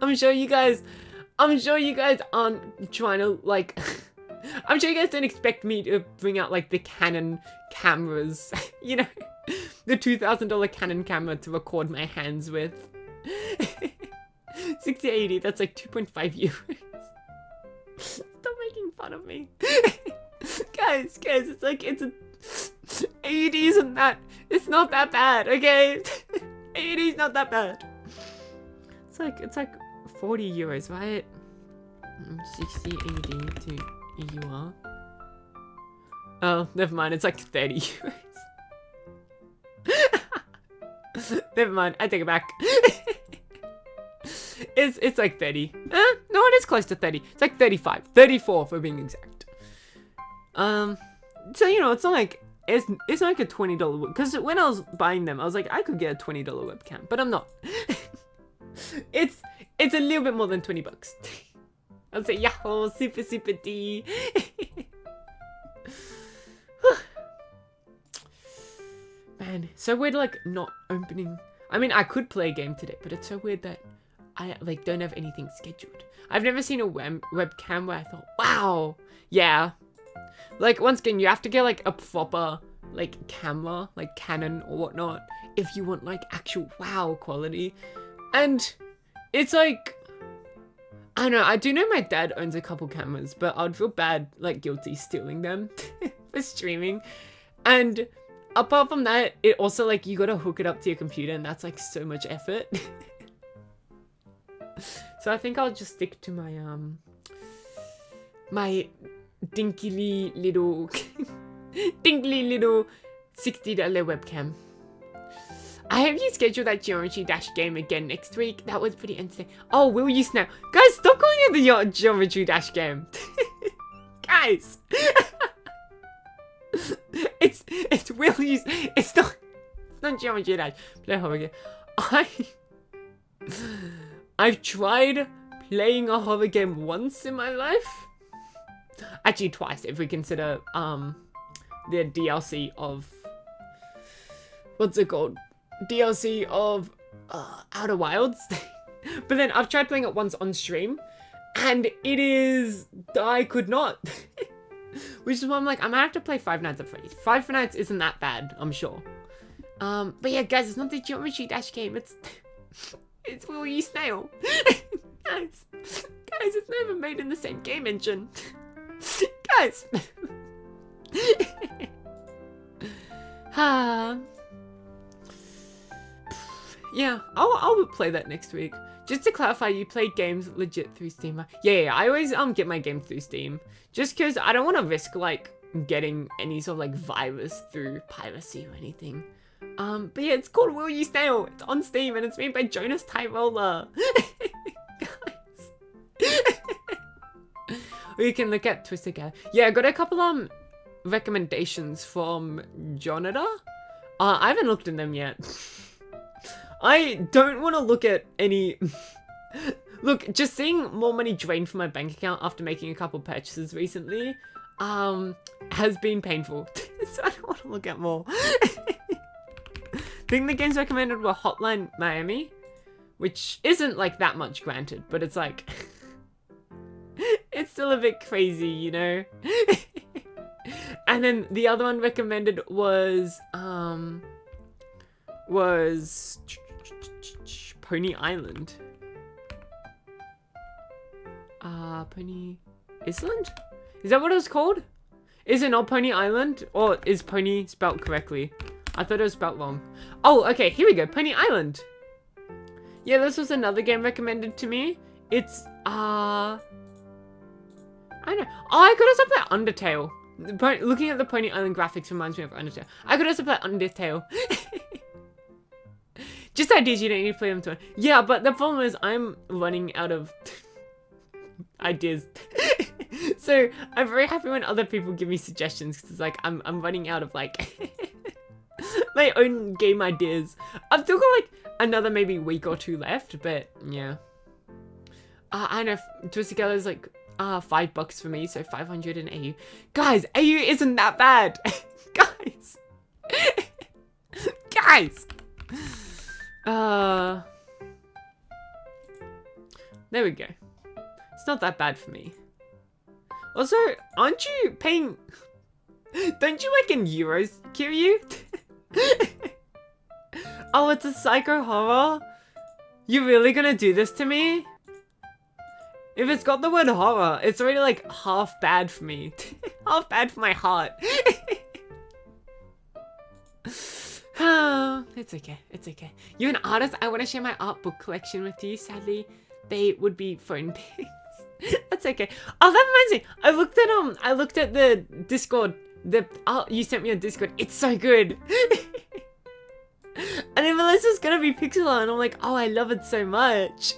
I'm sure you guys aren't trying to like, I'm sure you guys don't expect me to bring out like the Canon cameras, you know, the $2,000 Canon camera to record my hands with. 6080, that's like 2.5 euros. Stop making fun of me. guys, it's like, AED isn't that, it's not that bad, okay? AED is not that bad. It's like 40 euros, right? 60 AED to EUR. Oh, never mind, it's like 30 euros. Never mind, I take it back. It's like 30. No, it is close to 30. It's like 35. 34 for being exact. So you know, it's not like it's not like a $20 because when I was buying them, I was like, I could get a $20 webcam, but I'm not. It's a little bit more than $20. I'll say, yahoo, super D. Man, so weird, like, not opening. I mean, I could play a game today, but it's so weird that I, like, don't have anything scheduled. I've never seen a webcam where I thought, wow, yeah. Like, once again, you have to get, like, a proper, like, camera, like, Canon or whatnot, if you want, like, actual wow quality. And it's, like, I don't know, I do know my dad owns a couple cameras, but I'd feel bad, like, guilty stealing them for streaming. And apart from that, it also, like, you gotta hook it up to your computer, and that's, like, so much effort. So I think I'll just stick to my, my dinkly little $60 webcam. I hope you schedule that Geometry Dash game again next week. That was pretty interesting. Oh, will you snap? Guys, stop calling it the Geometry Dash game. Guys. It's will you, it's not Geometry Dash. Play horror game. I've tried playing a horror game once in my life. Actually, twice if we consider the DLC of what's it called? DLC of Outer Wilds. But then I've tried playing it once on stream, and I could not. Which is why I'm like, I might have to play Five Nights at Freddy's. Five Nights isn't that bad, I'm sure. But yeah, guys, it's not the Geometry Dash game. It's Will You Snail. Guys, it's never made in the same game engine. Guys. Yeah, I'll play that next week. Just to clarify, you play games legit through Steam? Yeah, I always get my games through Steam. Just because I don't want to risk, like, getting any sort of, like, virus through piracy or anything. But yeah, it's called Will You Snail. It's on Steam, and it's made by Jonas Tyrola. Guys. Or you can look at Twisted Cat. Yeah, I got a couple, recommendations from Jonada. I haven't looked at them yet. I don't want to look at any... Look, just seeing more money drained from my bank account after making a couple purchases recently, has been painful. So I don't want to look at more. I think the games recommended were Hotline Miami, which isn't, like, that much, granted, but it's, like... it's still a bit crazy, you know? And then the other one recommended was Pony Island. Pony Island? Is that what it was called? Is it not Pony Island? Or is Pony spelt correctly? I thought it was spelt wrong. Oh, okay, here we go. Pony Island. Yeah, this was another game recommended to me. It's, I don't know. Oh, I could also play Undertale. Looking at the Pony Island graphics reminds me of Undertale. I could also play Undertale. Just ideas, you don't need to play them to. Yeah, but the problem is I'm running out of ideas. So I'm very happy when other people give me suggestions, because it's like I'm running out of, like, my own game ideas. I've still got, like, another maybe week or two left, but yeah. I know Twisted Cat is like $5 for me, so 500 in AU. Guys, AU isn't that bad. Guys. Guys. There we go. It's not that bad for me. Also, aren't you paying... Don't you like in euros, Kiryu? Oh, it's a psycho horror? You really gonna do this to me? If it's got the word horror, it's already like half bad for me. Half bad for my heart. It's okay, it's okay. You're an artist, I want to share my art book collection with you. Sadly, they would be phone pics. That's okay. Oh, that reminds me. I looked at the Discord. The art you sent me on Discord. It's so good. And then realized it was gonna be pixel art, and I'm like, oh, I love it so much.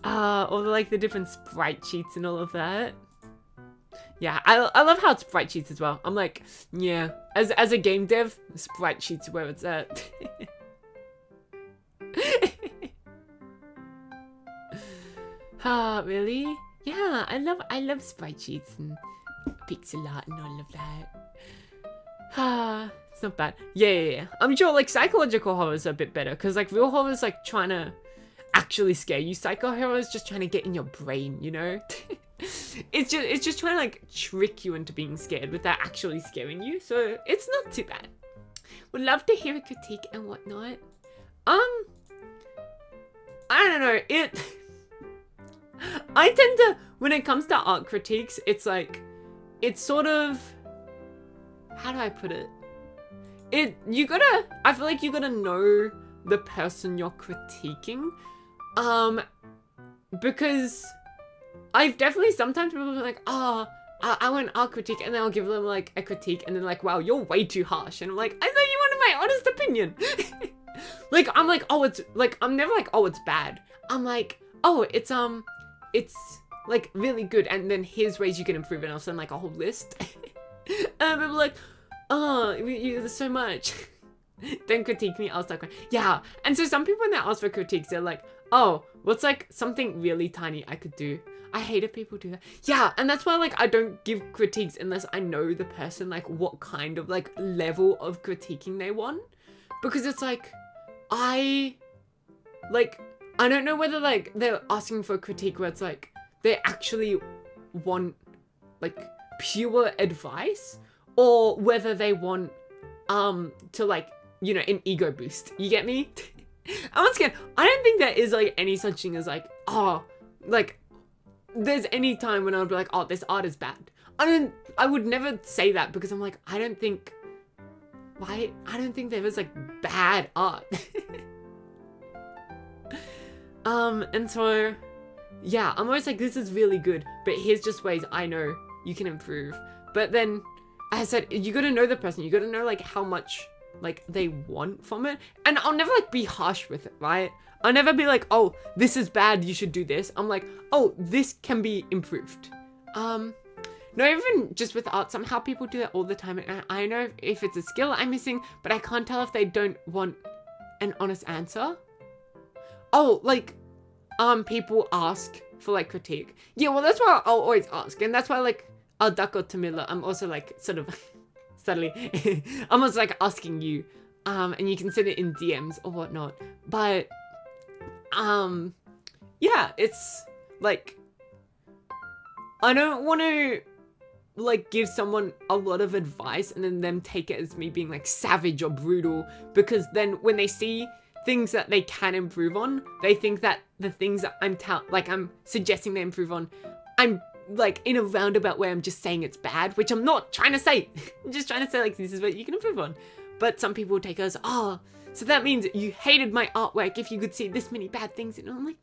All the, like, the different sprite sheets and all of that. Yeah, I love how it's sprite sheets as well. I'm like, yeah, as a game dev, sprite sheets are where it's at. Really? Yeah, I love sprite sheets and pixel art and all of that. It's not bad. Yeah. I'm sure, like, psychological horror is a bit better, because, like, real horror is, like, trying to actually scare you. Psycho horror is just trying to get in your brain, you know? It's just trying to, like, trick you into being scared without actually scaring you, so it's not too bad. Would love to hear a critique and whatnot. I don't know, I tend to, when it comes to art critiques, it's like, it's sort of, how do I put it? I feel like you gotta know the person you're critiquing, because I've definitely, sometimes people are like, oh, I want an art critique, and then I'll give them, like, a critique, and then like, wow, you're way too harsh, and I'm like, I thought you wanted my honest opinion. Like, I'm like, oh, it's, like, I'm never like, oh, it's bad. I'm like, oh, it's like really good, and then here's ways you can improve it, and I'll send like a whole list. And people are like, oh, there's so much. Don't critique me, I'll start crying. Yeah, and so some people when they ask for critiques, they're like, oh, what's like something really tiny I could do? I hate if people do that. Yeah, and that's why, like, I don't give critiques unless I know the person, like, what kind of, like, level of critiquing they want. Because it's like, I don't know whether, like, they're asking for a critique where it's like, they actually want, like, pure advice, or whether they want, to, like, you know, an ego boost. You get me? And once again, I don't think there is, like, any such thing as, like, oh, like, there's any time when I'll be like, oh, this art is bad. I would never say that, because I'm like, I don't think there was, like, bad art. And so, yeah, I'm always like, this is really good, but here's just ways I know you can improve. But then, as I said, you gotta know the person, you gotta know, like, how much, like, they want from it. And I'll never, like, be harsh with it, right? I'll never be like, oh, this is bad, you should do this. I'm like, oh, this can be improved. No, even just with art, somehow people do that all the time. And I know if it's a skill I'm missing, but I can't tell if they don't want an honest answer. Oh, like, people ask for, like, critique. Yeah, well, that's why I'll always ask. And that's why, like, I'll duck or Tamila, I'm also, like, sort of, subtly, I'm also, like, asking you. And you can send it in DMs or whatnot. But, yeah, it's, like, I don't want to, like, give someone a lot of advice and then them take it as me being, like, savage or brutal, because then when they see things that they can improve on, they think that the things that I'm suggesting they improve on, I'm, like, in a roundabout way, I'm just saying it's bad, which I'm not trying to say. I'm just trying to say, like, this is what you can improve on. But some people take us, oh, so that means you hated my artwork if you could see this many bad things. And I'm like,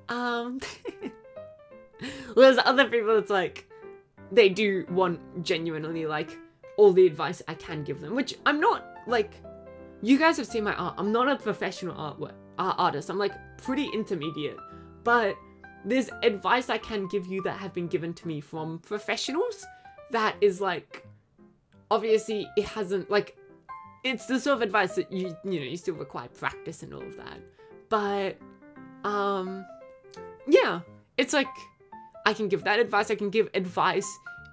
no. Whereas other people, it's like, they do want genuinely, like, all the advice I can give them, which I'm not, like, you guys have seen my art. I'm not a professional artist. I'm, like, pretty intermediate. But there's advice I can give you that have been given to me from professionals that is, like, obviously it hasn't, like, it's the sort of advice that you know, you still require practice and all of that. But, yeah, it's like, I can give that advice. I can give advice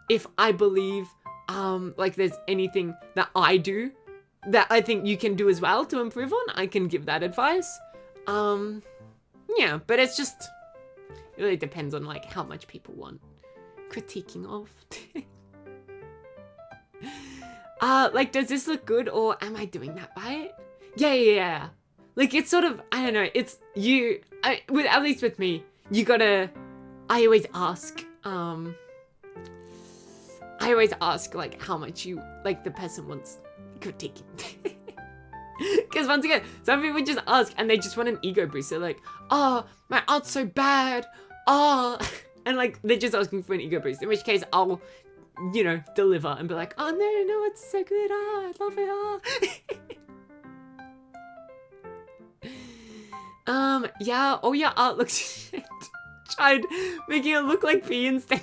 if I believe, like, there's anything that I do that I think you can do as well to improve on. I can give that advice. Yeah, but it's just, it really depends on, like, how much people want critiquing of. Like, does this look good, or am I doing that right? Yeah. Like, it's sort of, I don't know, it's you, at least with me, you gotta, I always ask, like, how much you, like, the person wants critiquing. Because once again, some people just ask and they just want an ego boost. They're like, oh, my art's so bad. Oh, and, like, they're just asking for an ego boost. In which case, I'll, you know, deliver and be like, oh, no, it's so good. Oh, I love it. Oh. Yeah, all your art looks shit. Tried making it look like pee instead.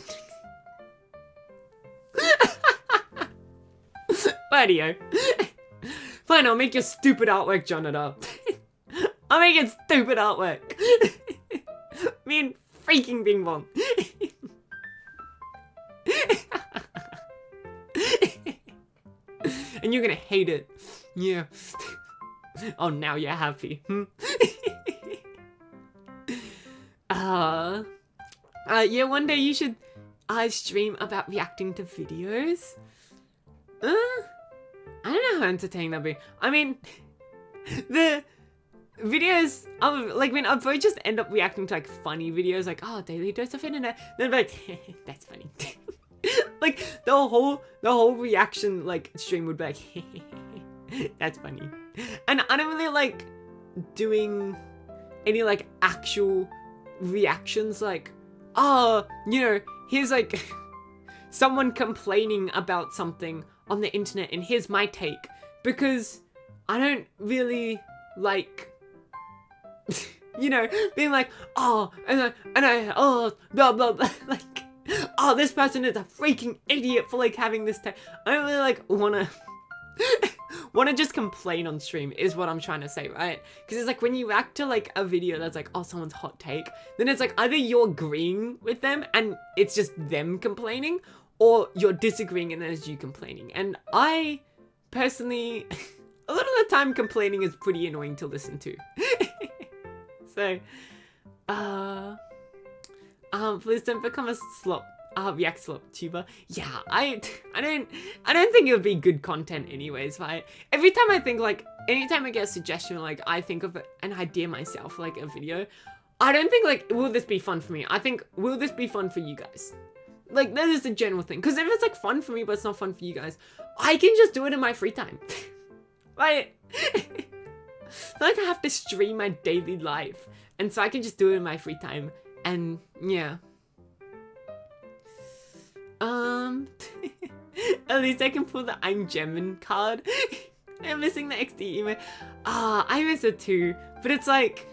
Radio. Fine, I'll make your stupid artwork, Jonathan. I'll make your stupid artwork. Me and freaking Bing Bong. And you're gonna hate it. Yeah. Oh, now you're happy. Yeah, one day you should stream about reacting to videos. I don't know how entertaining that'd be. I mean, the videos, like, when I'll probably just end up reacting to, like, funny videos, like, oh, daily dose of internet. Then I'd be like, that's funny. Like, the whole reaction, like, stream would be like, that's funny. And I don't really like doing any, like, actual reactions, like, oh, you know, here's, like, someone complaining about something on the internet and here's my take, because I don't really like, you know, being like, oh, and I oh, blah, blah, blah, like, oh, this person is a freaking idiot for, like, having this take. I don't really, like, wanna want to just complain on stream is what I'm trying to say, right? Because it's like when you react to like a video that's like, oh, someone's hot take, then it's like either you're agreeing with them and it's just them complaining, or you're disagreeing and then it's you complaining. And I personally, a lot of the time complaining is pretty annoying to listen to. So, please don't become a React slop tuber. Yeah, I don't think it would be good content anyways, right? Every time I think like, anytime I get a suggestion, like I think of an idea myself, like a video, I don't think like, will this be fun for me? I think, will this be fun for you guys? Like, that is the general thing. Because if it's like fun for me, but it's not fun for you guys, I can just do it in my free time. Right? Like I have to stream my daily life. And so I can just do it in my free time. And yeah. At least I can pull the I'm German card. I'm missing the XD email. I miss it too. But it's like,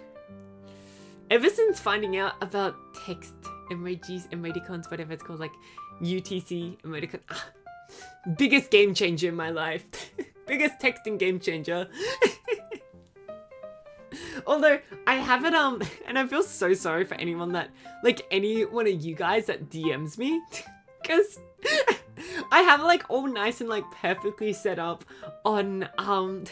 ever since finding out about text emojis, emoticons, whatever it's called, like UTC emoticon, biggest game changer in my life. Biggest texting game changer. Although I have it, and I feel so sorry for anyone that, like any one of you guys that DMs me, because I have it like all nice and like perfectly set up on on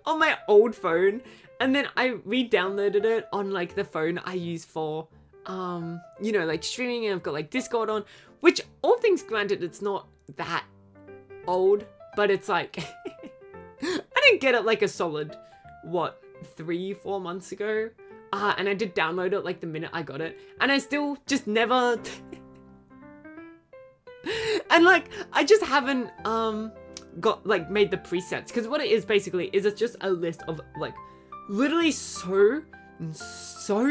my old phone, and then I re-downloaded it on like the phone I use for you know, like streaming, and I've got like Discord on, which, all things granted, it's not that old, but it's like I didn't get it like a solid, what, 3-4 months ago, and I did download it like the minute I got it, and I still just never and like I just haven't got like made the presets, because what it is basically is it's just a list of like literally so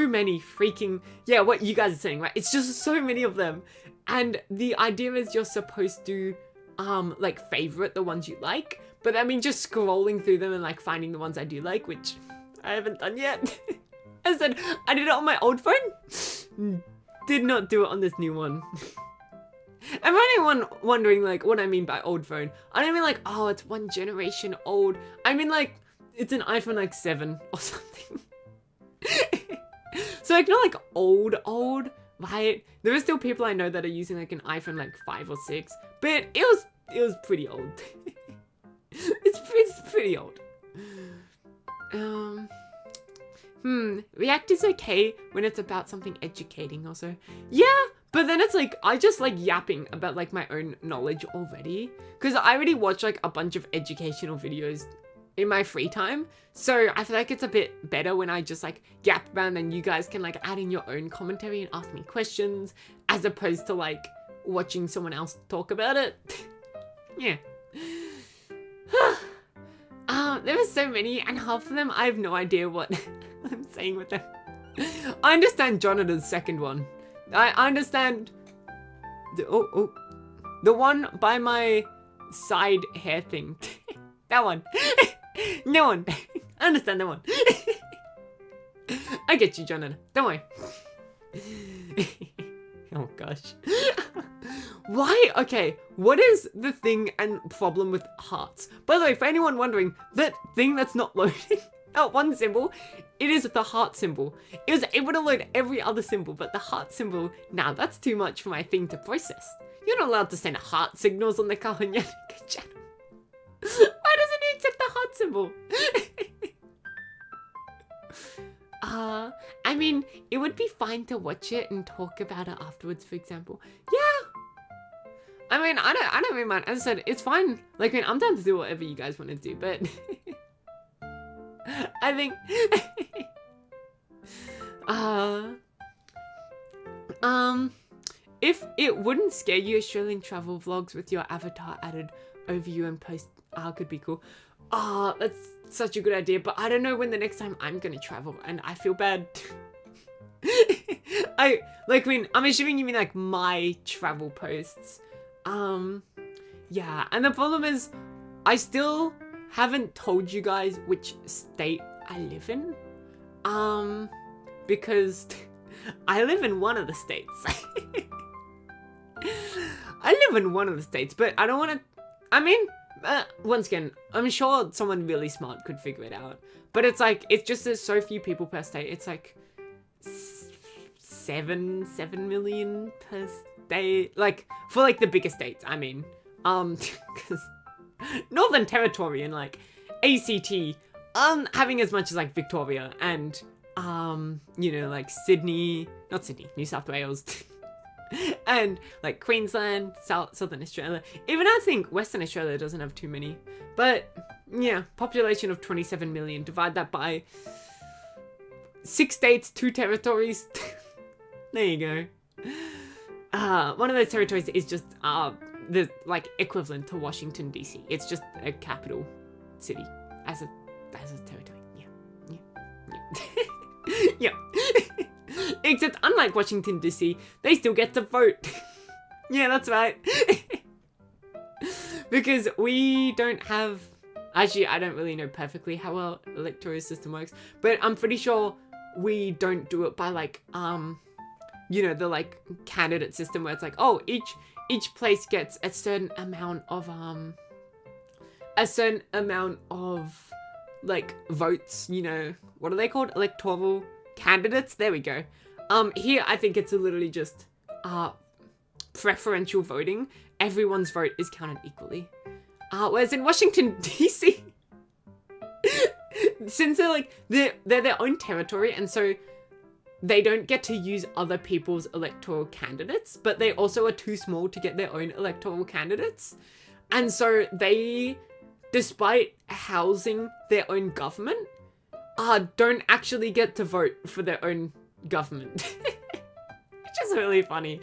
many freaking, yeah, what you guys are saying, right? It's just so many of them, and the idea is you're supposed to like favorite the ones you like, but I mean just scrolling through them and like finding the ones I do like, which I haven't done yet. I said I did it on my old phone, did not do it on this new one. And for anyone wondering like what I mean by old phone, I don't mean like, oh, it's one generation old. I mean like it's an iPhone like 7 or something. So like not like old, right? There are still people I know that are using like an iPhone like 5 or 6, but it was pretty old. It's pretty old. React is okay when it's about something educating also. Yeah, but then it's like, I just like yapping about like my own knowledge already. Because I already watch like a bunch of educational videos in my free time. So I feel like it's a bit better when I just like yap about, and then you guys can like add in your own commentary and ask me questions, as opposed to like watching someone else talk about it. Yeah. There are so many, and half of them I have no idea what I'm saying with them. I understand Jonathan's second one. I understand the one by my side hair thing. That one. No one. I understand that one. I get you, Jonathan. Don't worry. Oh gosh. Why? Okay, what is the thing and problem with hearts? By the way, for anyone wondering, that thing that's not loading, that one symbol, it is the heart symbol. It was able to load every other symbol, but the heart symbol, nah, that's too much for my thing to process. You're not allowed to send heart signals on the Kaho channel. Why doesn't it accept the heart symbol? I mean, it would be fine to watch it and talk about it afterwards, for example. Yeah. I mean, I don't really mind. As I said, it's fine. Like, I mean, I'm down to do whatever you guys want to do, but I think if it wouldn't scare you, Australian travel vlogs with your avatar added over you and post could be cool. That's such a good idea, but I don't know when the next time I'm gonna travel, and I feel bad. I mean, I'm assuming you mean like my travel posts. Yeah, and the problem is I still haven't told you guys which state I live in. Because I live in one of the states. I live in one of the states, but I don't want to, I mean, Once again, I'm sure someone really smart could figure it out. But it's like, it's just there's so few people per state. It's like 7 million per state. Like, for like the bigger states, I mean. Because Northern Territory and like ACT aren't having as much as like Victoria and, you know, like New South Wales. And like Queensland, Southern Australia. Even I think Western Australia doesn't have too many. But yeah, population of 27 million. Divide that by 6 states, 2 territories. There you go. One of those territories is just the like equivalent to Washington DC. It's just a capital city as a territory. Yeah. Except unlike Washington DC, they still get to vote. Yeah, that's right. Because we don't have... Actually, I don't really know perfectly how our electoral system works, but I'm pretty sure we don't do it by like, you know, the like candidate system where it's like, oh, each place gets a certain amount of like votes, you know, what are they called? Electoral candidates? There we go. Here I think it's literally just preferential voting. Everyone's vote is counted equally. Whereas in Washington DC, since they're their own territory, and so they don't get to use other people's electoral candidates, but they also are too small to get their own electoral candidates. And so they, despite housing their own government, don't actually get to vote for their own government. Which is really funny.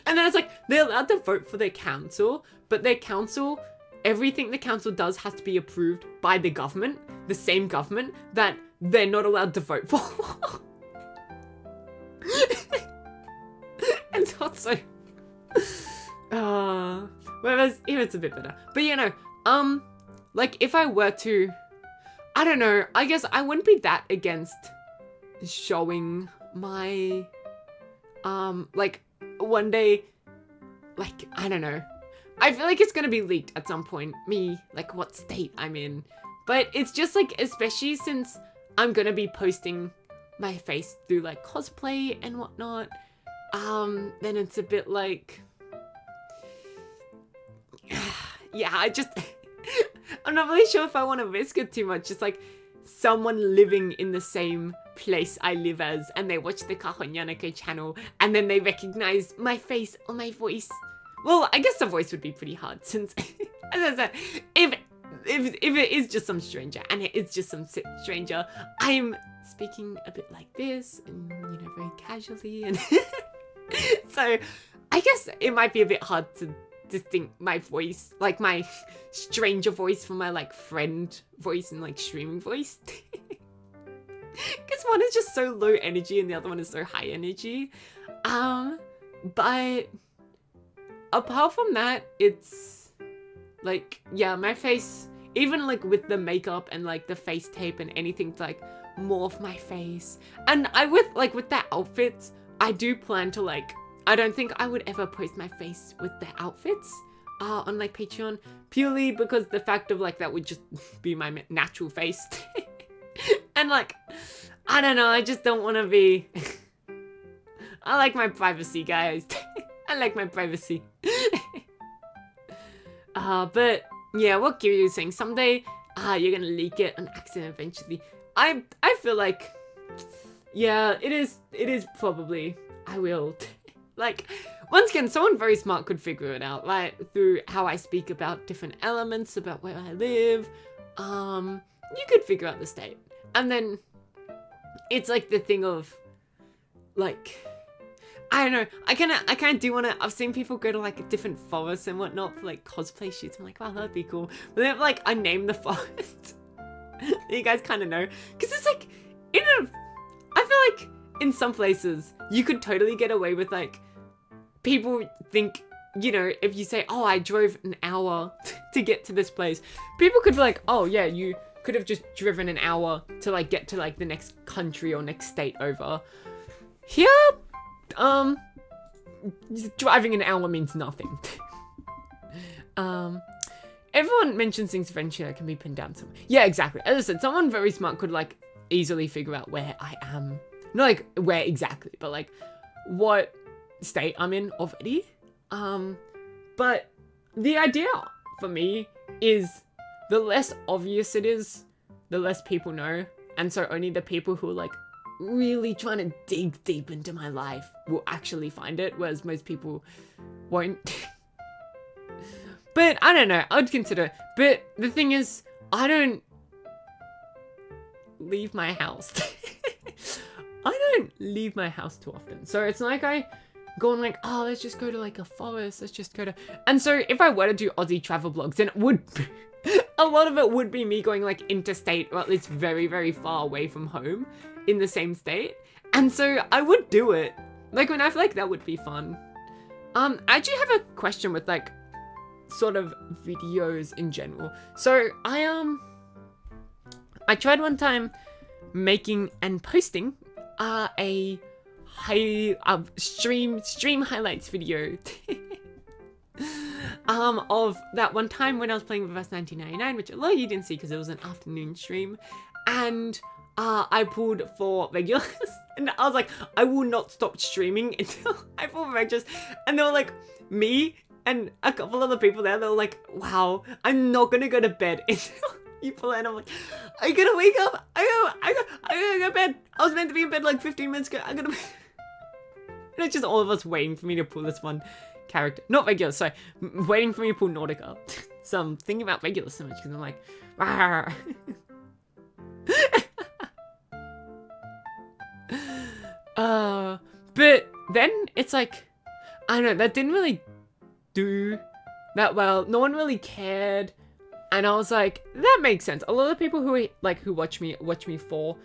And then it's like, they're allowed to vote for their council, but their council, everything the council does has to be approved by the government, the same government that they're not allowed to vote for. And so it's like, whereas here it's a bit better. But you know, like if I were to, I don't know, I guess I wouldn't be that against showing my, like one day, like, I don't know. I feel like it's gonna be leaked at some point, like what state I'm in. But it's just like, especially since I'm gonna be posting my face through like cosplay and whatnot, then it's a bit like, yeah, I'm not really sure if I want to risk it too much. Just like someone living in the same place I live as, and they watch the Kaho channel, and then they recognize my face or my voice. Well, I guess the voice would be pretty hard since, as I said, if it is just some stranger, and it is just some stranger, I'm speaking a bit like this, and you know, very casually, and so I guess it might be a bit hard to distinct my voice, like my stranger voice from my like friend voice and like streaming voice. Because one is just so low energy and the other one is so high energy. But apart from that, it's like, yeah, my face, even like with the makeup and like the face tape and anything to like morph my face. And with that outfits, I do plan to like, I don't think I would ever post my face with the outfits on like Patreon, purely because the fact of like that would just be my natural face. And like, I don't know, I just don't want to be, I like my privacy, guys. I like my privacy. But yeah, what Kiri was saying, someday you're gonna leak it on accident eventually. I feel like, yeah, it is probably, I will. Like, once again, someone very smart could figure it out, like, through how I speak about different elements, about where I live. You could figure out the state. And then, it's like the thing of, like, I don't know, I kind of do want to, I've seen people go to, like, different forests and whatnot for, like, cosplay shoots. I'm like, wow, that'd be cool. But then, like, I name the forest. You guys kind of know. Because it's, like, I feel like, in some places, you could totally get away with, like, people think, you know, if you say, oh, I drove an hour to get to this place, people could be like, oh, yeah, you could have just driven an hour to, like, get to, like, the next country or next state over. Here, driving an hour means nothing. everyone mentions things eventually that can be pinned down somewhere. Yeah, exactly. As I said, someone very smart could like easily figure out where I am. Not like where exactly, but like what state I'm in already. But the idea for me is the less obvious it is, the less people know. And so only the people who are like really trying to dig deep into my life will actually find it, whereas most people won't. But I don't know, I'd consider. But the thing is, I don't leave my house. I don't leave my house too often. So it's not like I go and like, oh, let's just go to like a forest. Let's just go to... And so if I were to do Aussie travel vlogs, then it would... a lot of it would be me going like interstate, or at least very, very far away from home in the same state. And so I would do it. Like, when I feel like that would be fun. I actually have a question with like sort of videos in general. So I tried one time making and posting a stream highlights video of that one time when I was playing with us 1999, which a lot of you didn't see because it was an afternoon stream, and I pulled 4 regulars, and I was like, I will not stop streaming until I pull regulars. And they were like, me and a couple other people there, they were like, wow, I'm not gonna go to bed until you pull it. And I'm like, I gotta wake up. I gotta go to bed. I was meant to be in bed like 15 minutes ago. I gotta. And it's just all of us waiting for me to pull this one character. Not regular, sorry. Waiting for me to pull Nautica. So I'm thinking about regular so much because I'm like, but then it's like, I don't know, that didn't really do that well. No one really cared. And I was like, that makes sense. A lot of people who watch me for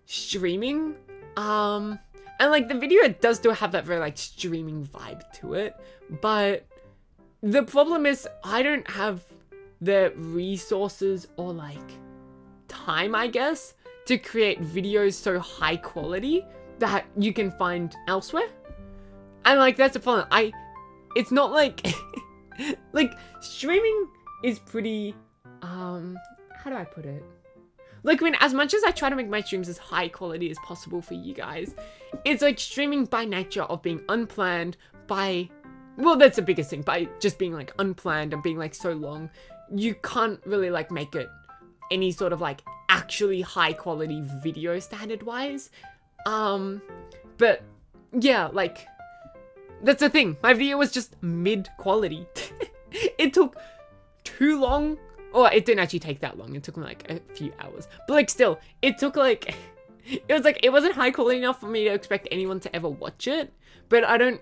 streaming. And like the video, it does still have that very like streaming vibe to it. But the problem is I don't have the resources or like time, I guess, to create videos so high quality that you can find elsewhere. And like, that's the problem. It's not like, like streaming is pretty, how do I put it? Like, when, as much as I try to make my streams as high quality as possible for you guys, it's like streaming by nature of being unplanned by, well, that's the biggest thing, by just being like unplanned and being like so long, you can't really like make it any sort of like actually high quality video standard wise. But yeah, like, that's the thing. My video was just mid quality. It took too long. Or it didn't actually take that long. It took me like a few hours. But like still, it took like, it wasn't high quality enough for me to expect anyone to ever watch it. But I don't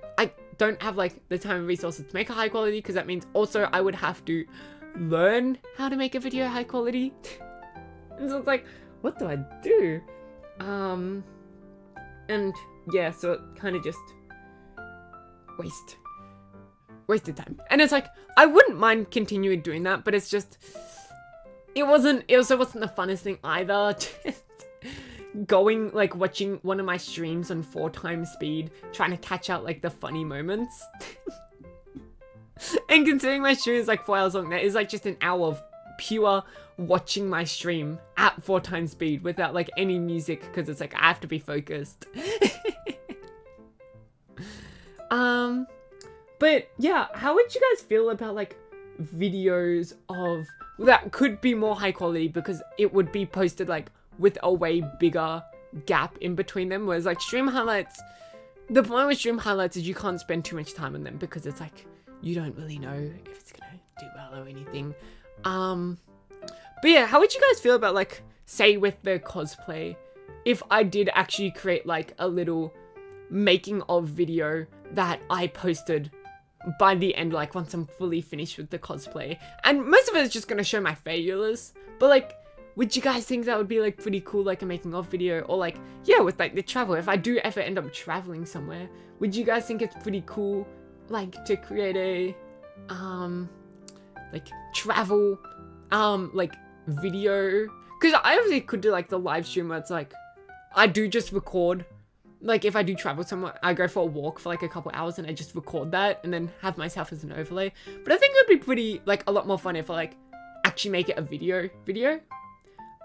have like the time and resources to make a high quality, because that means also I would have to learn how to make a video high quality. And so it's like, what do I do? And yeah, so it kind of just wasted time. And it's like, I wouldn't mind continuing doing that, but it's just, it also wasn't the funnest thing either. Just going, like, watching one of my streams on 4x speed, trying to catch out like the funny moments. And considering my stream is like 4 hours long, that is like just an hour of pure watching my stream at 4x speed without like any music, because it's like I have to be focused. But yeah, how would you guys feel about like videos of that could be more high quality because it would be posted like with a way bigger gap in between them, whereas like stream highlights, the point with stream highlights is you can't spend too much time on them because it's like you don't really know if it's gonna do well or anything. But yeah, how would you guys feel about like, say with the cosplay, if I did actually create like a little making of video that I posted by the end, like once I'm fully finished with the cosplay, and most of it is just gonna show my failures, but like, would you guys think that would be like pretty cool, like a making of video? Or like, yeah, with like the travel, if I do ever end up traveling somewhere, would you guys think it's pretty cool like to create a like travel like video? Because I obviously could do like the live stream where it's like I do just record. Like, if I do travel somewhere, I go for a walk for like a couple hours and I just record that and then have myself as an overlay. But I think it would be pretty, like, a lot more fun if I, like, actually make it a video.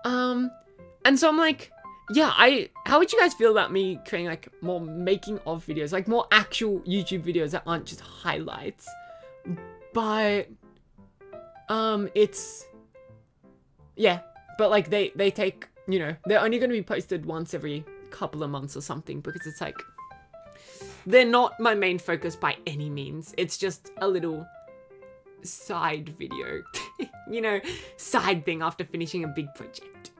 And so I'm like, yeah, how would you guys feel about me creating like more making of videos, like more actual YouTube videos that aren't just highlights, but but like they take, you know, they're only going to be posted once every couple of months or something, because it's like, they're not my main focus by any means. It's just a little side video, you know, side thing after finishing a big project.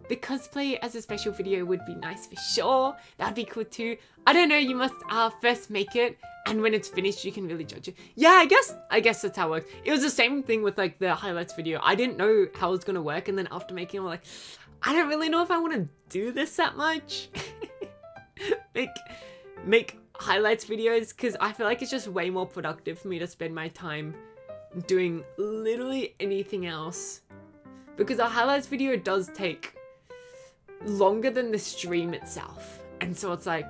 The cosplay as a special video would be nice for sure. That'd be cool too. I don't know, you must first make it, and when it's finished you can really judge it. Yeah, I guess that's how it works. It was the same thing with like the highlights video. I didn't know how it was gonna work, and then after making it, I'm like, I don't really know if I want to do this that much. make highlights videos, because I feel like it's just way more productive for me to spend my time doing literally anything else, because a highlights video does take longer than the stream itself. And so it's like,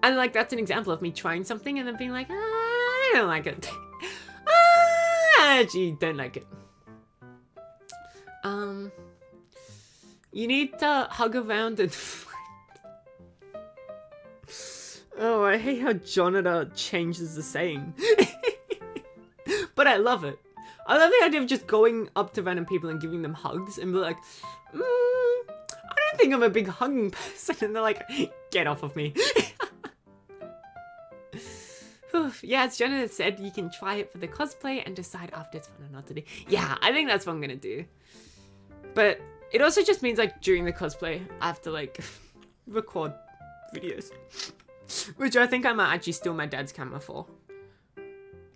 and like that's an example of me trying something and then being like, I don't like it. I actually don't like it. You need to hug around and oh, I hate how Jonathan changes the saying. But I love it. I love the idea of just going up to random people and giving them hugs and be like, I don't think I'm a big hugging person. And they're like, get off of me. Yeah, as Jonathan said, you can try it for the cosplay and decide after it's fun or not to do. Yeah, I think that's what I'm gonna do. But it also just means like during the cosplay, I have to like record videos. Which I think I might actually steal my dad's camera for.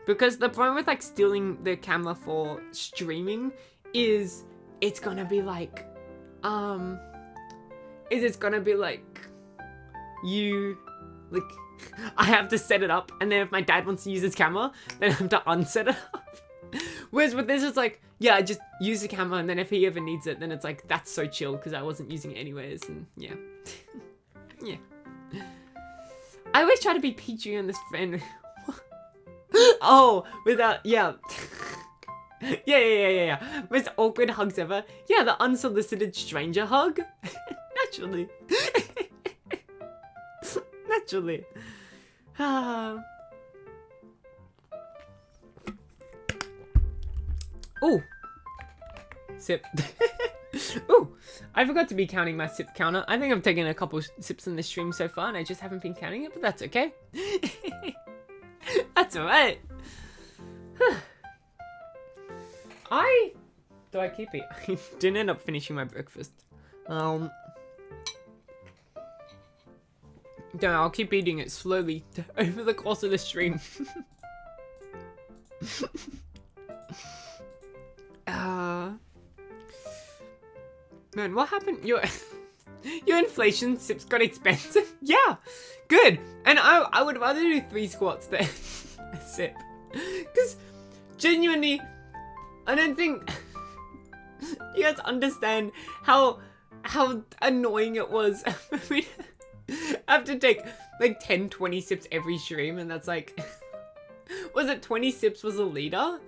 Because the problem with like stealing the camera for streaming is it's gonna be like, I have to set it up, and then if my dad wants to use his camera, then I have to unset it up. Whereas with this, it's like, yeah, I just use the camera, and then if he ever needs it, then it's like, that's so chill, because I wasn't using it anyways, and yeah. Yeah. I always try to be PG on this friend. Oh, without, yeah. Yeah. Most awkward hugs ever. Yeah, the unsolicited stranger hug. Naturally. Naturally. Ooh. Sip. Ooh, I forgot to be counting my sip counter. I think I've taken a couple sips in the stream so far, and I just haven't been counting it, but that's okay. That's alright. Do I keep it? I didn't end up finishing my breakfast. Don't know, I'll keep eating it slowly over the course of the stream. Man, what happened? Your inflation sips got expensive? Yeah, good. And I would rather do 3 squats than a sip. Because, genuinely, I don't think you guys understand how annoying it was. I have to take like 10, 20 sips every stream, and that's like, was it 20 sips was a liter?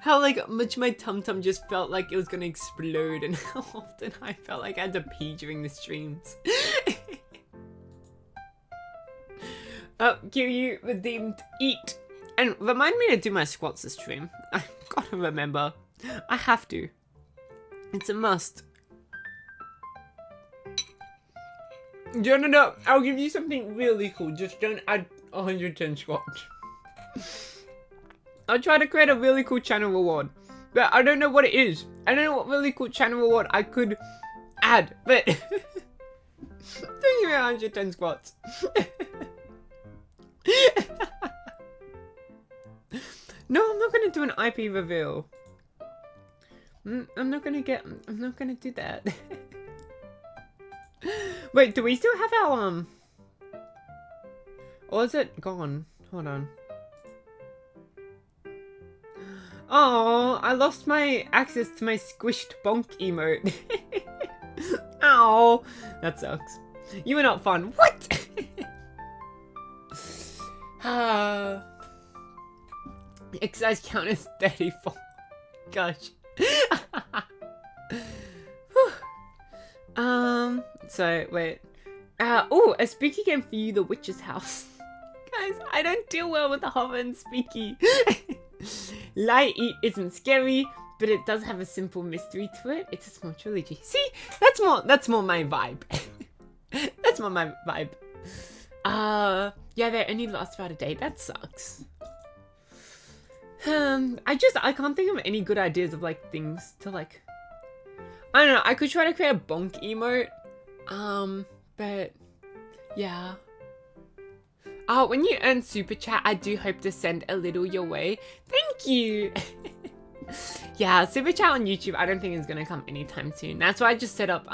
How like much my tum-tum just felt like it was gonna explode, and how often I felt like I had to pee during the streams. You redeemed eat. And remind me to do my squats this stream. I gotta remember. I have to. It's a must. No, I'll give you something really cool. Just don't add 110 squats. I'll try to create a really cool channel reward. But I don't know what it is. I don't know what really cool channel reward I could add. But don't give me 110 squats. No, I'm not gonna do an IP reveal. I'm not gonna do that. Wait, do we still have our or is it gone? Hold on. Oh, I lost my access to my squished bonk emote. Ow, that sucks. You were not fun. What? Exercise count is 34. Gosh. So wait. Oh, a spooky game for you, The Witch's House. Guys, I don't deal well with the horror and spooky. Lie Eat isn't scary, but it does have a simple mystery to it. It's a small trilogy. See, that's more my vibe. That's more my vibe. Yeah, they only last about a day. That sucks. I can't think of any good ideas of like things to like. I don't know. I could try to create a bonk emote. But yeah. When you earn super chat, I do hope to send a little your way. Thank you. Yeah, super chat on YouTube, I don't think is gonna come anytime soon. That's why I just set up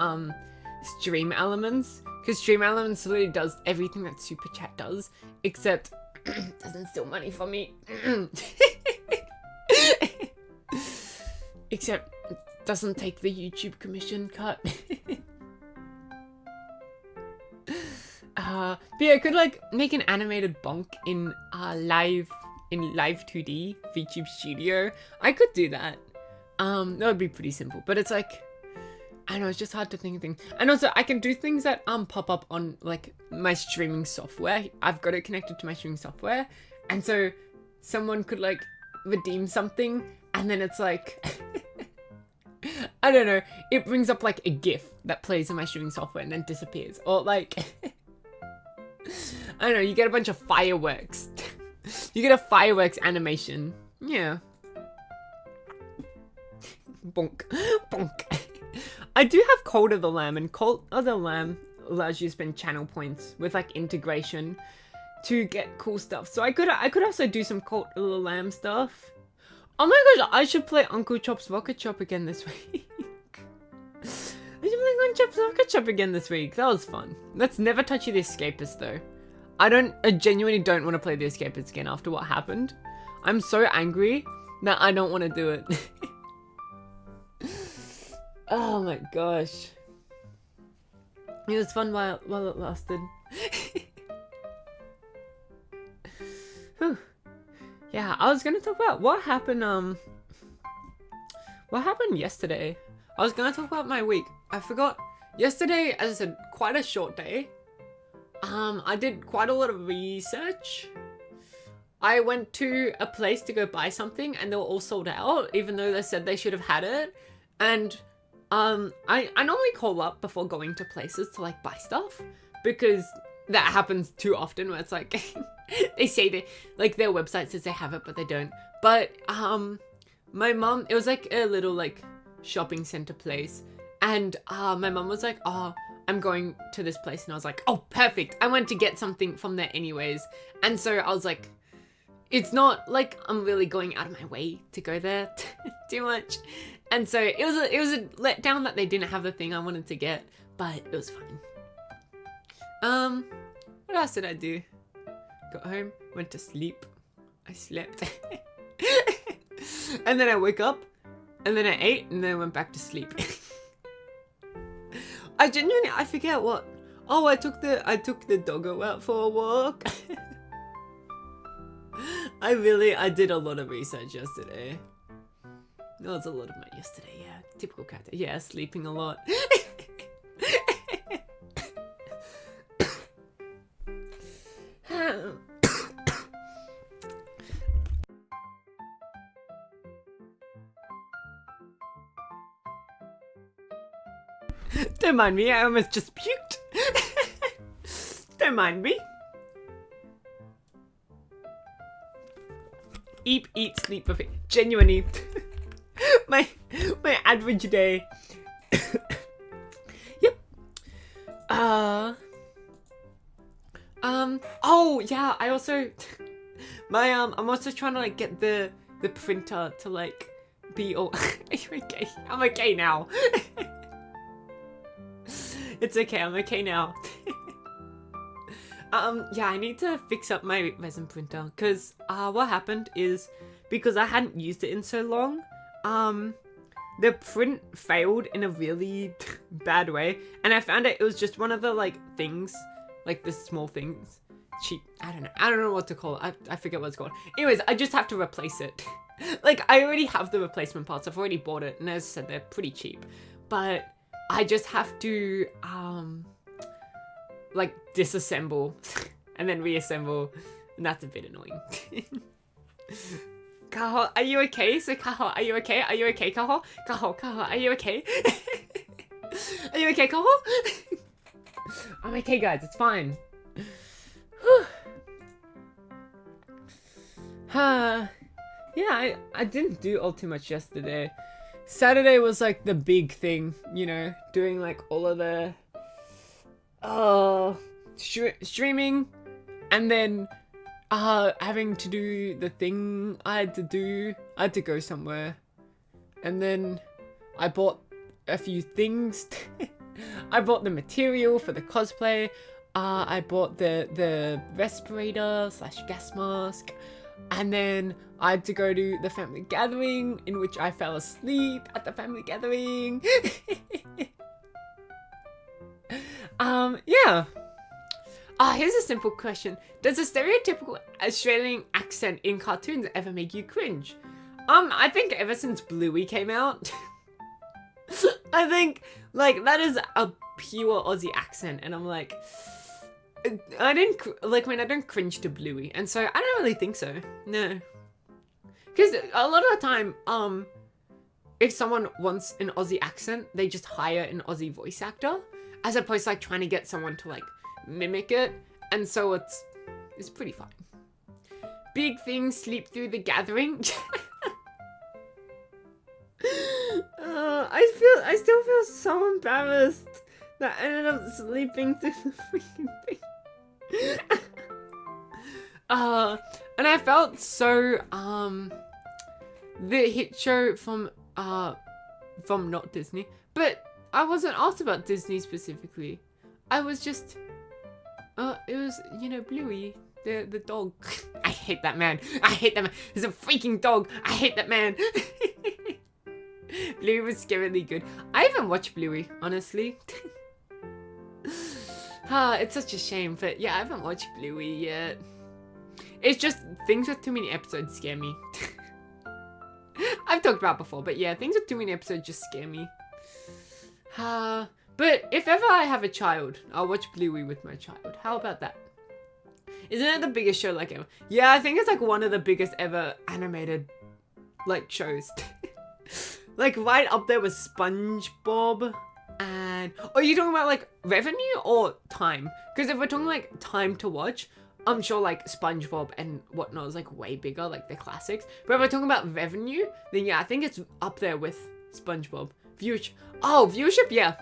stream elements, because stream elements literally does everything that super chat does, except doesn't steal money from me. Except doesn't take the YouTube commission cut. But yeah, I could like make an animated bonk in live 2D VTube Studio. I could do that. That would be pretty simple, but it's like, I don't know, it's just hard to think of things. And also I can do things that pop up on like my streaming software. I've got it connected to my streaming software, and so someone could like redeem something, and then it's like I don't know, it brings up like a GIF that plays in my streaming software and then disappears, or like I don't know, you get a bunch of fireworks. You get a fireworks animation. Yeah. Bonk. Bonk. I do have Cult of the Lamb, and Cult of the Lamb allows you to spend channel points with like integration to get cool stuff. So I could also do some Cult of the Lamb stuff. Oh my gosh, I should play Uncle Chop's Rocket Chop again this week. I should play Uncle Chop's Rocket Chop again this week. That was fun. Let's never touch The Escapist though. I genuinely don't want to play The Escapist again after what happened. I'm so angry that I don't want to do it. Oh my gosh. It was fun while it lasted. Whew. Yeah, I was gonna talk about what happened yesterday. I was gonna talk about my week. I forgot. Yesterday, as I said, quite a short day. I did quite a lot of research. I went to a place to go buy something and they were all sold out, even though they said they should have had it. And I normally call up before going to places to like buy stuff, because that happens too often where it's like they say they like their website says they have it but they don't. But my mom, it was like a little like shopping center place, and my mom was like, oh, I'm going to this place, and I was like, oh, perfect. I went to get something from there anyways. And so I was like, it's not like I'm really going out of my way to go there too much. And so it was a letdown that they didn't have the thing I wanted to get, but it was fine. What else did I do? Got home, went to sleep. I slept. And then I woke up, and then I ate, and then I went back to sleep. I forget what. Oh, I took the doggo out for a walk. I did a lot of research yesterday. That was a lot of my yesterday, yeah. Typical cat. Yeah, sleeping a lot. Don't mind me, I almost just puked. Don't mind me. Eat, sleep, perfect. Genuinely. my average day. Yep. Oh yeah, I also I'm also trying to like get the printer to like be all Are you okay? I'm okay now. It's okay, I'm okay now. Yeah, I need to fix up my resin printer, because what happened is, because I hadn't used it in so long, the print failed in a really bad way, and I found it was just one of the like things, like the small things cheap. I don't know what to call it. I forget what it's called. Anyways, I just have to replace it. Like, I already have the replacement parts. I've already bought it, and as I said, they're pretty cheap. But I just have to, like, disassemble and then reassemble, and that's a bit annoying. Kaho, are you okay? So, Kaho, are you okay? Are you okay, Kaho? Kaho, are you okay? Are you okay, Kaho? I'm okay, guys. It's fine. Yeah, I didn't do all too much yesterday. Saturday was like the big thing, you know, doing like all of the streaming, and then having to do the thing I had to do. I had to go somewhere, and then I bought a few things. I bought the material for the cosplay. I bought the respirator / gas mask, and then I had to go to the family gathering, in which I fell asleep at the family gathering. Yeah. Here's a simple question. Does a stereotypical Australian accent in cartoons ever make you cringe? I think ever since Bluey came out, I think, like, that is a pure Aussie accent, and I'm like, I don't cringe to Bluey, and so I don't really think so, no. Because a lot of the time, if someone wants an Aussie accent, they just hire an Aussie voice actor, as opposed to, like, trying to get someone to, like, mimic it, and so it's pretty fine. Big thing, sleep through the gathering. I still feel so embarrassed that I ended up sleeping through the freaking thing. And I felt so, the hit show from not Disney, but I wasn't asked about Disney specifically. I was just, it was, you know, Bluey, the dog. I hate that man. I hate that man. He's a freaking dog. I hate that man. Bluey was scarily good. I haven't watched Bluey, honestly. It's such a shame, but yeah, I haven't watched Bluey yet. It's just, things with too many episodes scare me. I've talked about it before, but yeah, things with too many episodes just scare me. But if ever I have a child, I'll watch Bluey with my child. How about that? Isn't it the biggest show like ever? Yeah, I think it's like one of the biggest ever animated, like, shows. Like, right up there with SpongeBob and... Are you talking about, like, revenue or time? Because if we're talking, like, time to watch, I'm sure, like, SpongeBob and whatnot is, like, way bigger, like, the classics. But if we're talking about revenue, then yeah, I think it's up there with SpongeBob. Viewership. Oh, viewership, yeah.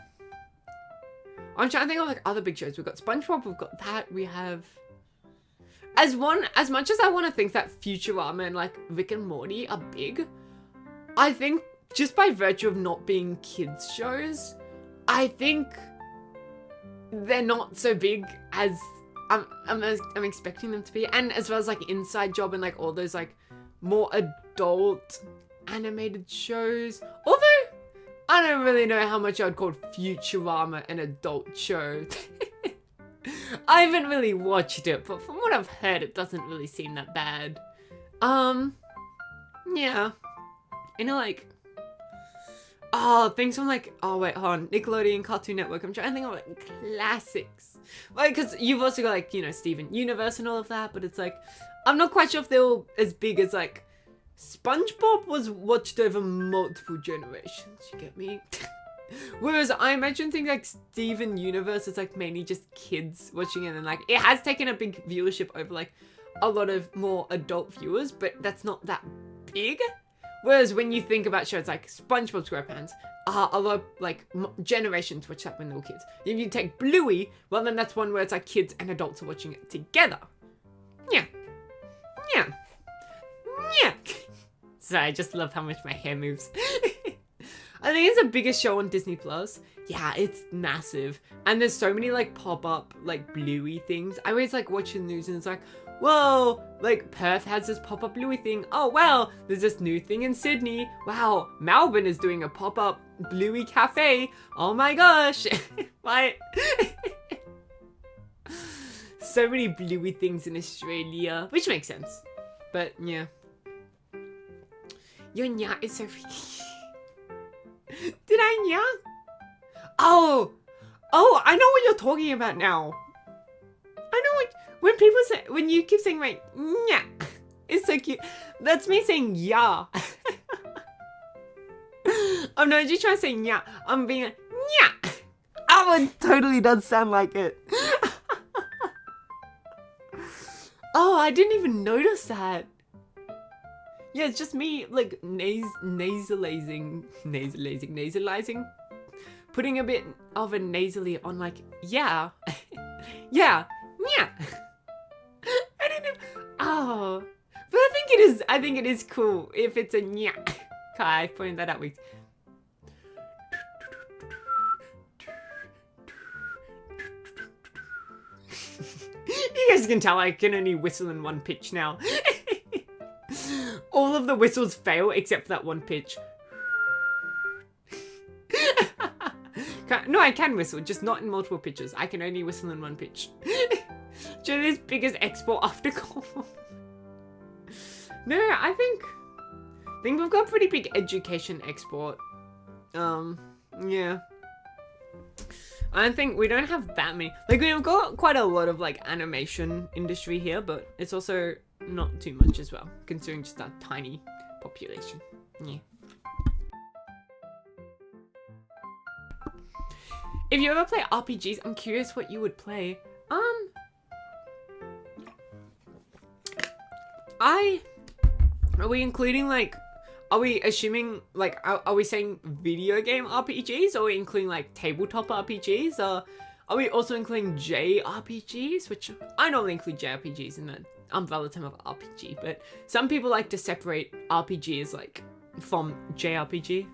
I'm trying to think of, like, other big shows. We've got SpongeBob, we've got that, we have... As much as I want to think that Futurama and, like, Rick and Morty are big, I think just by virtue of not being kids shows, I think they're not so big as I'm expecting them to be. And as well as, like, Inside Job and, like, all those, like, more adult animated shows. Although, I don't really know how much I would call Futurama an adult show. I haven't really watched it, but from what I've heard, it doesn't really seem that bad. Yeah. You know, like... Oh, things from, like... Oh, wait, hold on. Nickelodeon, Cartoon Network. I'm trying to think of, like, classics. Like, because you've also got, like, you know, Steven Universe and all of that, but it's, like... I'm not quite sure if they were as big as, like... SpongeBob was watched over multiple generations, you get me? Whereas I imagine things like Steven Universe is, like, mainly just kids watching it, and, like, it has taken a big viewership over, like, a lot of more adult viewers, but that's not that big. Whereas when you think about shows like SpongeBob SquarePants, a lot of, like, generations watch that when they were kids. If you take Bluey, well, then that's one where it's, like, kids and adults are watching it together. Yeah. Yeah. Yeah. So I just love how much my hair moves. I think it's the biggest show on Disney Plus. Yeah, it's massive. And there's so many, like, pop-up, like, Bluey things. I always, like, watch the news and it's like, whoa, like, Perth has this pop-up Bluey thing. Oh, wow, there's this new thing in Sydney. Wow, Melbourne is doing a pop-up Bluey cafe. Oh my gosh. What? so many bluey things in Australia, which makes sense. But yeah. Your nya is so freaky. Did I nya? Oh, I know what you're talking about now. I know when you keep saying like nya, it's so cute. That's me saying yeah. I'm not just trying to say nya. I'm being like nya. Oh, it totally does sound like it. Oh, I didn't even notice that. Yeah, it's just me like nasalizing. Putting a bit of a nasally on like, yeah. Yeah. Yeah. I didn't even, oh. But I think it is cool if it's a nya. I pointed that out. Wait. You guys can tell I can only whistle in one pitch now. All of the whistles fail except for that one pitch. No, I can whistle, just not in multiple pitches. I can only whistle in one pitch. Australia's biggest export after Kaho. No, I think we've got a pretty big education export. Yeah. I think we don't have that many. Like, we've got quite a lot of, like, animation industry here, but it's also not too much as well, considering just that tiny population. Yeah. If you ever play RPGs, I'm curious what you would play. Are we including, like, are we assuming, like, are we saying video game RPGs? Or are we including, like, tabletop RPGs? Or are we also including JRPGs? Which, I normally include JRPGs in the umbrella term of RPG, but some people like to separate RPGs, like, from JRPG.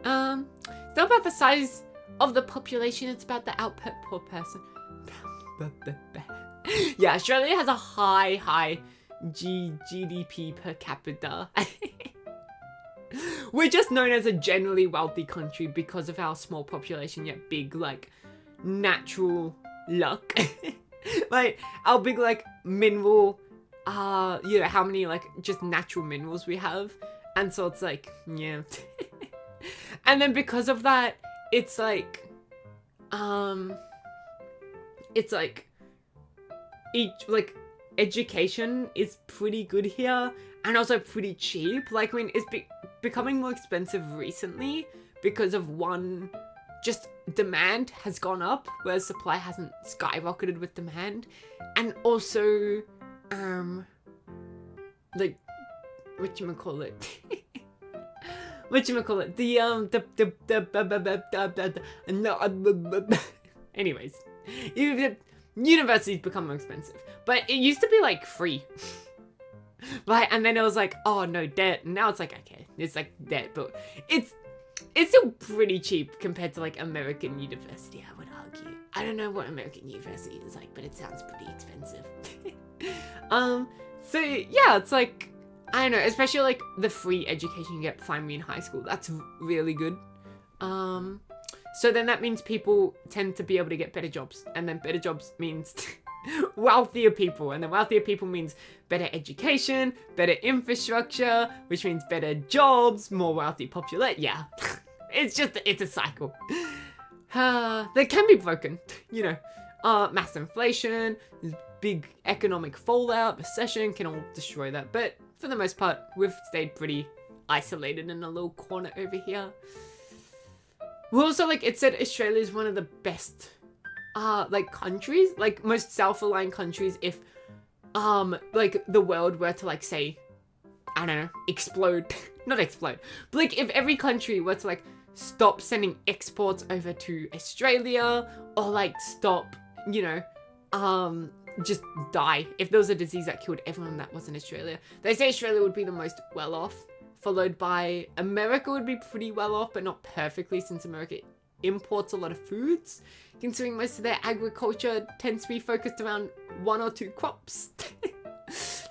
It's not about the size of the population, it's about the output per person. Yeah, Australia has a high GDP per capita. We're just known as a generally wealthy country because of our small population yet big, like, natural luck. Like, our big, like, mineral, you know, how many, like, just natural minerals we have. And so it's like, yeah. And then because of that, it's like, education is pretty good here and also pretty cheap. Like, I mean, it's becoming more expensive recently because of one, just demand has gone up, whereas supply hasn't skyrocketed with demand. And also, like, anyways, universities become more expensive, but it used to be like free. Right, and then it was like, oh no, debt, and now it's like, okay, it's like debt, but it's still pretty cheap compared to like American university, I would argue. I don't know what American university is like, but it sounds pretty expensive. So yeah, it's like, I don't know, especially like the free education you get primary and high school, that's really good. So then that means people tend to be able to get better jobs, and then better jobs means wealthier people, and then wealthier people means better education, better infrastructure, which means better jobs, more wealthy population. Yeah, it's a cycle. That can be broken, you know. Mass inflation, big economic fallout, recession can all destroy that, but for the most part, we've stayed pretty isolated in a little corner over here. Well, also, like, it said Australia is one of the best, like, countries, like, most self-reliant countries if, like, the world were to, like, say, I don't know, explode. Not explode. But, like, if every country were to, like, stop sending exports over to Australia, or, like, stop, you know, just die. If there was a disease that killed everyone that was in Australia. They say Australia would be the most well-off, followed by America would be pretty well off, but not perfectly, since America imports a lot of foods, considering most of their agriculture tends to be focused around 1 or 2 crops.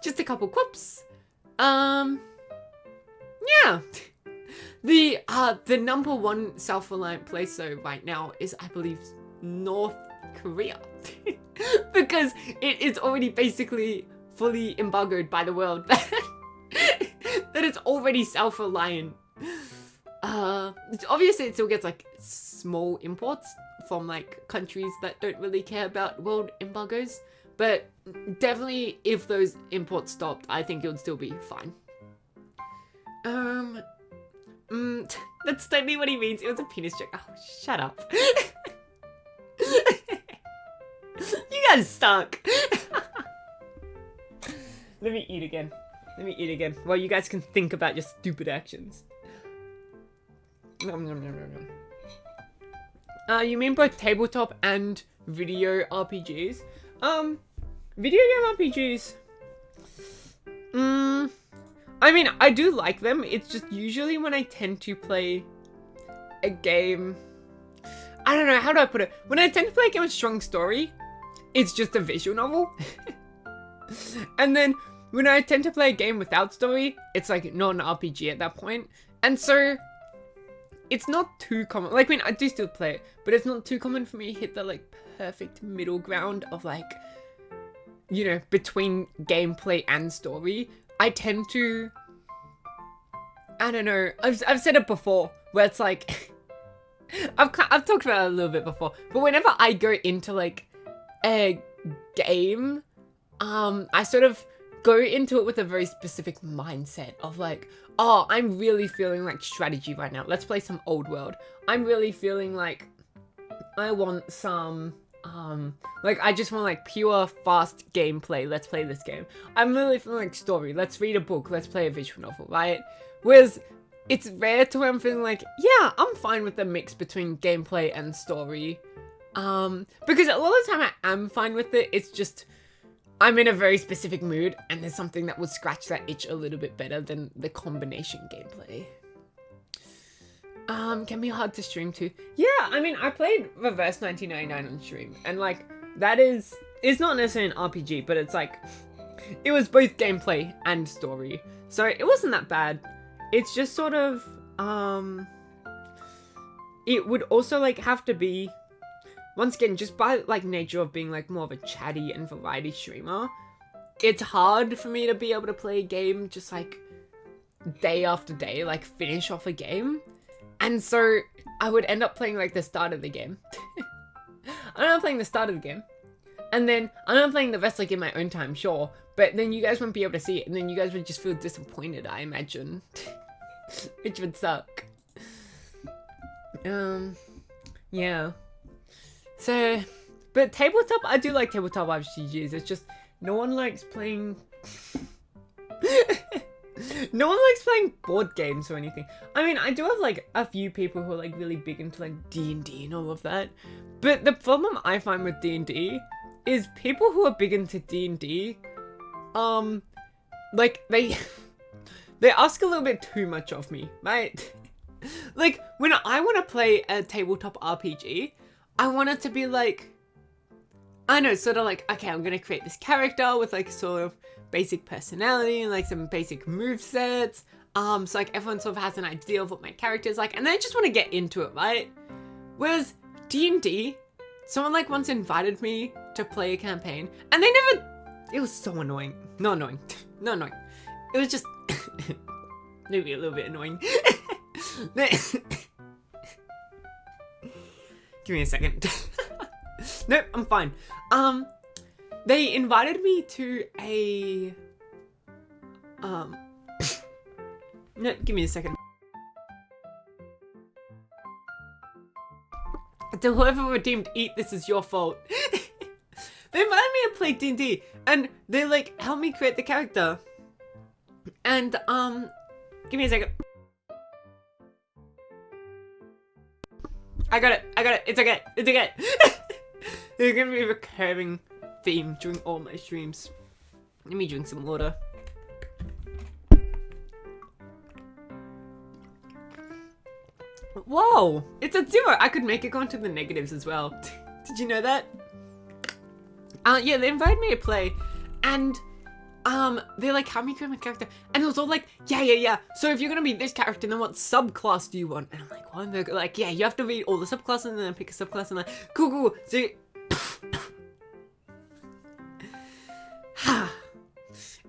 Just a couple crops. Yeah. The number one self-reliant place though right now is, I believe, North Korea. Because it is already basically fully embargoed by the world. That it's already self-reliant. Obviously it still gets like small imports from like countries that don't really care about world embargoes. But definitely if those imports stopped, I think it would still be fine. That's totally what he means. It was a penis joke. Oh, shut up. You guys suck. Let me eat again. While you guys can think about your stupid actions. Nom, nom, nom, nom, nom. You mean both tabletop and video RPGs? Video game RPGs. I mean, I do like them. It's just usually when I tend to play a game... I don't know, how do I put it? When I tend to play a game with strong story, it's just a visual novel. And then when I tend to play a game without story, it's like not an RPG at that point. And so it's not too common. Like, I mean, I do still play it, but it's not too common for me to hit the like perfect middle ground of like, you know, between gameplay and story. I tend to, I don't know, I've said it before, where it's like, I've talked about it a little bit before, but whenever I go into like a game, I sort of go into it with a very specific mindset of like, oh, I'm really feeling like strategy right now. Let's play some old world. I'm really feeling like I want some, like I just want like pure fast gameplay. Let's play this game. I'm really feeling like story. Let's read a book. Let's play a visual novel, right? Whereas it's rare to where I'm feeling like, yeah, I'm fine with the mix between gameplay and story. Because a lot of the time I am fine with it. It's just, I'm in a very specific mood and there's something that would scratch that itch a little bit better than the combination gameplay. Can be hard to stream too. Yeah, I mean, I played Reverse 1999 on stream, and like, it's not necessarily an RPG, but it's like, it was both gameplay and story. So it wasn't that bad. It's just sort of, it would also like have to be, once again, just by like nature of being like more of a chatty and variety streamer, it's hard for me to be able to play a game just like day after day, like finish off a game. And so I would end up playing like the start of the game. I'm not playing the start of the game. And then I'm not playing the rest like in my own time, sure. But then you guys won't be able to see it. And then you guys would just feel disappointed, I imagine. Which would suck. Yeah. So, but tabletop, I do like tabletop RPGs. It's just, no one likes playing... No one likes playing board games or anything. I mean, I do have like a few people who are like really big into like D&D and all of that. But the problem I find with D&D is people who are big into D&D, like they ask a little bit too much of me, right? Like when I want to play a tabletop RPG, I want it to be like, I know, sort of like, okay, I'm gonna create this character with like sort of basic personality and like some basic movesets. So like everyone sort of has an idea of what my character is like, and they just want to get into it, right? Whereas D&D, someone like once invited me to play a campaign, and they never. It was so annoying. Not annoying. Not annoying. It was just maybe a little bit annoying. Give me a second. Nope, I'm fine. They invited me to a... No, give me a second. To whoever redeemed Eat, this is your fault. They invited me to play D&D, and they, like, helped me create the character. And, give me a second. I got it, it's okay. There's gonna be a recurring theme during all my streams. Let me drink some water. Whoa! It's a 0! I could make it go into the negatives as well. Did you know that? Yeah, they invited me to play, and they're like, how me create my character? And it was all like, yeah. So if you're gonna be this character, then what subclass do you want? And I'm like, what? And they're like, yeah, you have to read all the subclasses and then pick a subclass and like, cool. So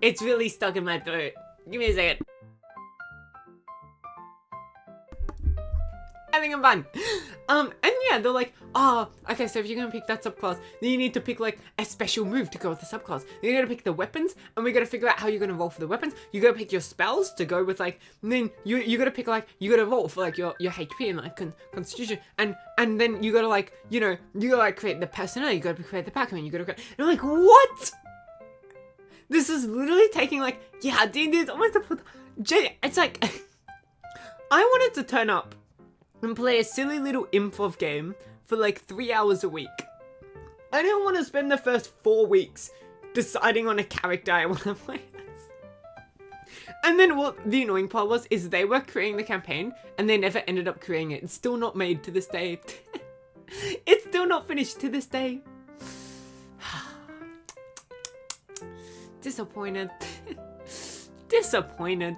it's really stuck in my throat. Give me a second. I think I'm fine. And yeah, they're like, okay, so if you're gonna pick that subclass, then you need to pick like a special move to go with the subclass. You're gonna pick the weapons, and we gotta figure out how you're gonna roll for the weapons. You gotta pick your spells to go with like, and then you gotta pick like, you gotta roll for like your HP and like constitution, and then you gotta like, you gotta like create the personnel, you gotta create the Pokemon, you gotta create, and I'm like, what? This is literally taking like, yeah, dude, it's almost it's like, I wanted to turn up and play a silly little improv game for like 3 hours a week. I didn't want to spend the first 4 weeks deciding on a character I want to play as. And then what the annoying part was, is they were creating the campaign and they never ended up creating it. It's still not made to this day. It's still not finished to this day. Disappointed. Disappointed.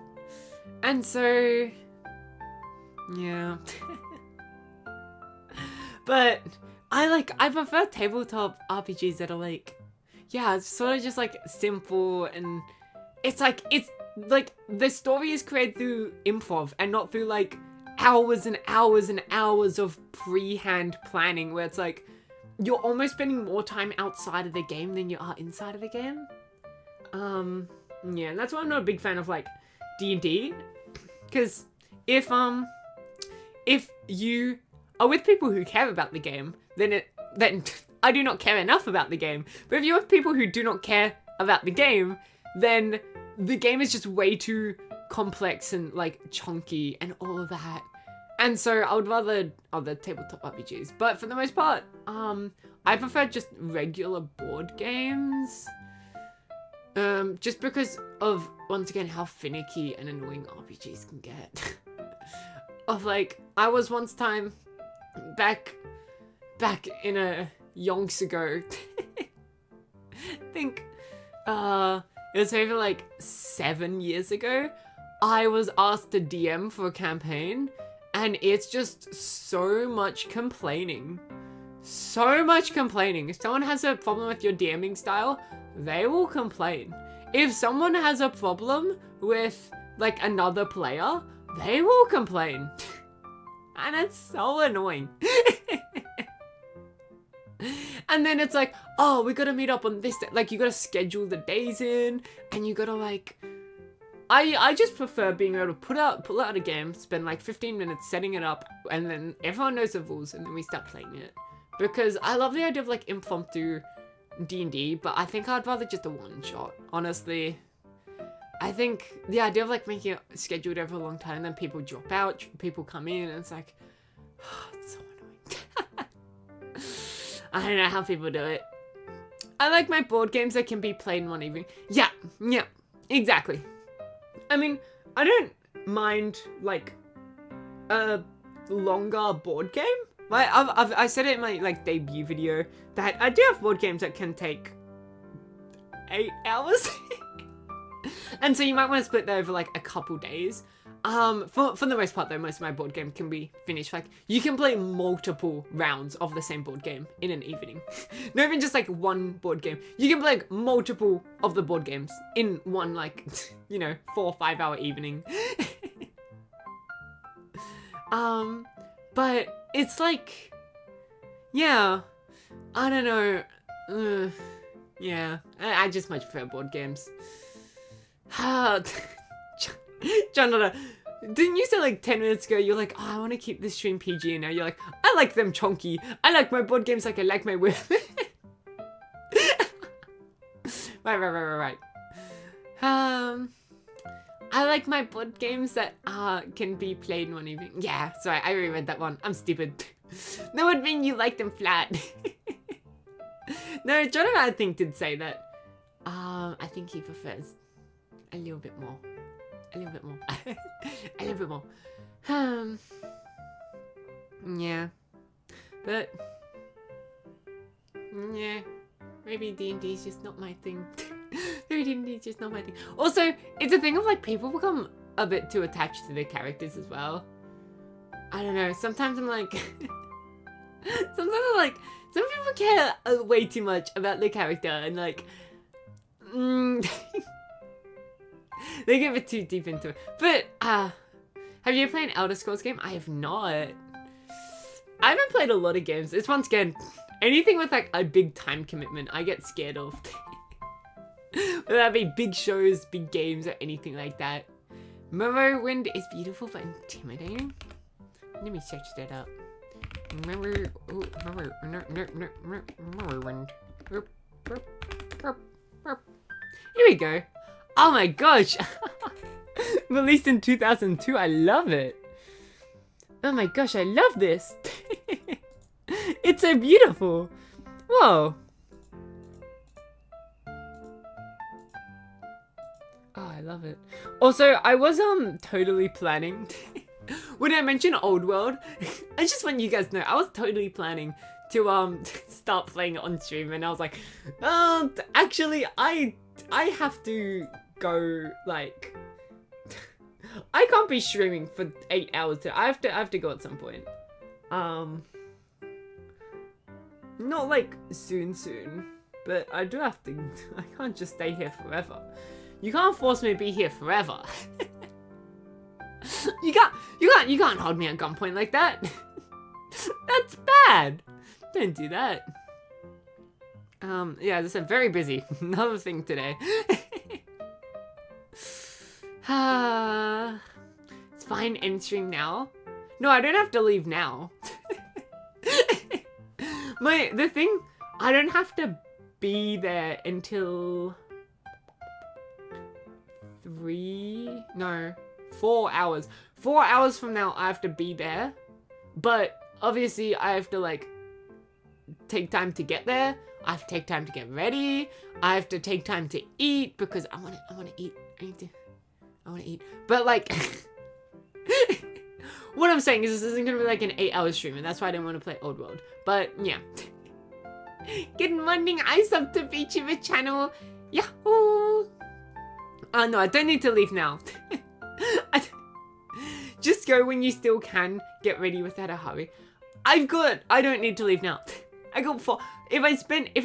And so, yeah. But I prefer tabletop RPGs that are like, yeah, it's sort of just like simple, and it's like the story is created through improv and not through like hours and hours and hours of pre-hand planning, where it's like you're almost spending more time outside of the game than you are inside of the game. Yeah, and that's why I'm not a big fan of like D&D, because if you are with people who care about the game, then I do not care enough about the game. But if you're with people who do not care about the game, then the game is just way too complex and like chunky and all of that. And so I would rather other tabletop RPGs. But for the most part, I prefer just regular board games. Just because of, once again, how finicky and annoying RPGs can get. Of like, I was once time back in a yonks ago. I think it was over like 7 years ago. I was asked to DM for a campaign, and it's just so much complaining. So much complaining. If someone has a problem with your DMing style, they will complain. If someone has a problem with like another player, they will complain. And it's so annoying. And then it's like, oh, we gotta meet up on this day. Like, you gotta schedule the days in, and you gotta like, I just prefer being able to pull out a game, spend like 15 minutes setting it up, and then everyone knows the rules, and then we start playing it. Because I love the idea of like impromptu D&D, but I think I'd rather just a one shot, honestly. I think the idea of like making it scheduled over a long time, and then people drop out, people come in, and it's like, oh, it's so annoying. I don't know how people do it. I like my board games that can be played in one evening. Yeah, exactly. I mean, I don't mind like a longer board game. Like I said it in my like debut video that I do have board games that can take 8 hours. And so you might want to split that over like a couple days. For the most part though, most of my board game can be finished. Like, you can play multiple rounds of the same board game in an evening. Not even just like one board game. You can play like multiple of the board games in one like, 4 or 5 hour evening. But it's like, yeah, I don't know. Yeah, I just much prefer board games. John, didn't you say like 10 minutes ago, you're like, oh, I want to keep this stream PG, and now you're like, I like them chunky. I like my board games like I like my women. Right. I like my board games that can be played in one evening. Yeah, sorry, I reread that one. I'm stupid. That would mean you like them flat. No, John and I think did say that. I think he prefers a little bit more. A little bit more. A little bit more. Yeah. But yeah, maybe D&D is just not my thing. Maybe D&D is just not my thing. Also, it's a thing of like people become a bit too attached to their characters as well. I don't know. Sometimes I'm like, some people care way too much about their character and like, they get a bit too deep into it. But have you played an Elder Scrolls game? I have not. I haven't played a lot of games. It's once again, anything with like a big time commitment, I get scared of. Whether that be big shows, big games, or anything like that. Morrowind is beautiful but intimidating. Let me search that up. Morrowind. Here we go. Oh my gosh. Released in 2002. I love it. Oh my gosh, I love this. It's so beautiful. Whoa. Oh, I love it. Also, I was totally planning when I mentioned Old World, I just want you guys to know I was totally planning to start playing it on stream, and I was like, actually I have to go, like, I can't be streaming for 8 hours today. I have to go at some point. Not like soon, but I do have to. I can't just stay here forever. You can't force me to be here forever. You can't hold me at gunpoint like that. That's bad. Don't do that. Yeah, as I said, very busy. Another thing today. It's fine, end stream now. No, I don't have to leave now. The thing, I don't have to be there until 4 hours. 4 hours from now, I have to be there. But obviously, I have to like take time to get there. I have to take time to get ready. I have to take time to eat because I want to eat. I want to eat. But like, what I'm saying is this isn't going to be like an 8-hour stream, and that's why I didn't want to play Old World. But yeah. Good morning, I sub to VTuber channel. Yahoo! No, I don't need to leave now. Just go when you still can. Get ready without a hurry. I don't need to leave now. I got 4. If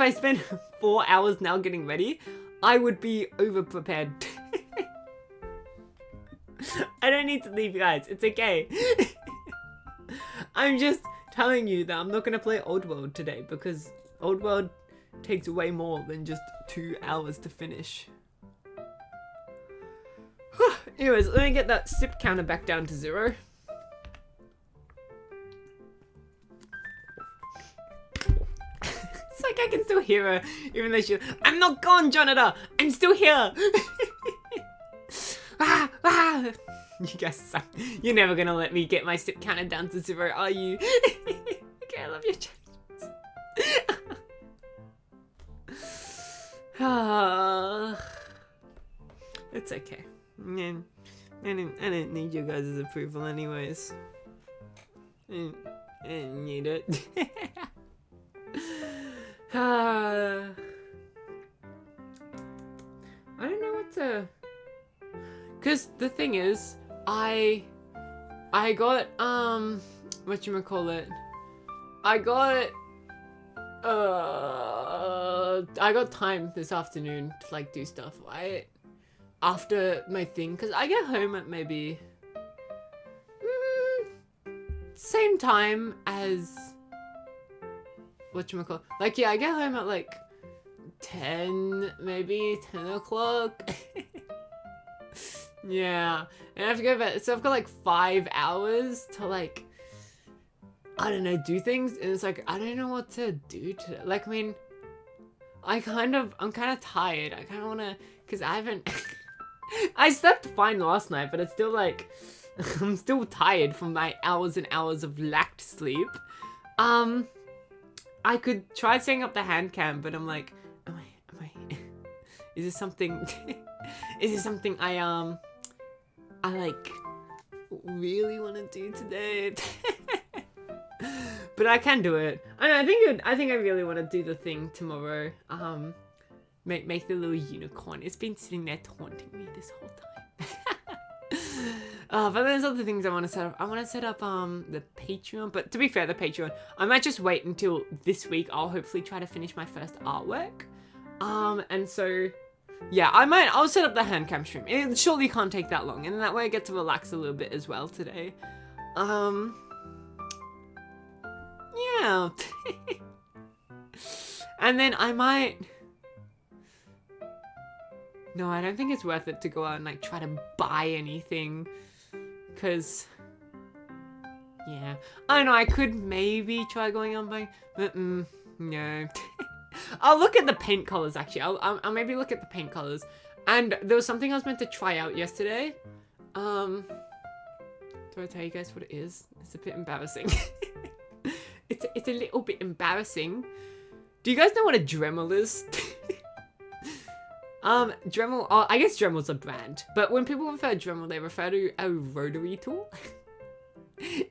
I spend 4 hours now getting ready, I would be over prepared. I don't need to leave, guys. It's okay. I'm just telling you that I'm not gonna play Old World today because Old World takes way more than just 2 hours to finish. Anyways, let me get that sip counter back down to 0. It's like I can still hear her, even though I'm not gone, Jonathan! I'm still here! You guys suck. You're never gonna let me get my sip counter down to 0, are you? Okay, I love your chat. It's okay. I didn't need your guys' approval anyways. I didn't need it. I don't know what to... Cause the thing is, I got whatchamacallit? I got time this afternoon to like do stuff, right? After my thing, cause I get home at maybe same time as whatchamacallit? Like, yeah, I get home at like 10, maybe 10 o'clock. Yeah, and I have to go to bed, so I've got like 5 hours to like, I don't know, do things, and it's like, I don't know what to do today. Like, I mean, I'm kind of tired. I kind of want to, because I haven't, I slept fine last night, but it's still like, I'm still tired from my hours and hours of lacked sleep. I could try setting up the hand cam, but I'm like, am I, is this something, is this something I like really want to do today? But I can do it. I think I really want to do the thing tomorrow. make the little unicorn. It's been sitting there taunting me this whole time. But there's other things I want to set up. I want to set up the Patreon, but to be fair, the Patreon, I might just wait until this week. I'll hopefully try to finish my first artwork. And so yeah, I'll set up the hand cam stream. It surely can't take that long, and that way I get to relax a little bit as well today. Yeah. And then I might... No, I don't think it's worth it to go out and like try to buy anything. Because... Yeah. I don't know, I could maybe try going on buying... But no. I'll look at the paint colors actually. I'll maybe look at the paint colors. And there was something I was meant to try out yesterday. Do I tell you guys what it is? It's a bit embarrassing. It's a little bit embarrassing. Do you guys know what a Dremel is? Dremel, I guess Dremel's a brand, but when people refer to Dremel, they refer to a rotary tool.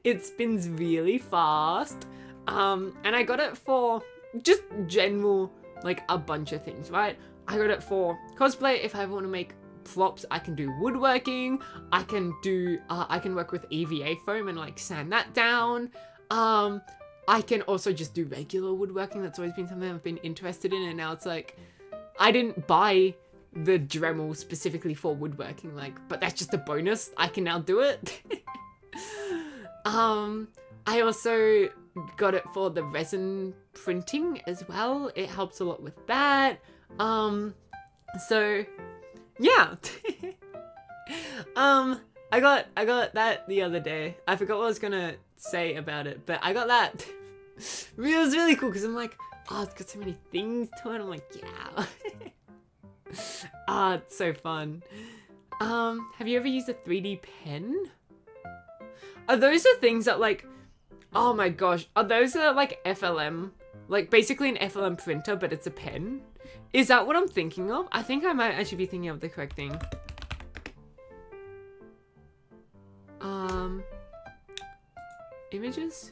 It spins really fast. And I got it for just general, like a bunch of things, right? I got it for cosplay. If I want to make props, I can do woodworking. I can do, I can work with EVA foam and like sand that down. I can also just do regular woodworking. That's always been something I've been interested in. And now it's like, I didn't buy the Dremel specifically for woodworking, like, but that's just a bonus. I can now do it. I also got it for the resin printing as well. It helps a lot with that. So yeah. I got that the other day. I forgot what I was gonna say about it, but I got that. It was really cool because I'm like, oh, it's got so many things to it. I'm like, yeah. It's so fun. Have you ever used a 3D pen? Are those the things that like, oh my gosh, are those like FLM? Like basically an FLM printer, but it's a pen? Is that what I'm thinking of? I think I might actually be thinking of the correct thing. Images?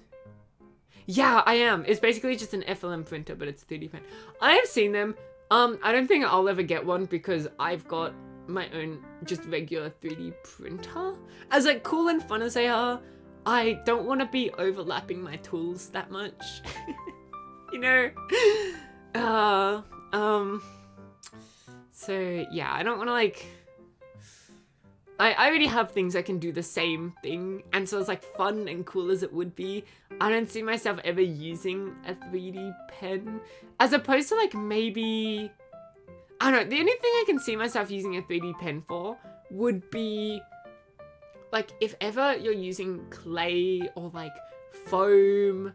Yeah, I am. It's basically just an FLM printer, but it's a 3D pen. I have seen them. I don't think I'll ever get one because I've got my own just regular 3D printer. As like cool and fun as they are, I don't want to be overlapping my tools that much. You know? So yeah, I don't want to like... I already have things that can do the same thing, and so it's like fun and cool as it would be. I don't see myself ever using a 3D pen, as opposed to like maybe, I don't know, the only thing I can see myself using a 3D pen for would be like if ever you're using clay or like foam,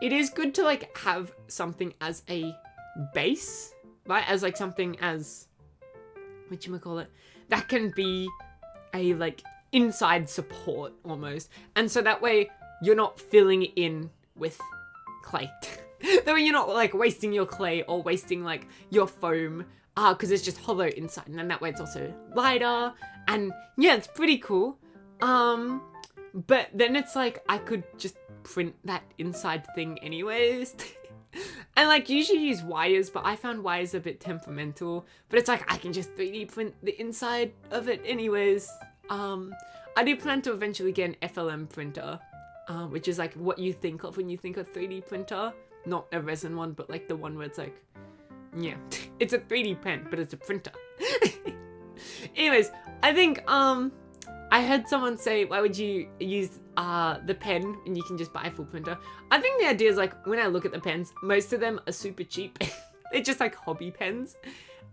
it is good to like have something as a base, right? As like something as, whatchamacallit, that can be a like inside support almost. And so that way you're not filling in with clay. That way you're not like wasting your clay or wasting like your foam, because it's just hollow inside. And then that way it's also lighter. And yeah, it's pretty cool. But then it's like I could just print that inside thing anyways. And like usually use wires, but I found wires a bit temperamental. But it's like I can just 3D print the inside of it anyways. I do plan to eventually get an FLM printer, which is like what you think of when you think of 3D printer. Not a resin one, but like the one where it's like, yeah, it's a 3D pen, but it's a printer. Anyways, I think I heard someone say, why would you use the pen and you can just buy a full printer? I think the idea is like, when I look at the pens, most of them are super cheap. They're just like hobby pens.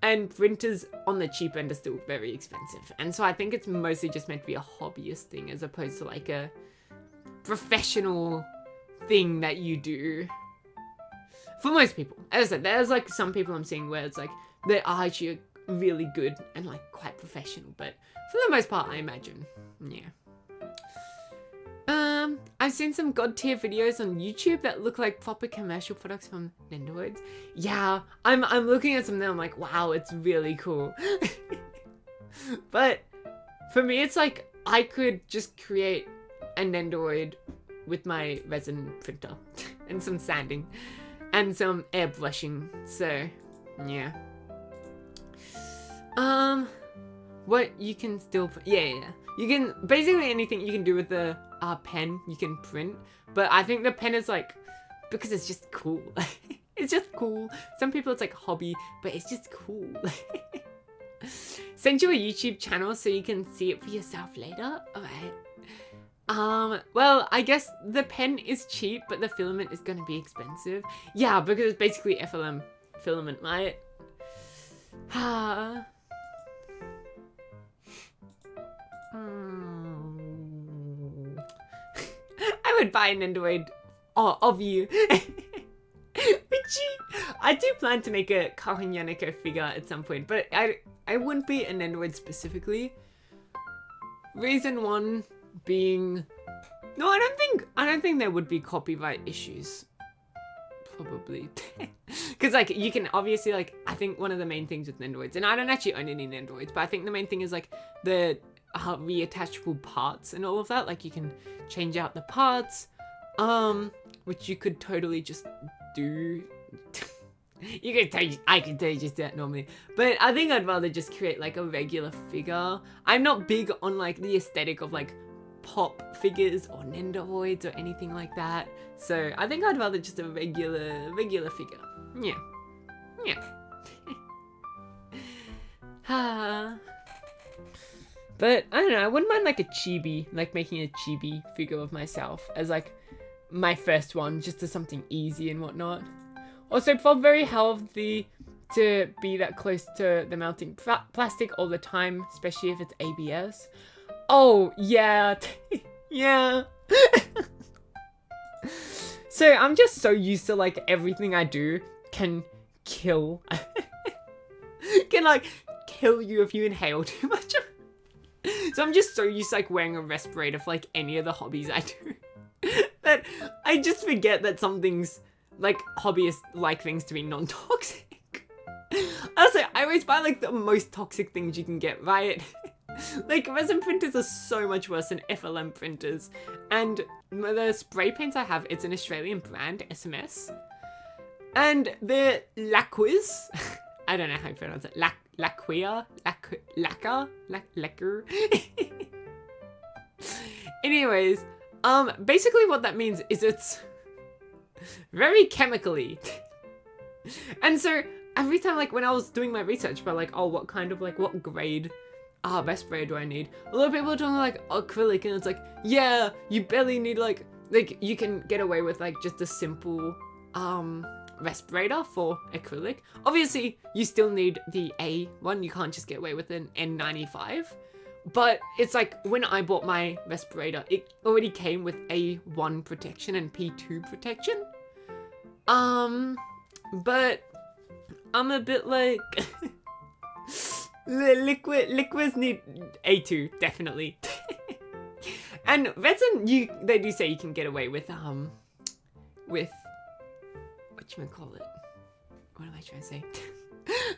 And printers on the cheap end are still very expensive. And so I think it's mostly just meant to be a hobbyist thing as opposed to like a professional thing that you do. For most people. As I said, there's like some people I'm seeing where it's like, they are actually really good and like quite professional. But for the most part, I imagine, yeah. I've seen some god tier videos on YouTube that look like proper commercial products from Nendoroids. Yeah, I'm looking at some now, I'm like, wow, it's really cool. But for me, it's like, I could just create a Nendoroid with my resin printer and some sanding and some airbrushing. So Yeah. What you can still yeah. You can basically anything you can do with the pen you can print, but I think the pen is like because it's just cool. It's just cool. Some people it's like hobby, but it's just cool. Send you a YouTube channel so you can see it for yourself later. Alright. Well, I guess the pen is cheap, but the filament is gonna be expensive. Yeah, because it's basically FLM filament, right? I would buy an Android of you. I do plan to make a Kaho and Yannick figure at some point, but I wouldn't be an Android specifically. Reason one being, no, I don't think there would be copyright issues. Probably. Because like you can obviously like, I think one of the main things with Androids, and I don't actually own any Androids, but I think the main thing is like the reattachable parts and all of that. Like you can change out the parts, which you could totally just do. I could totally just do that normally, but I think I'd rather just create like a regular figure. I'm not big on like the aesthetic of like pop figures or Nendoroids or anything like that, so I think I'd rather just a regular figure. Yeah. But I don't know, I wouldn't mind like a chibi, like making a chibi figure of myself as like my first one, just as something easy and whatnot. Also, felt very healthy to be that close to the melting plastic all the time, especially if it's ABS. Oh, yeah. Yeah. So I'm just so used to like everything I do can kill. Can like kill you if you inhale too much. So I'm just so used to like wearing a respirator for like any of the hobbies I do that I just forget that some things like hobbyists like things to be non-toxic. Also, I always buy like the most toxic things you can get, right? Like resin printers are so much worse than FLM printers, and the spray paints I have, it's an Australian brand, SMS, and they're Lacquers. I don't know how you pronounce it. Lacquer. Anyways, basically what that means is it's very chemically. And so every time, like when I was doing my research about like, oh, what kind of like, what grade respirator do I need? A lot of people are talking like acrylic, and it's like, yeah, you barely need like you can get away with like just a simple respirator for acrylic. Obviously, you still need the A one. You can't just get away with an N95. But it's like when I bought my respirator, it already came with A1 protection and P2 protection. But I'm a bit like liquids need A2 definitely. And resin, they do say you can get away with whatchamacallit. What am I trying to say?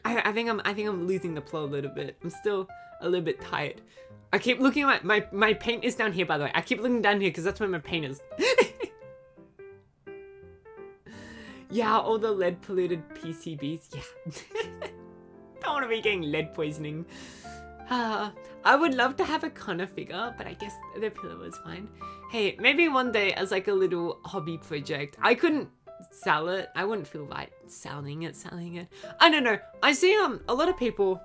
I think I'm losing the plot a little bit. I'm still a little bit tired. I keep looking at my paint is down here, by the way. I keep looking down here because that's where my paint is. Yeah, all the lead polluted PCBs. Yeah. Don't want to be getting lead poisoning. I would love to have a Connor figure, but I guess the pillow is fine. Hey, maybe one day as like a little hobby project. I couldn't sell it. I wouldn't feel right selling it. I don't know. I see a lot of people.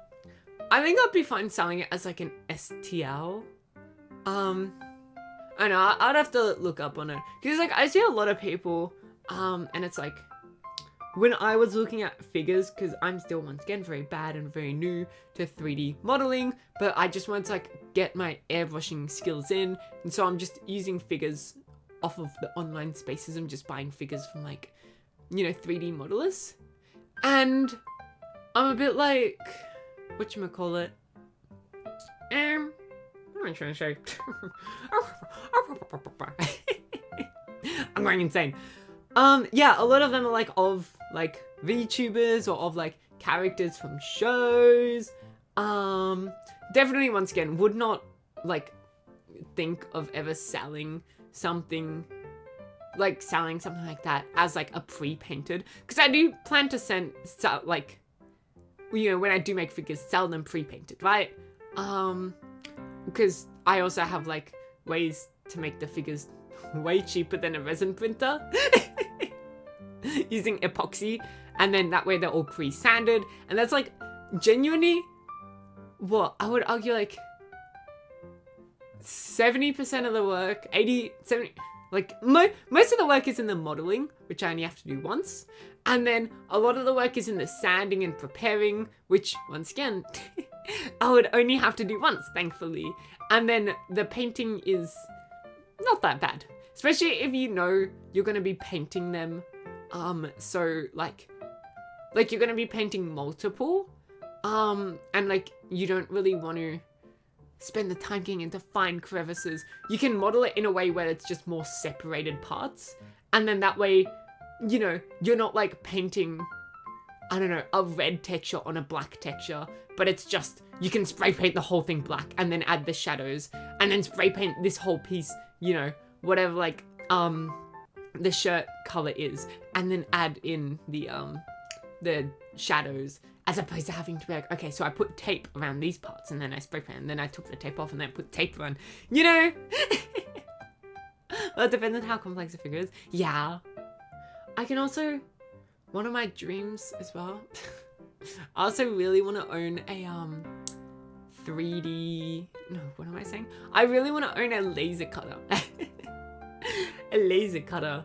I think I'd be fine selling it as like an STL. I know I'd have to look up on it because like I see a lot of people. And it's like when I was looking at figures, because I'm still once again very bad and very new to 3D modeling, but I just wanted to like get my airbrushing skills in, and so I'm just using figures off of the online spaces. I'm just buying figures from like, 3D modelers, and I'm a bit like, whatchamacallit, what am I trying to say? I'm going insane. Yeah, a lot of them are like of like VTubers or of like characters from shows. Definitely once again would not like think of ever selling something like that as like a pre-painted, because I do plan to you know, when I do make figures, sell them pre-painted, right? Because I also have like ways to make the figures way cheaper than a resin printer using epoxy, and then that way they're all pre-sanded, and that's like genuinely what I would argue like 70% of the work, 80, 70, like most of the work is in the modeling, which I only have to do once, and then a lot of the work is in the sanding and preparing, which once again I would only have to do once, thankfully. And then the painting is not that bad, especially if you know you're going to be painting them. So like you're going to be painting multiple, and like you don't really want to spend the time getting into fine crevices. You can model it in a way where it's just more separated parts, and then that way, you know, you're not like painting, I don't know, a red texture on a black texture, but it's just, you can spray paint the whole thing black and then add the shadows, and then spray paint this whole piece, you know, whatever like the shirt color is, and then add in the shadows, as opposed to having to be like, okay, so I put tape around these parts and then I spray paint and then I took the tape off and then I put tape on, you know. Well, it depends on how complex the figure is. Yeah. I can also, one of my dreams as well, I also really want to own a 3D, no, what am I saying? I really want to own a laser cutter. A laser cutter.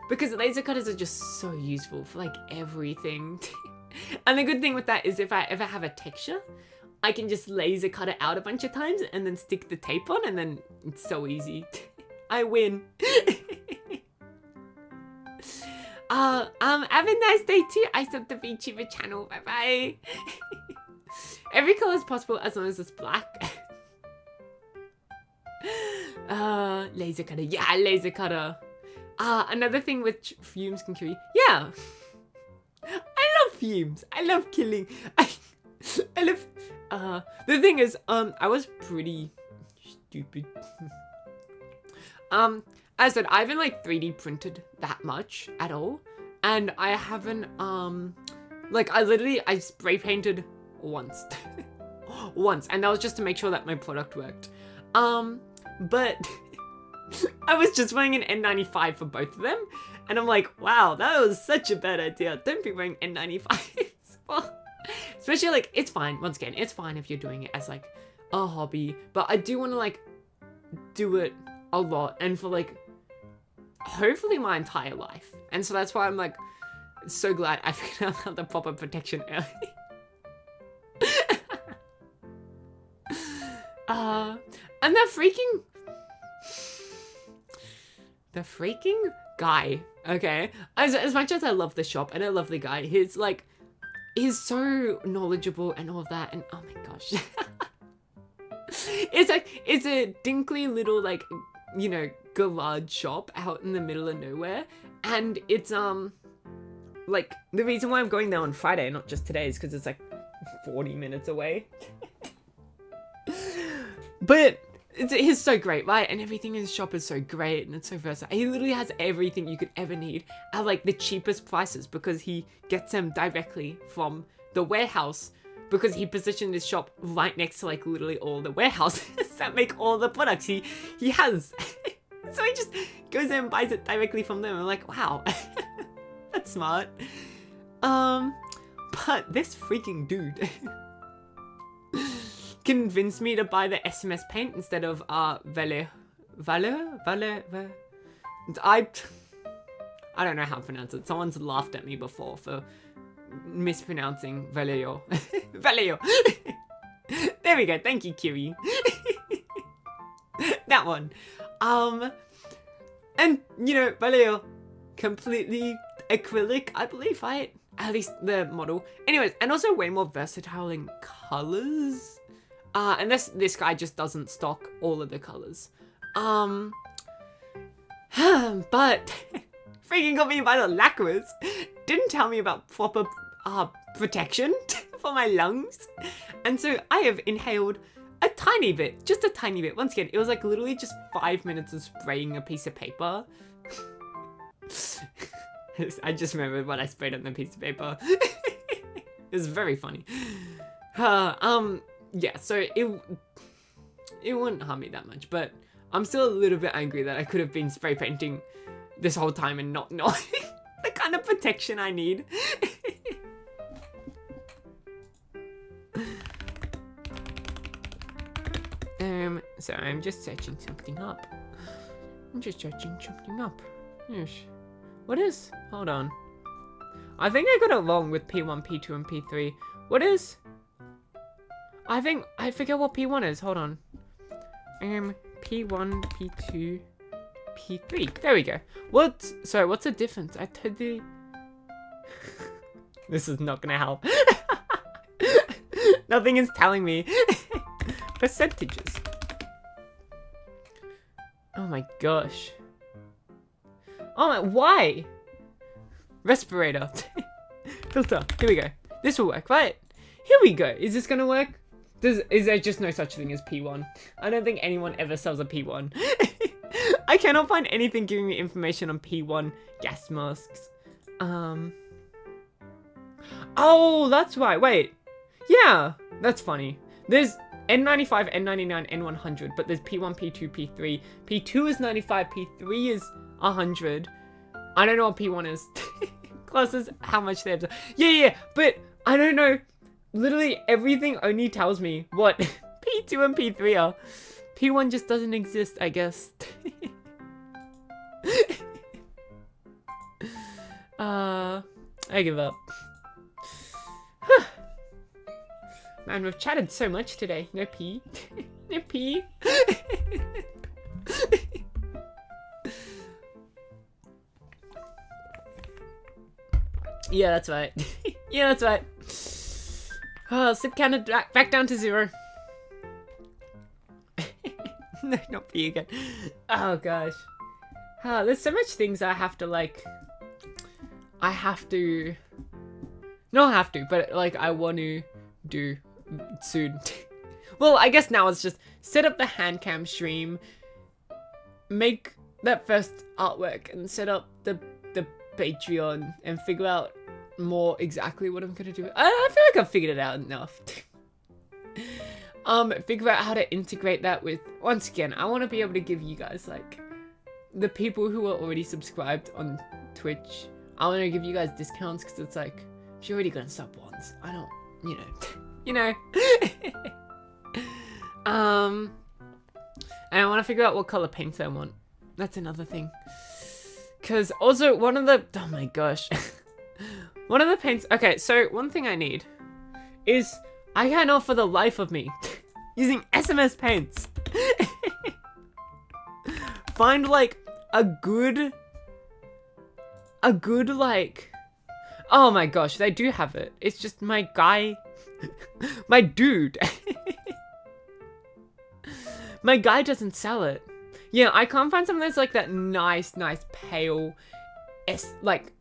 Because laser cutters are just so useful for like everything. And the good thing with that is if I ever have a texture, I can just laser cut it out a bunch of times and then stick the tape on, and then it's so easy. I win. Have a nice day too. I sub the VTuber channel. Bye bye. Every color is possible as long as it's black. Laser cutter. Yeah, laser cutter. Another thing which fumes can kill you. Yeah. I love fumes. I love killing. I love... the thing is, I was pretty stupid. As I said, I haven't like 3D printed that much at all. And I haven't, like I spray painted once. Once. And that was just to make sure that my product worked. But I was just wearing an N95 for both of them. And I'm like, wow, that was such a bad idea. Don't be wearing N95s. Well, especially like, it's fine. Once again, it's fine if you're doing it as like a hobby. But I do want to like do it a lot. And for like, hopefully my entire life. And so that's why I'm like, so glad I figured out the proper protection early. And the freaking guy, okay? As much as I love the shop and I love the guy, he's so knowledgeable and all that, and oh my gosh. It's a dinkly little, like, you know, garage shop out in the middle of nowhere, and it's, like, the reason why I'm going there on Friday, not just today, is because it's, like, 40 minutes away. But he's so great, right? And everything in his shop is so great, and it's so versatile. He literally has everything you could ever need at, like, the cheapest prices, because he gets them directly from the warehouse, because he positioned his shop right next to, like, literally all the warehouses that make all the products he has. So he just goes there and buys it directly from them. I'm like, wow, that's smart. But this freaking dude convinced me to buy the SMS paint instead of Vale. I don't know how to pronounce it. Someone's laughed at me before for mispronouncing Vallejo. Vallejo. There we go. Thank you, Kiwi. That one. And you know, Vallejo, completely acrylic, I believe, right? At least the model. Anyways, and also way more versatile in colors. And this guy just doesn't stock all of the colors. But freaking got me by the lacquers. Didn't tell me about proper protection for my lungs. And so I have inhaled a tiny bit, just a tiny bit. Once again, it was like literally just 5 minutes of spraying a piece of paper. I just remembered what I sprayed on the piece of paper. It's very funny. Yeah, so it wouldn't harm me that much, but I'm still a little bit angry that I could have been spray painting this whole time and not knowing the kind of protection I need. So I'm just searching something up. Yes. What is? Hold on. I think I got it wrong with P1, P2, and P3. What is? I forget what P1 is. Hold on. P1, P2, P3. There we go. Sorry, what's the difference? I totally... This is not gonna help. Nothing is telling me. Percentages. Oh my gosh. Oh my, why? Respirator. Filter. Here we go. This will work, right? Here we go. Is this gonna work? Is there just no such thing as P1? I don't think anyone ever sells a P1. I cannot find anything giving me information on P1 gas masks. Oh, that's right. Wait. Yeah, that's funny. There's N95, N99, N100, but there's P1, P2, P3. P2 is 95, P3 is 100. I don't know what P1 is. Classes, how much they have to... Yeah, but I don't know. Literally everything only tells me what P2 and P3 are. P1 just doesn't exist, I guess. I give up. Man, we've chatted so much today. No pee. No pee. Yeah, that's right. Yeah, that's right. Oh, sip counter back down to 0. No, not pee again. Oh gosh. There's so much things I have to like. Not have to, but like I want to do soon. Well, I guess now it's just set up the hand cam stream, make that first artwork, and set up the Patreon, and figure out more exactly what I'm gonna do. I feel like I've figured it out enough. Figure out how to integrate that with, once again, I want to be able to give you guys, like, the people who are already subscribed on Twitch, I want to give you guys discounts, because it's like, if you're already gonna sub once, I don't, you know. And I want to figure out what color paints I want. That's another thing. Because also, one of the, oh my gosh. One of the paints, okay, so one thing I need is, I cannot for the life of me, using SMS paints, find like a good like, oh my gosh, they do have it. It's just my guy, my dude. My guy doesn't sell it. Yeah, I can't find something that's like that nice pale, like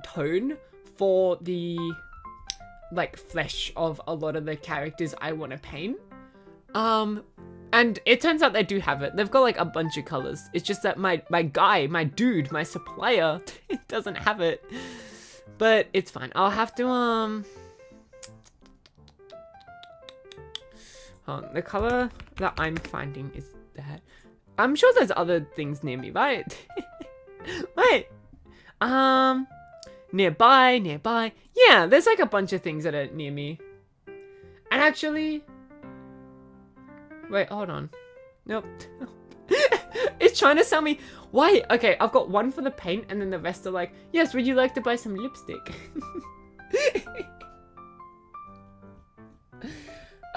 tone for the like flesh of a lot of the characters I want to paint. And it turns out they do have it. They've got like a bunch of colors. It's just that my guy, my dude, my supplier doesn't have it. But it's fine. I'll have to the color that I'm finding is that. I'm sure there's other things near me, right? Wait. Nearby. Yeah, there's like a bunch of things that are near me. And actually... Wait, hold on. Nope. It's trying to sell me... Why? Okay, I've got one for the paint, and then the rest are like, yes, would you like to buy some lipstick?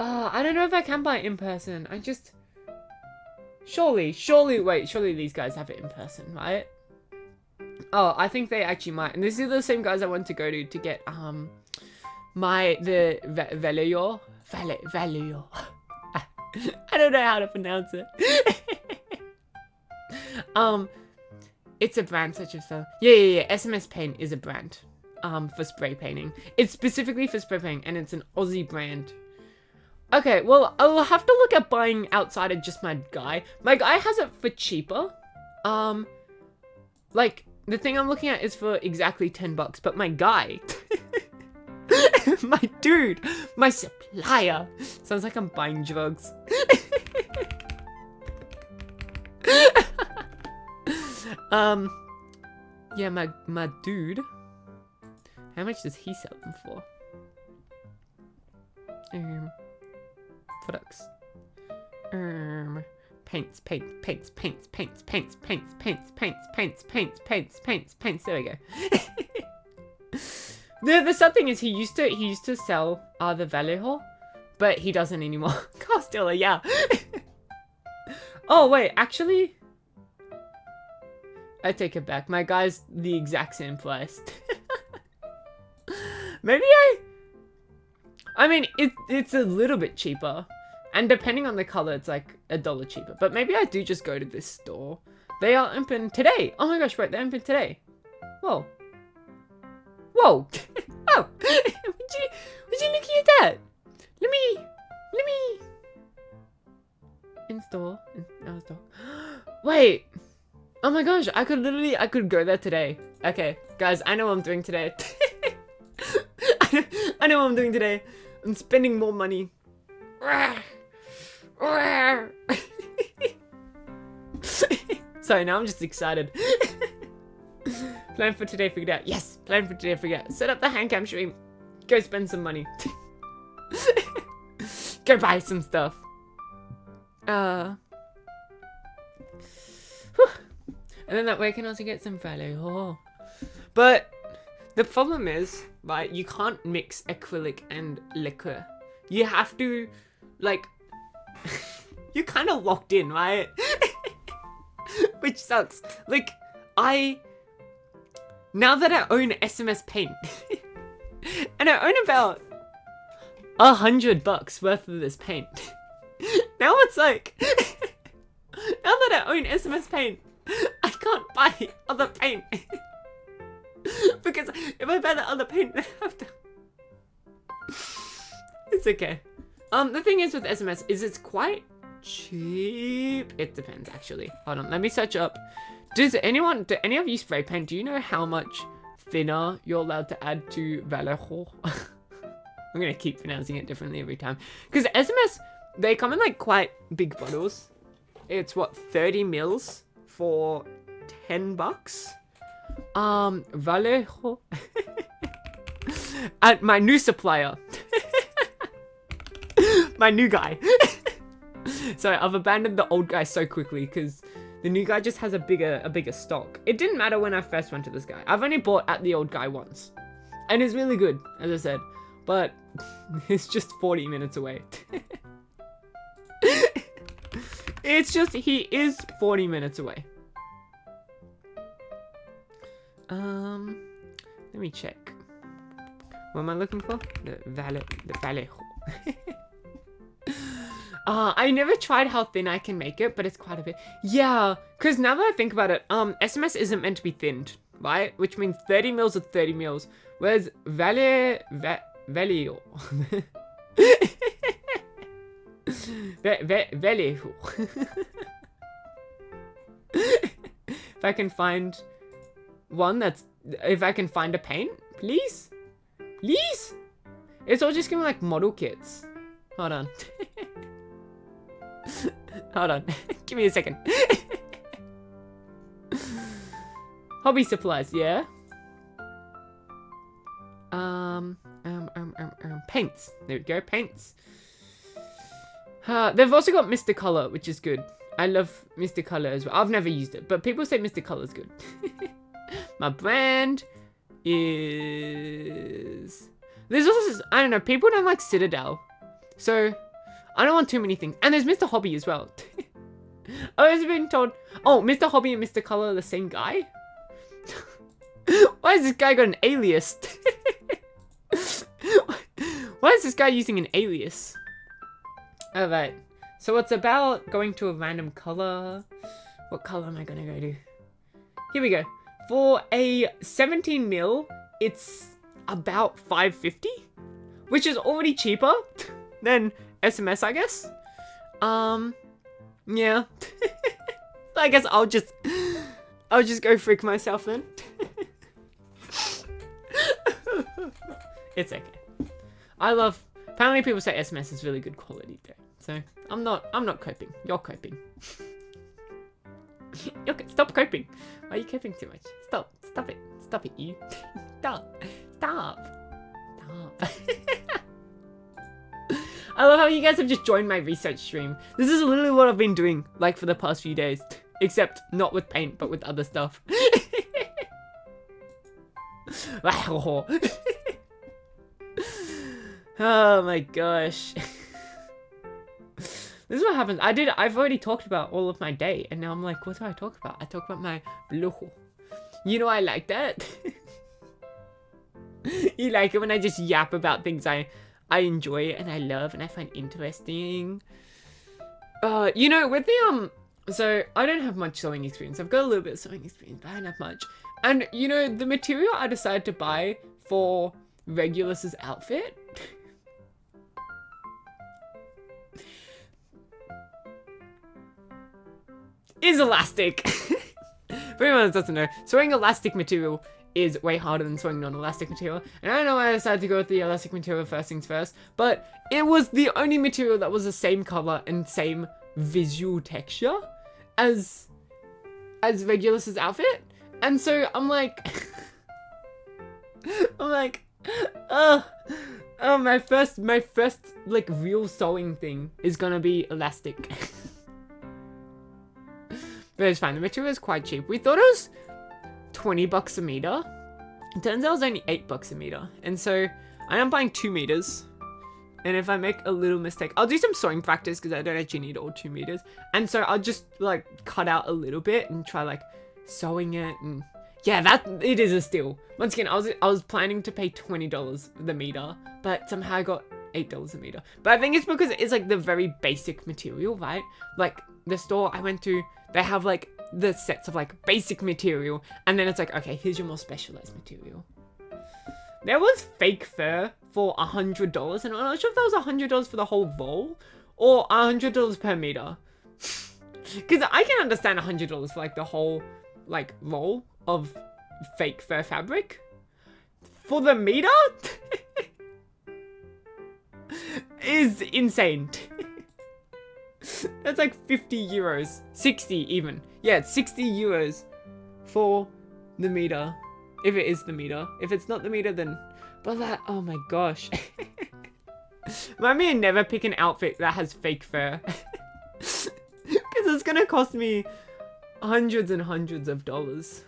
I don't know if I can buy it in person. I just... Surely these guys have it in person, right? Oh, I think they actually might. And this is the same guys I want to go to get, the Valeo. I don't know how to pronounce it. It's a brand such as, yeah. SMS Paint is a brand, for spray painting. It's specifically for spray painting, and it's an Aussie brand. Okay, well, I'll have to look at buying outside of just my guy. My guy has it for cheaper. Like, the thing I'm looking at is for exactly $10, but my guy, My dude, my supplier. Sounds like I'm buying drugs. Yeah, my dude. How much does he sell them for? Products. Paints. There we go. The sad thing is he used to sell the Vallejo, but he doesn't anymore. Castilla, yeah. Oh wait, actually, I take it back. My guy's the exact same price. Maybe I mean, it's a little bit cheaper. And depending on the color, it's like $1 cheaper. But maybe I do just go to this store. They are open today. Oh my gosh, wait, they're open today. Whoa. Whoa. Oh. Would you looking at that? Let me. In store. Wait. Oh my gosh, I could go there today. Okay, guys, I know what I'm doing today. I know what I'm doing today. I'm spending more money. Sorry, now I'm just excited. Plan for today figured out. Yes, plan for today figured out. Set up the hand cam stream. Go spend some money. Go buy some stuff. And then that way I can also get some value. Oh. But the problem is, right, you can't mix acrylic and liquor. You have to, like, you're kind of locked in, right? Which sucks. Like, now that I own SMS Paint, and I own about $100 worth of this paint, now it's like, now that I own SMS Paint, I can't buy other paint. Because if I buy the other paint, I have to... It's okay. The thing is with SMS is it's quite cheap. It depends, actually. Hold on, let me search up. Do any of you spray paint? Do you know how much thinner you're allowed to add to Vallejo? I'm gonna keep pronouncing it differently every time. Because SMS, they come in like quite big bottles. It's what, 30 mils for $10? Vallejo. At my new supplier. My new guy. Sorry, I've abandoned the old guy so quickly because the new guy just has a bigger stock. It didn't matter when I first went to this guy. I've only bought at the old guy once. And it's really good, as I said. But it's just 40 minutes away. It's just, he is 40 minutes away. Let me check. What am I looking for? The Vallejo. I never tried how thin I can make it, but it's quite a bit. Yeah, because now that I think about it, SMS isn't meant to be thinned, right? Which means 30 mils are 30 mils, whereas Vallejo. Vallejo. If I can find one that's, if I can find a paint, please? Please? It's all just gonna be like model kits. Hold on. Hold on. Give me a second. Hobby supplies, yeah? Paints. There we go, paints. They've also got Mr. Color, which is good. I love Mr. Color as well. I've never used it, but people say Mr. Color is good. My brand is... There's also, I don't know, people don't like Citadel. So, I don't want too many things. And there's Mr. Hobby as well. I've always been told, oh, Mr. Hobby and Mr. Color are the same guy? Why has this guy got an alias? Why is this guy using an alias? Alright, so it's about going to a random color. What color am I gonna go to? Here we go. For a 17 mil, it's about $5.50, which is already cheaper than SMS, I guess. Yeah. I guess I'll just go freak myself then. It's okay. Apparently people say SMS is really good quality though. So I'm not coping. You're coping. Stop coping. Why are you coping too much? Stop it, you. Stop. I love how you guys have just joined my research stream. This is literally what I've been doing, like, for the past few days. Except not with paint, but with other stuff. Oh my gosh. This is what happens. I've already talked about all of my day, and now I'm like, what do I talk about? I talk about my blojo. You know I like that. You like it when I just yap about things I enjoy and I love and I find interesting. You know, with the so I don't have much sewing experience. I've got a little bit of sewing experience, but I don't have much. And you know, the material I decided to buy for Regulus's outfit is elastic. For anyone that doesn't know, sewing elastic material is way harder than sewing non-elastic material. And I don't know why I decided to go with the elastic material first things first, but it was the only material that was the same color and same visual texture as Regulus's outfit. And so I'm like, my first like real sewing thing is gonna be elastic. But it's fine. The material is quite cheap. We thought it was $20 a meter. It turns out it was only $8 a meter. And so I am buying 2 meters. And if I make a little mistake, I'll do some sewing practice because I don't actually need all 2 meters. And so I'll just like cut out a little bit and try like sewing it. And yeah, it is a steal. Once again, I was planning to pay $20 the meter, but somehow I got $8 a meter. But I think it's because it's like the very basic material, right? Like the store I went to, they have like the sets of like basic material, and then it's like, okay, here's your more specialized material. There was fake fur for $100, and I'm not sure if that was $100 for the whole roll or $100 per meter. Because I can understand $100 for like the whole like roll of fake fur fabric. For the meter is insane. That's like 50 euros. 60 even. Yeah, it's 60 euros for the meter. If it is the meter. If it's not the meter, then... But that... Oh my gosh. Remind me to never pick an outfit that has fake fur. Because it's gonna cost me hundreds and hundreds of dollars.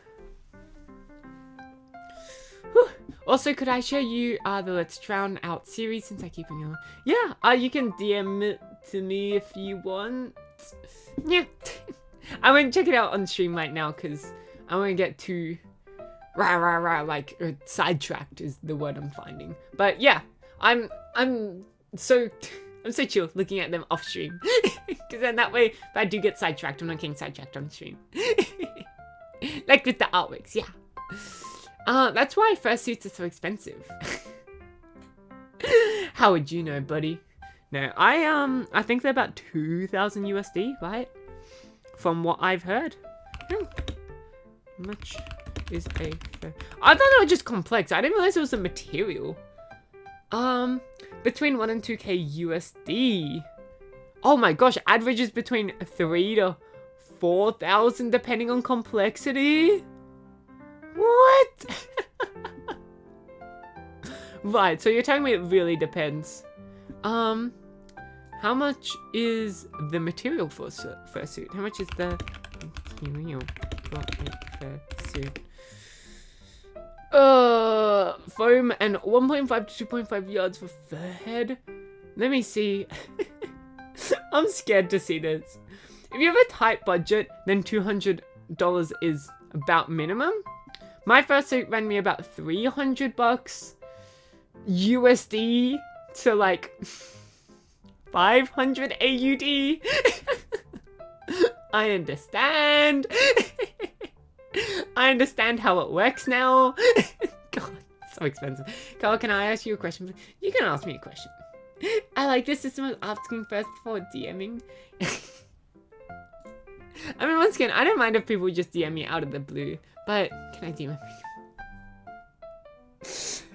Whew. Also, could I show you the Let's Drown Out series since I keep it on? Yeah, you can DM it to me if you want. Yeah. I won't check it out on stream right now because I won't get too like sidetracked is the word I'm finding. But yeah, I'm so chill looking at them off stream. Because then that way, if I do get sidetracked, I'm not getting sidetracked on stream. Like with the artworks, yeah. That's why fursuits are so expensive. How would you know, buddy? No, I think they're about 2,000 USD, right? From what I've heard. How much is a fur? I thought they were just complex. I didn't realize it was a material. Between 1 and 2K USD. Oh my gosh, averages between 3 to 4,000 depending on complexity. What? Right, so you're telling me it really depends. How much is the material for fursuit? How much is the material for a fursuit? Foam and 1.5 to 2.5 yards for fur head. Let me see. I'm scared to see this. If you have a tight budget, then $200 is about minimum. My fursuit ran me about $300 USD to like 500 AUD. I understand. I understand how it works now. God, so expensive. Carl, can I ask you a question? You can ask me a question. I like this system of asking first before DMing. I mean, once again, I don't mind if people just DM me out of the blue, but can I DM?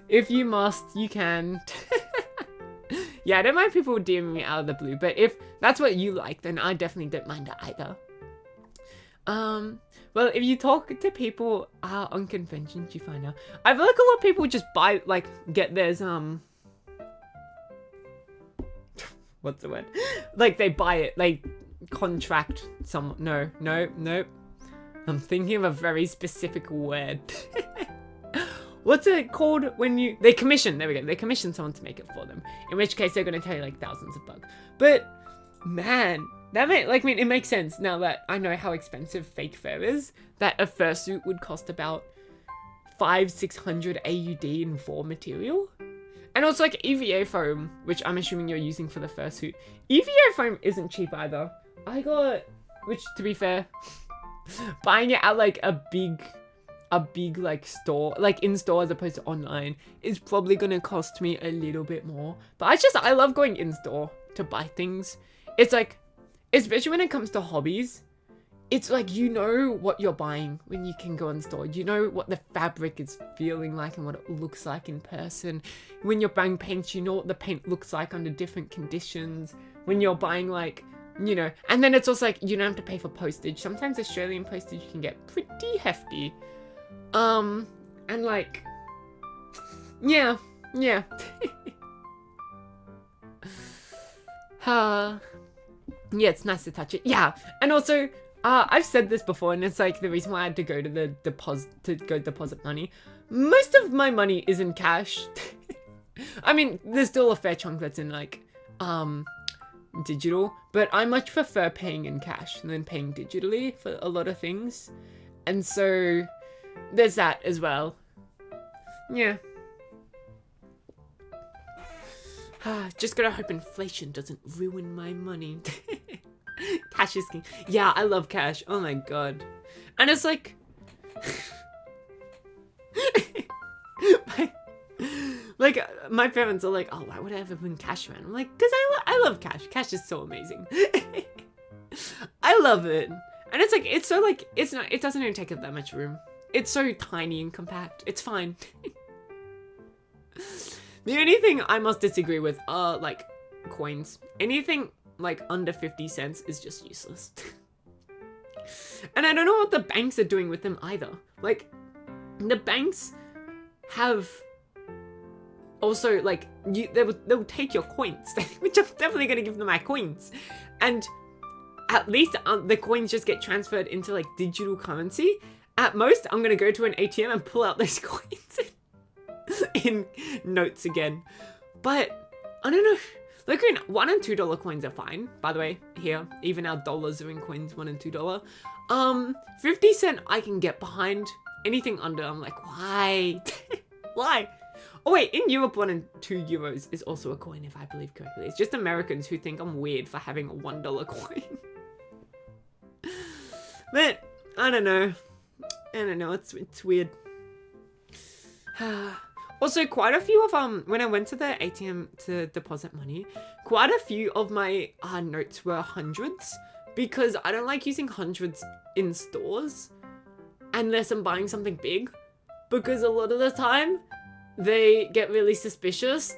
If you must, you can. Yeah, I don't mind people DMing me out of the blue, but if that's what you like, then I definitely don't mind it either. Well, if you talk to people on conventions, you find out. I feel like a lot of people just buy, like, get theirs, what's the word? Like, they buy it, like, contract some, no. I'm thinking of a very specific word. What's it called when they commission, there we go, they commission someone to make it for them. In which case, they're going to tell you, like, thousands of bucks. But, man, it makes sense now that I know how expensive fake fur is, that a fursuit would cost about 500-600 AUD in raw material. And also, like, EVA foam, which I'm assuming you're using for the fursuit. EVA foam isn't cheap either. Which, to be fair, buying it at, like, a big, like, store, like, in store as opposed to online, is probably gonna cost me a little bit more. But I love going in store to buy things. It's like, especially when it comes to hobbies, it's like, you know what you're buying when you can go in store. You know what the fabric is feeling like and what it looks like in person. When you're buying paints, you know what the paint looks like under different conditions. When you're buying, like, you know, and then it's also like, you don't have to pay for postage. Sometimes Australian postage can get pretty hefty. And like, yeah. Yeah, it's nice to touch it. Yeah, and also, I've said this before, and it's like the reason why I had to go to the deposit money. Most of my money is in cash. I mean, there's still a fair chunk that's in, like, digital, but I much prefer paying in cash than paying digitally for a lot of things. And so, there's that as well. Yeah. Just gotta hope inflation doesn't ruin my money. Cash is king. Yeah, I love cash. Oh my god. And it's like... my parents are like, oh, why would I ever bring cash around? I'm like, because I love cash. Cash is so amazing. I love it. And it's like, it's so like, it doesn't even take up that much room. It's so tiny and compact. It's fine. The only thing I must disagree with are, like, coins. Anything, like, under 50 cents is just useless. And I don't know what the banks are doing with them either. Like, the banks have also, like, they'll take your coins, which I'm definitely going to give them my coins. And at least the coins just get transferred into, like, digital currency. At most, I'm going to go to an ATM and pull out those coins in notes again. But I don't know, like, $1 and $2 coins are fine, by the way. Here, even our dollars are in coins, $1 and $2. 50 cent I can get behind. Anything under, I'm like, why? Why? Oh wait, in Europe, 1 and 2 euros is also a coin, if I believe correctly. It's just Americans who think I'm weird for having a $1 coin. But I don't know, it's weird. Also, quite a few of, when I went to the ATM to deposit money, quite a few of my notes were hundreds, because I don't like using hundreds in stores unless I'm buying something big, because a lot of the time they get really suspicious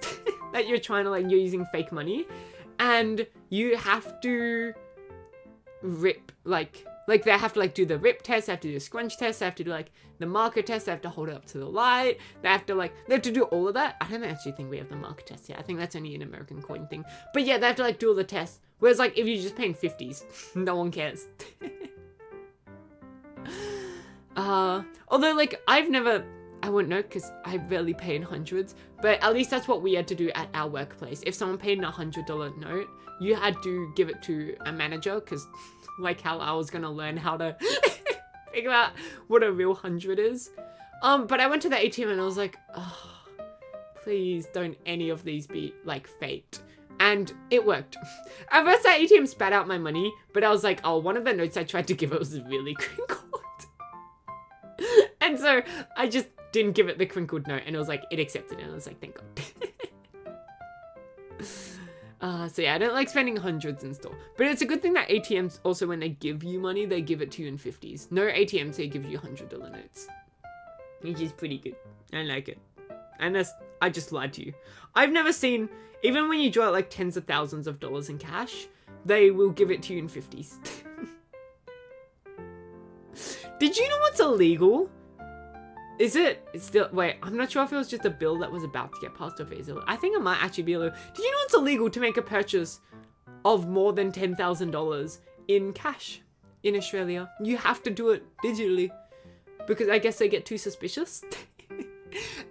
that you're trying to, like, you're using fake money, and you have to rip, like they have to, like, do the rip test, they have to do the scrunch test, they have to do, like, the marker test, they have to hold it up to the light, they have to do all of that. I don't actually think we have the marker test yet. I think that's only an American coin thing. But yeah, they have to, like, do all the tests. Whereas, like, if you're just paying 50s, no one cares. Although, like, I wouldn't know, because I rarely pay in hundreds, but at least that's what we had to do at our workplace. If someone paid in a $100 note, you had to give it to a manager, because, like, how I was gonna learn how to figure out what a real 100 is. But I went to the ATM and I was like, oh, please don't any of these be, like, faked. And it worked. At first, that ATM spat out my money, but I was like, oh, one of the notes I tried to give it was really crinkled. And so I just didn't give it the crinkled note, and it was like, it accepted it, and I was like, thank God. So yeah, I don't like spending hundreds in store. But it's a good thing that ATMs, also when they give you money, they give it to you in 50s. No ATMs, they give you $100 notes. Which is pretty good. I like it. And I just lied to you. I've never seen, even when you draw like tens of thousands of dollars in cash, they will give it to you in 50s. Did you know what's illegal? Is it? It's still, wait, I'm not sure if it was just a bill that was about to get passed over. I think it might actually be illegal. Did you know it's illegal to make a purchase of more than $10,000 in cash in Australia? You have to do it digitally because I guess they get too suspicious.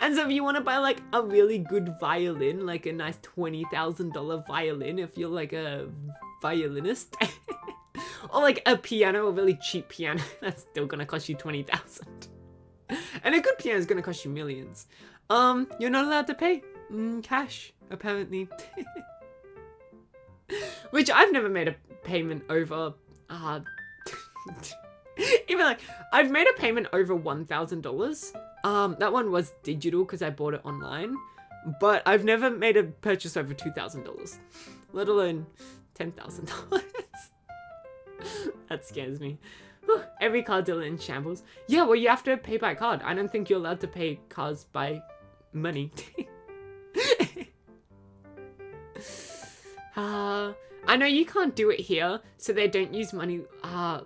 And so if you want to buy like a really good violin, like a nice $20,000 violin, if you're like a violinist, or like a piano, a really cheap piano, that's still gonna cost you $20,000. And a good piano is gonna cost you millions. You're not allowed to pay cash, apparently. Which I've never made a payment over. Even like I've made a payment over $1,000. That one was digital because I bought it online, but I've never made a purchase over $2,000, let alone $10,000. That scares me. Whew, every card dealer in shambles. Yeah, well, you have to pay by card. I don't think you're allowed to pay cards by money. I know you can't do it here, so they don't use money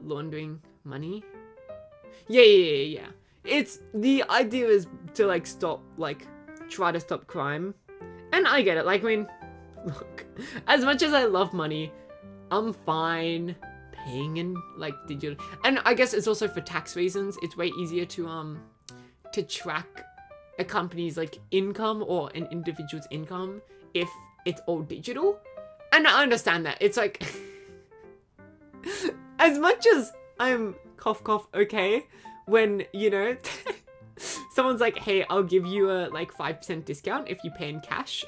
laundering money. Yeah. It's, the idea is to like try to stop crime. And I get it, like, I mean, look, as much as I love money, I'm fine paying in like digital. And I guess it's also for tax reasons. It's way easier to track a company's like income or an individual's income if it's all digital. And I understand that. It's like, as much as I'm cough cough okay when, you know, someone's like, hey, I'll give you a like 5% discount if you pay in cash.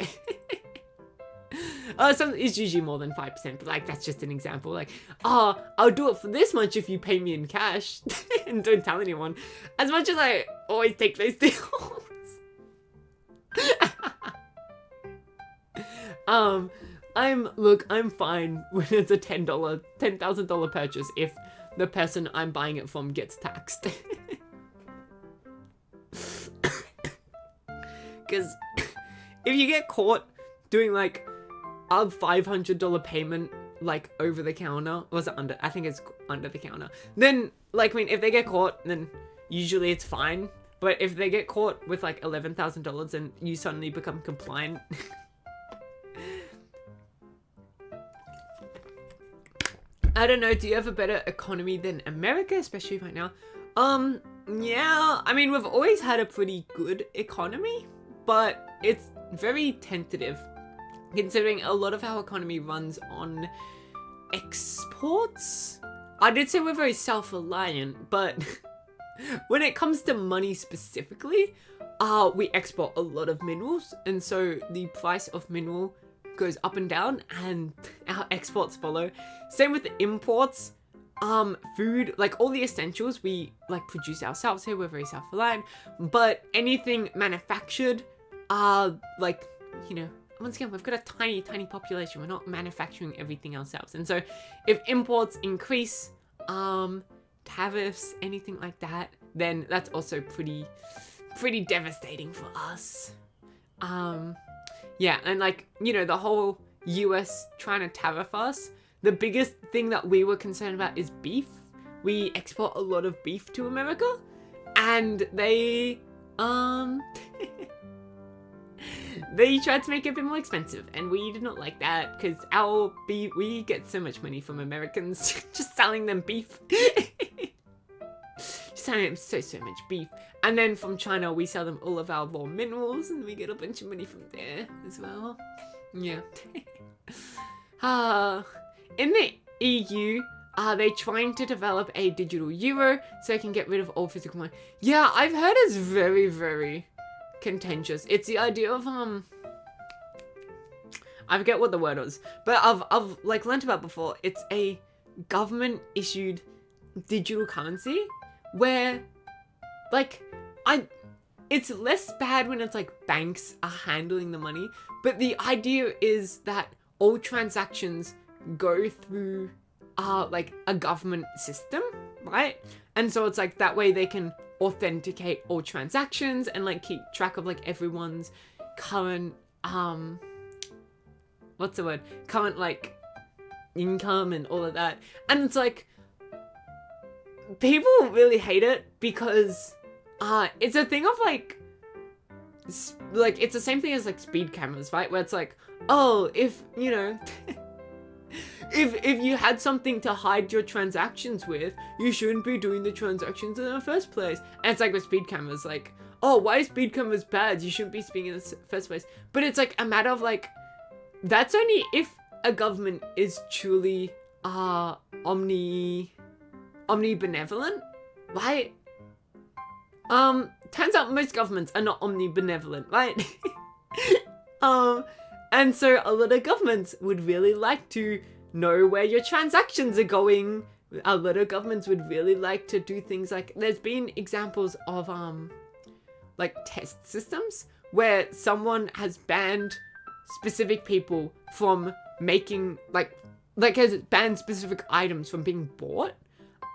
It's usually more than 5%, but like that's just an example. Like, I'll do it for this much if you pay me in cash, and don't tell anyone. As much as I always take those deals, I'm fine when it's a $10,000 purchase if the person I'm buying it from gets taxed. Because if you get caught doing like a $500 payment like over the counter, or was it under? I think it's under the counter. Then like, I mean, if they get caught, then usually it's fine. But if they get caught with like $11,000 and you suddenly become compliant. I don't know, do you have a better economy than America, especially right now? Yeah, I mean, we've always had a pretty good economy, but it's very tentative, considering a lot of our economy runs on exports. I did say we're very self-reliant, but when it comes to money specifically, we export a lot of minerals, and so the price of mineral goes up and down, and our exports follow. Same with the imports. Food, like all the essentials we like produce ourselves here, we're very self-reliant, but anything manufactured, like, you know, once again, we've got a tiny population, we're not manufacturing everything ourselves, and so if imports increase, tariffs, anything like that, then that's also pretty devastating for us. Yeah, and like, you know, the whole US trying to tariff us, the biggest thing that we were concerned about is beef. We export a lot of beef to America, and they they tried to make it a bit more expensive, and we did not like that, because we get so much money from Americans just selling them beef. Selling them so much beef. And then from China, we sell them all of our raw minerals, and we get a bunch of money from there as well. Yeah. In the EU, they're trying to develop a digital euro so they can get rid of all physical money. Yeah, I've heard it's very, very contentious. It's the idea of, I forget what the word was, but I've like learnt about before. It's a government issued digital currency where, like, it's less bad when it's like banks are handling the money, but the idea is that all transactions go through like a government system, right? And so it's like that way they can authenticate all transactions and like keep track of like everyone's current current like income and all of that. And it's like people really hate it because it's a thing of like it's the same thing as like speed cameras, right? Where it's like, oh, if you know if you had something to hide your transactions with, you shouldn't be doing the transactions in the first place. And it's like with speed cameras, like, oh, why is speed cameras bad? You shouldn't be speeding in the first place. But it's like a matter of like, that's only if a government is truly omnibenevolent, right? Turns out most governments are not omnibenevolent, right? And so a lot of governments would really like to know where your transactions are going. A lot of governments would really like to do things like, there's been examples of like test systems where someone has banned specific people from making like has banned specific items from being bought.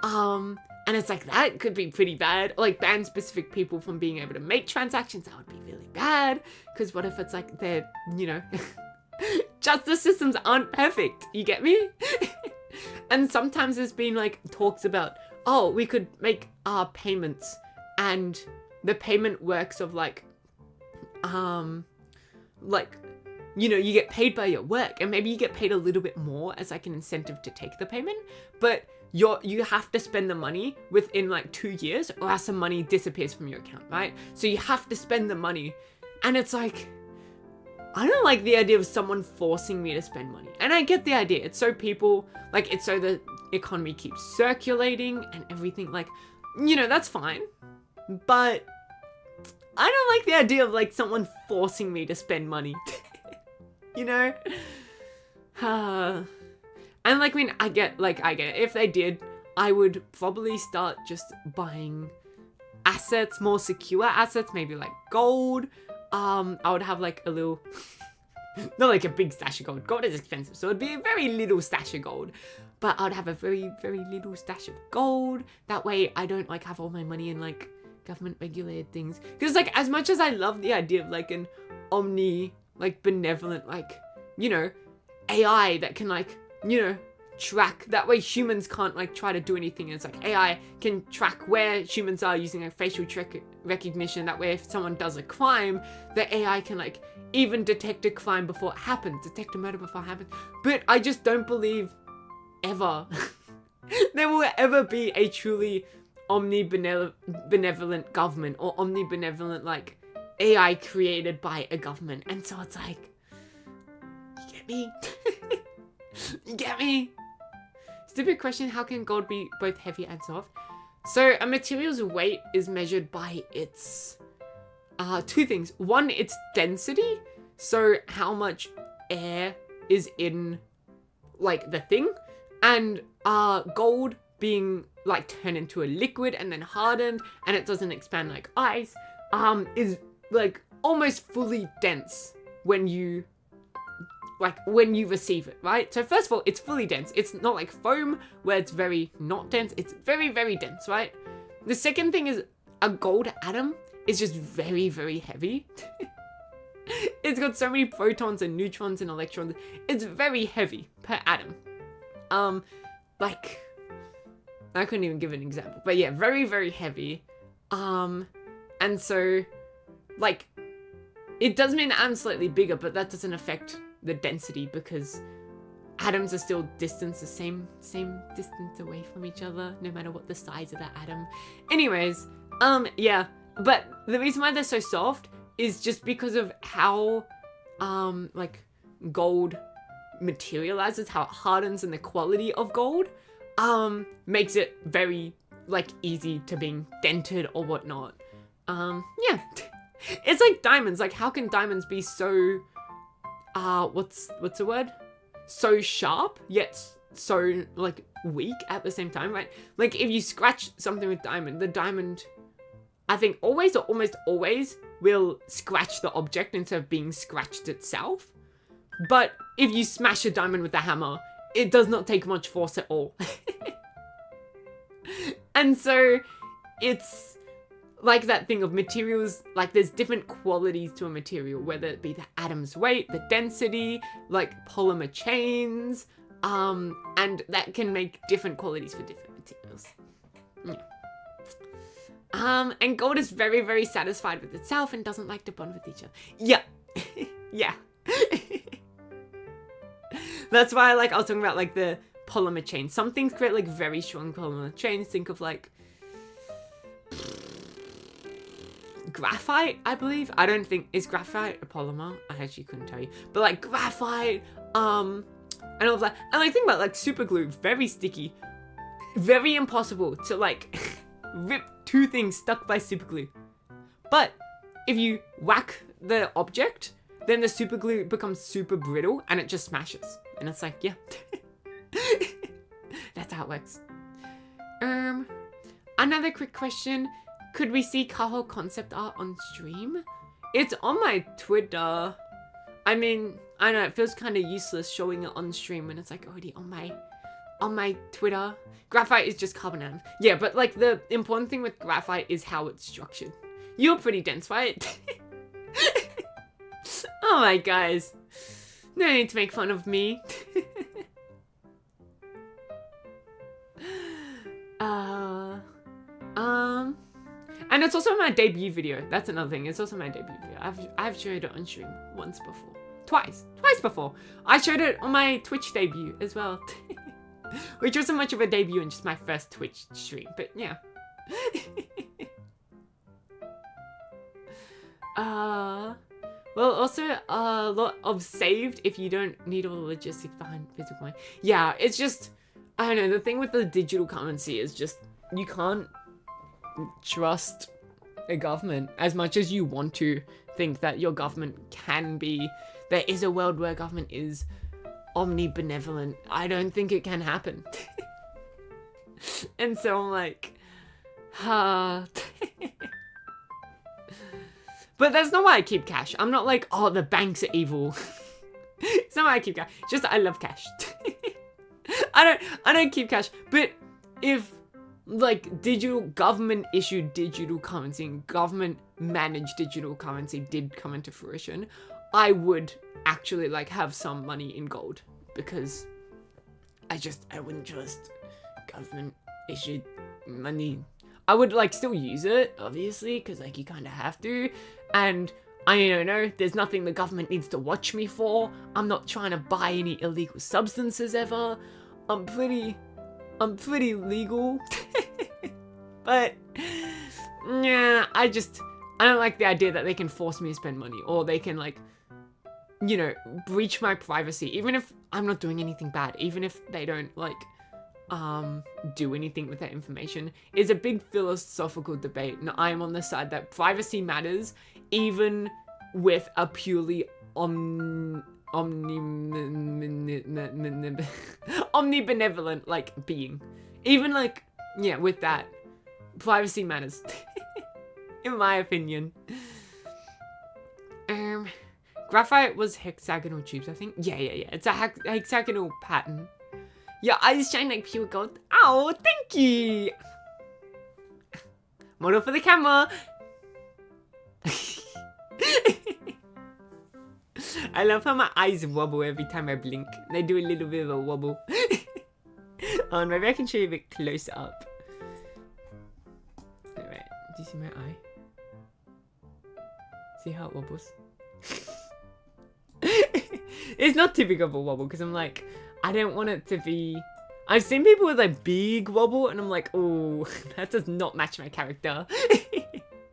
And it's like, that could be pretty bad. Like ban specific people from being able to make transactions. That would be really bad. Because what if it's like they're, you know, justice systems aren't perfect. You get me? And sometimes there's been like talks about, oh, we could make payments, and the payment works of like, you know, you get paid by your work, and maybe you get paid a little bit more as like an incentive to take the payment, but you have to spend the money within like 2 years or else the money disappears from your account, right? So you have to spend the money. And it's like, I don't like the idea of someone forcing me to spend money. And I get the idea. It's so people, like, it's so the economy keeps circulating and everything, like, you know, that's fine. But I don't like the idea of like someone forcing me to spend money. You know? And like, I mean, I get it. If they did, I would probably start just buying assets, more secure assets, maybe like gold. I would have like a little, not like a big stash of gold. Gold is expensive, so it'd be a very little stash of gold. But I would have a very, very little stash of gold. That way I don't like have all my money in like government regulated things. Because like, as much as I love the idea of like an benevolent, like, you know, AI that can like, you know, track, that way humans can't like try to do anything. And it's like AI can track where humans are using a facial recognition. That way if someone does a crime, the AI can like even detect a crime before it happens, detect a murder before it happens. But I just don't believe ever there will ever be a truly omnibenevolent government or omnibenevolent like AI created by a government. And so it's like, you get me? You get me? Stupid question, how can gold be both heavy and soft? So a material's weight is measured by its two things. One, its density, so how much air is in like the thing, and gold being like turned into a liquid and then hardened and it doesn't expand like ice, is like almost fully dense when you receive it, right? So first of all, it's fully dense. It's not like foam where it's very not dense. It's very, very dense, right? The second thing is a gold atom is just very, very heavy. It's got so many protons and neutrons and electrons. It's very heavy per atom. Like, I couldn't even give an example, but yeah, very, very heavy. And so, like, it does mean the atom's slightly bigger, but that doesn't affect the density because atoms are still distanced the same distance away from each other, no matter what the size of the atom. Anyways, yeah, but the reason why they're so soft is just because of how, like, gold materializes, how it hardens, and the quality of gold, makes it very, like, easy to being dented or whatnot. Yeah. It's like diamonds. Like, how can diamonds be so, what's the word? So sharp, yet so, like, weak at the same time, right? Like, if you scratch something with diamond, the diamond, I think always or almost always will scratch the object instead of being scratched itself. But if you smash a diamond with a hammer, it does not take much force at all. And so it's like that thing of materials, like there's different qualities to a material, whether it be the atom's weight, the density, like polymer chains, and that can make different qualities for different materials. Yeah. And gold is very, very satisfied with itself and doesn't like to bond with each other. Yeah. Yeah. That's why, like, I was talking about, like, the polymer chains. Some things create, like, very strong polymer chains. Think of, like, graphite, I believe. I don't think, is graphite a polymer? I actually couldn't tell you. But, like, graphite, and all of that. And, like, think about, like, super glue. Very sticky. Very impossible to, like, rip two things stuck by super glue. But if you whack the object, then the super glue becomes super brittle and it just smashes. And it's like, yeah. That's how it works. Another quick question. Could we see Kaho concept art on stream? It's on my Twitter. I mean, I know it feels kind of useless showing it on stream when it's like already on my Twitter. Graphite is just carbon atoms. Yeah, but like the important thing with graphite is how it's structured. You're pretty dense, right? Oh my guys. No need to make fun of me. And it's also my debut video. That's another thing. It's also my debut video. I've showed it on stream once before. Twice before. I showed it on my Twitch debut as well. Which wasn't much of a debut and just my first Twitch stream, but yeah. Well, also a lot of saved if you don't need all the logistics behind physical money. Yeah, it's just, I don't know, the thing with the digital currency is just, you can't trust a government as much as you want to think that your government can be. There is a world where government is omnibenevolent. I don't think it can happen. And so I'm like, But that's not why I keep cash. I'm not like, oh, the banks are evil. It's not why I keep cash. Just I love cash. I don't keep cash. But if like digital government issued digital currency and government managed digital currency did come into fruition, I would actually like have some money in gold, because I wouldn't trust government issued money. I would like still use it, obviously, because like you kind of have to. And I don't know, there's nothing the government needs to watch me for. I'm not trying to buy any illegal substances ever. I'm pretty legal. But yeah, I don't like the idea that they can force me to spend money, or they can like, you know, breach my privacy, even if I'm not doing anything bad, even if they don't like do anything with that information. Is a big philosophical debate, and I'm on the side that privacy matters even with a purely omnibenevolent like being. Even like, yeah, with that, privacy matters. In my opinion. Graphite was hexagonal tubes, I think. Yeah. It's a hexagonal pattern. Your eyes shine like pure gold. Oh, thank you. Model for the camera. I love how my eyes wobble every time I blink. They do a little bit of a wobble. Oh, maybe I can show you a bit close up. Alright, do you see my eye? See how it wobbles? It's not too big of a wobble, because I'm like, I don't want it to be... I've seen people with a big wobble, and I'm like, oh, that does not match my character.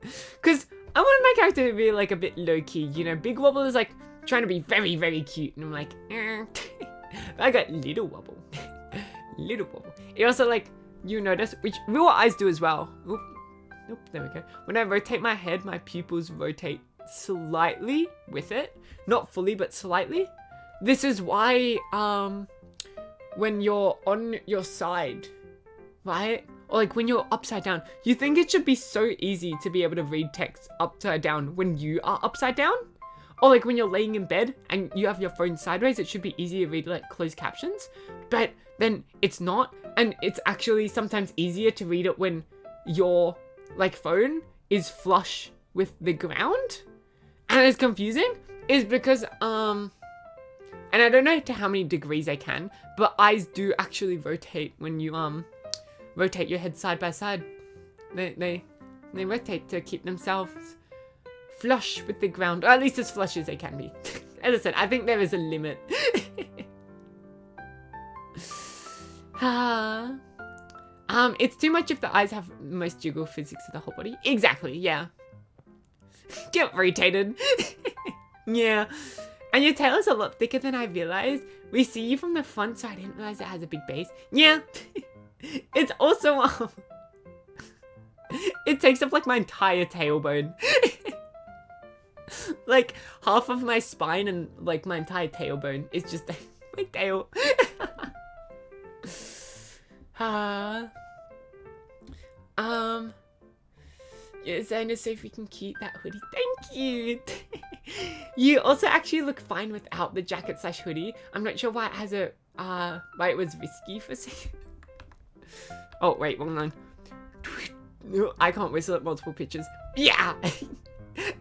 Because I wanted my character to be like a bit low-key, you know? Big wobble is like trying to be very, very cute, and I'm like, I got little wobble. Little wobble. It also like, you notice, which real eyes do as well. Oop, there we go. When I rotate my head, my pupils rotate slightly with it. Not fully, but slightly. This is why, when you're on your side, right? Or like when you're upside down, you think it should be so easy to be able to read text upside down when you are upside down? Or like when you're laying in bed and you have your phone sideways, it should be easy to read like closed captions. But then it's not, and it's actually sometimes easier to read it when your like phone is flush with the ground, and it's confusing, is because and I don't know to how many degrees they can, but eyes do actually rotate when you rotate your head side by side. They rotate to keep themselves flush with the ground, or at least as flush as they can be. As I said, I think there is a limit. It's too much if the eyes have the most jiggle physics of the whole body. Exactly, yeah. Get rotated. Yeah. And your tail is a lot thicker than I realized. We see you from the front, so I didn't realize it has a big base. Yeah. It's also, it takes up like my entire tailbone. Like half of my spine and like my entire tailbone is just my tail. Yeah, Zona, so if we can keep that hoodie. Thank you. You also actually look fine without the jacket / hoodie. I'm not sure why it has a why it was risky for a second. Oh wait, wrong line. I can't whistle at multiple pitches. Yeah.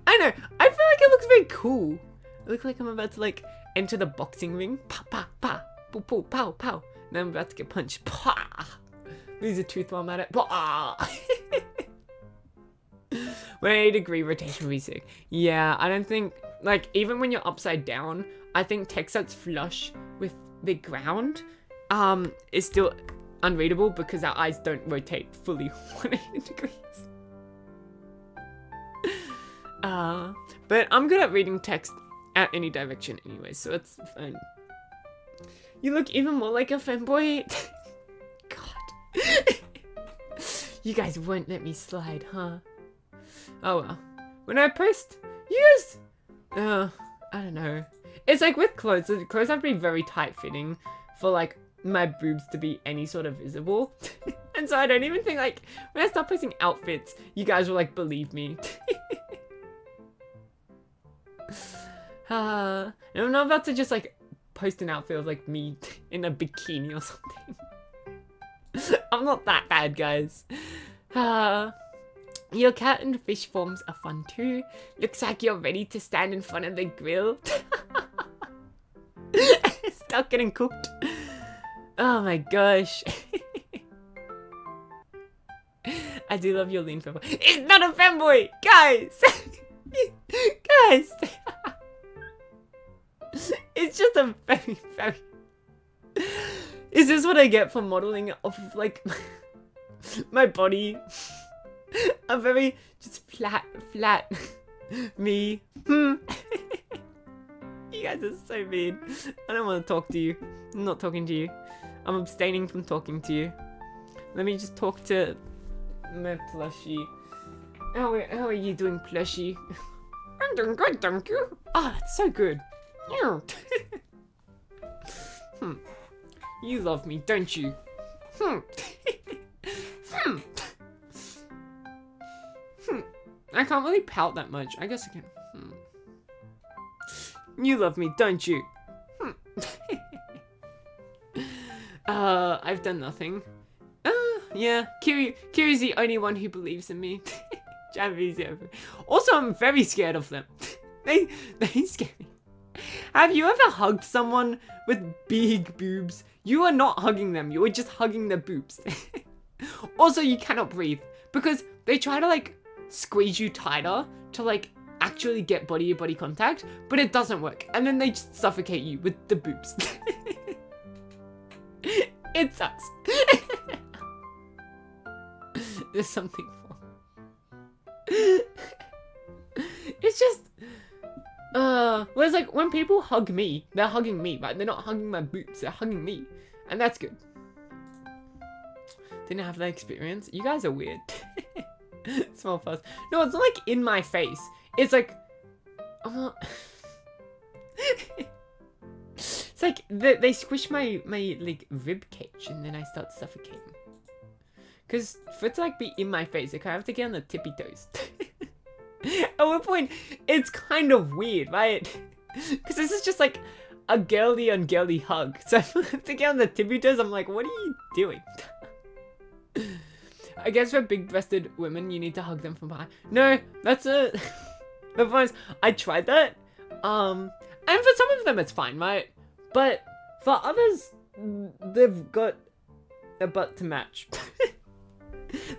I know. I feel like it looks very cool. I look like I'm about to like enter the boxing ring. Pa pa pa. Poo poo pow pow. Now I'm about to get punched. Pa. Lose a tooth while I'm at it. Pa. 180-degree rotation would be sick. Yeah, I don't think, like, even when you're upside down, I think text that's flush with the ground is still unreadable because our eyes don't rotate fully 180 degrees. But I'm good at reading text at any direction anyway, so it's fine. You look even more like a femboy. God. You guys won't let me slide, huh? Oh well. When I post, you guys, I don't know. It's like with clothes, the clothes have to be very tight fitting for like my boobs to be any sort of visible. And so I don't even think like, when I start posting outfits, you guys will like believe me. And I'm not about to just like post an outfit of like me in a bikini or something. I'm not that bad, guys. Your cat and fish forms are fun too. Looks like you're ready to stand in front of the grill. Start getting cooked. Oh my gosh. I do love your lean femboy. It's not a femboy! Guys! Guys! It's just a very, very... Is this what I get for modeling off of like my body? A very just flat me. You guys are so mean. I don't want to talk to you. I'm not talking to you. I'm abstaining from talking to you. Let me just talk to my plushie. How are you doing, plushie? I'm doing good, thank you. Oh, that's so good. Yeah. You love me, don't you? I can't really pout that much. I guess I can. You love me, don't you? I've done nothing. Yeah. Kiri's the only one who believes in me. Also, I'm very scared of them. They scare me. Have you ever hugged someone with big boobs? You are not hugging them. You are just hugging their boobs. Also, you cannot breathe because they try to like squeeze you tighter to like actually get body-to-body contact, but it doesn't work. And then they just suffocate you with the boobs. It sucks. There's something wrong. It's just whereas like when people hug me, they're hugging me, right? They're not hugging my boobs, they're hugging me. And that's good. Didn't have that experience. You guys are weird. Small fuss. No, it's not like in my face. It's like it's like they squish my like rib cage and then I start suffocating. Cause for it to like be in my face, I kind of have to get on the tippy toes. At one point, it's kind of weird, right? Because this is just like a girly on girly hug. So if I have to get on the tippy toes, I'm like, what are you doing? I guess for big-breasted women, you need to hug them from behind. No, that's a... The point is, I tried that. And for some of them, it's fine, right? But for others, they've got a butt to match.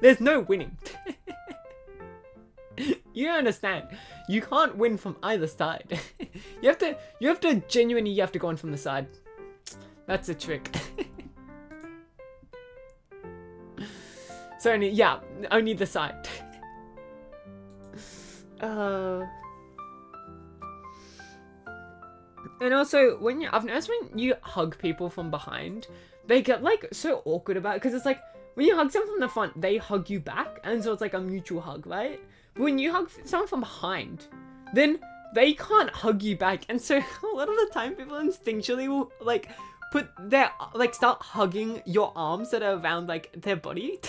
There's no winning. You understand. You can't win from either side. You have to genuinely, you have to go in from the side. That's a trick. So only the side. And also, I've noticed when you hug people from behind, they get like so awkward about it, because it's like, when you hug someone from the front, they hug you back, and so it's like a mutual hug, right? But when you hug someone from behind, then they can't hug you back, and so a lot of the time people instinctually will like put their, like, start hugging your arms that are around like their body.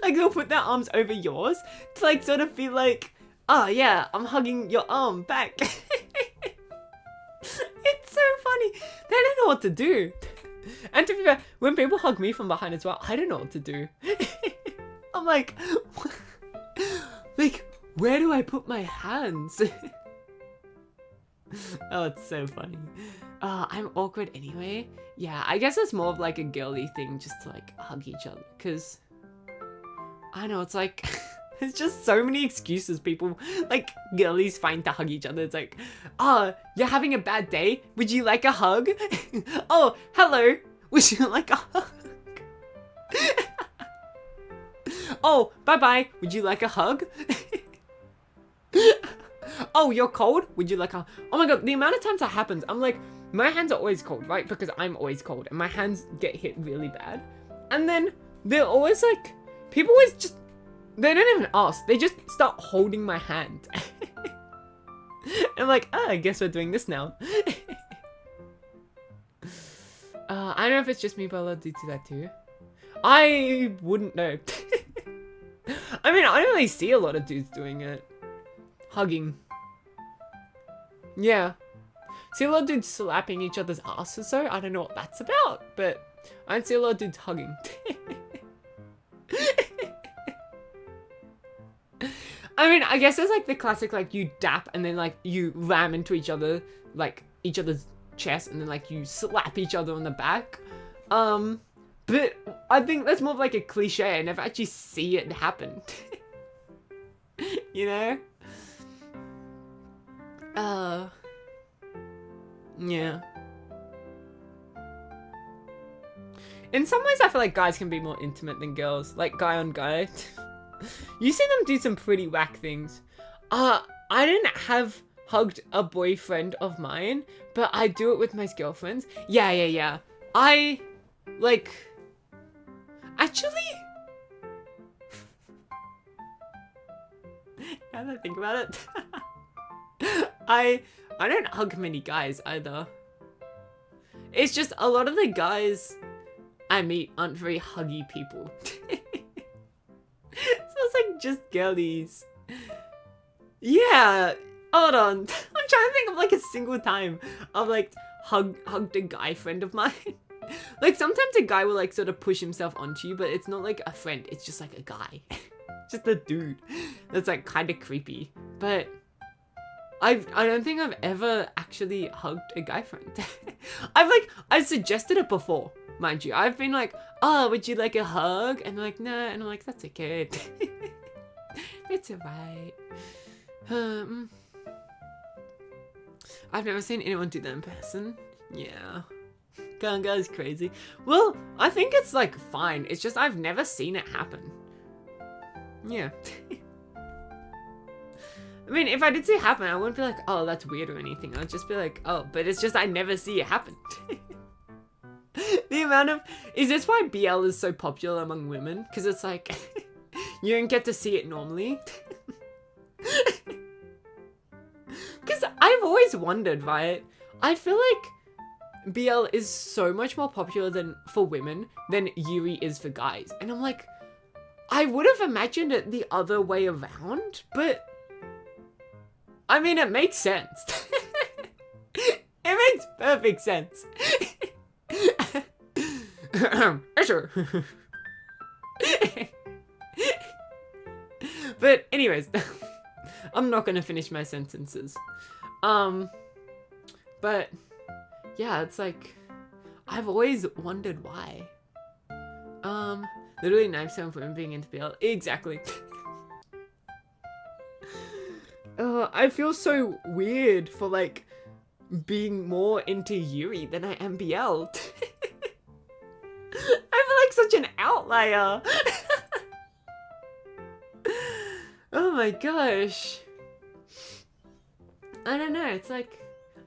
Like they'll put their arms over yours to like sort of be like, oh yeah, I'm hugging your arm back. It's so funny. They don't know what to do. And to be fair, when people hug me from behind as well, I don't know what to do. I'm like, where do I put my hands? Oh, it's so funny. I'm awkward anyway. Yeah, I guess it's more of like a girly thing just to like hug each other. Because, I know, it's like, there's just so many excuses people, like, girlies find to hug each other. It's like, oh, you're having a bad day? Would you like a hug? Oh, hello. Would you like a hug? Oh, bye-bye. Would you like a hug? Oh, you're cold? Would you like a... Oh my god, the amount of times that happens, I'm like, my hands are always cold, right? Because I'm always cold, and my hands get hit really bad. And then they're always like... People always just... They don't even ask. They just start holding my hand. I'm like, oh, I guess we're doing this now. I don't know if it's just me, but a lot of dudes do that too. I wouldn't know. I mean, I don't really see a lot of dudes doing it. Hugging. Yeah. See a lot of dudes slapping each other's asses, so I don't know what that's about, but I don't see a lot of dudes hugging. I mean, I guess there's like the classic, like, you dap and then like you ram into each other, like each other's chest, and then like you slap each other on the back. But I think that's more of like a cliche. I never actually see it happen. You know? Yeah. In some ways, I feel like guys can be more intimate than girls. Like, guy on guy. You see them do some pretty whack things. I didn't have hugged a boyfriend of mine, but I do it with my girlfriends. Yeah. I, like... Actually... Now that I think about it... I don't hug many guys either. It's just a lot of the guys I meet aren't very huggy people. So it's like just girlies. Yeah, hold on. I'm trying to think of like a single time I've like hugged a guy friend of mine. Like sometimes a guy will like sort of push himself onto you, but it's not like a friend, it's just like a guy. Just a dude. That's like kind of creepy. But I don't think I've ever actually hugged a guy friend. I've suggested it before, mind you. I've been like, oh, would you like a hug? And they're like, nah. And I'm like, that's okay. It's alright. I've never seen anyone do that in person. Yeah. Going guys crazy. Well, I think it's like fine. It's just I've never seen it happen. Yeah. I mean, if I did see it happen, I wouldn't be like, oh, that's weird or anything. I'd just be like, oh, but it's just I never see it happen. The amount of... Is this why BL is so popular among women? Because it's like, you don't get to see it normally. Because I've always wondered, right? I feel like BL is so much more popular for women than Yuri is for guys. And I'm like, I would have imagined it the other way around, but... I mean, it makes sense. It makes perfect sense. Sure. But anyways, I'm not gonna finish my sentences. But yeah, it's like, I've always wondered why. Literally 9% of women being into BL. Exactly. I feel so weird for like being more into Yuri than I am BL. I feel like such an outlier. Oh my gosh. I don't know, it's like,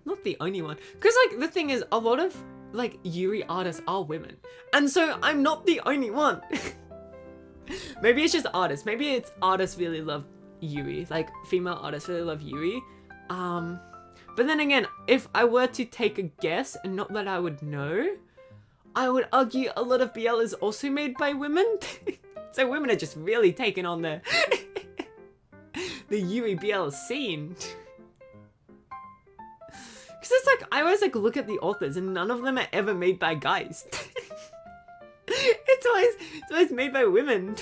not the only one. Because like, the thing is, a lot of like Yuri artists are women. And so I'm not the only one. Maybe it's just artists. Maybe it's artists really love Yuri. Like, female artists really love Yuri. But then again, if I were to take a guess, and not that I would know, I would argue a lot of BL is also made by women. So women are just really taking on the Yuri BL scene. Because it's like, I always like look at the authors and none of them are ever made by guys. It's always made by women.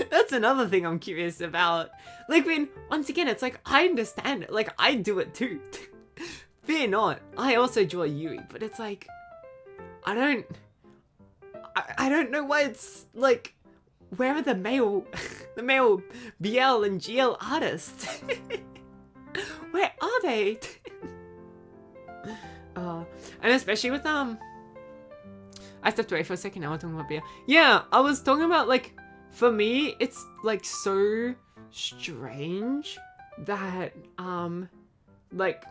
That's another thing I'm curious about. Like, once again, it's like, I understand it. Like, I do it too. Fear not. I also draw Yuri, but it's like, I don't know why it's like, where are the male BL and GL artists? Where are they? And especially with I stepped away for a second. Now we're talking about BL. Yeah, I was talking about like, for me, it's like so strange that like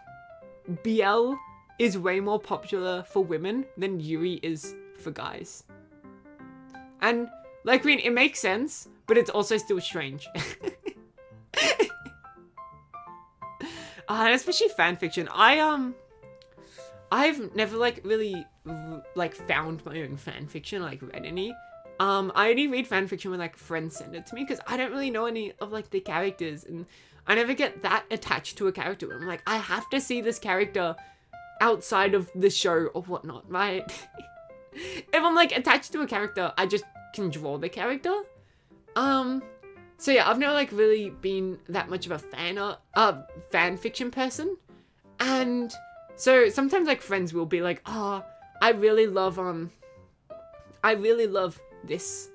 BL is way more popular for women than Yuri is for guys. And like, it makes sense, but it's also still strange. And especially fanfiction. I've never like really like found my own fanfiction, like read any. I only read fanfiction when like friends send it to me, because I don't really know any of like the characters, and I never get that attached to a character. I'm like, I have to see this character outside of the show or whatnot, right? If I'm like attached to a character, I just can draw the character. So yeah, I've never like really been that much of a fan fiction person. And so sometimes like friends will be like, oh, I really love this,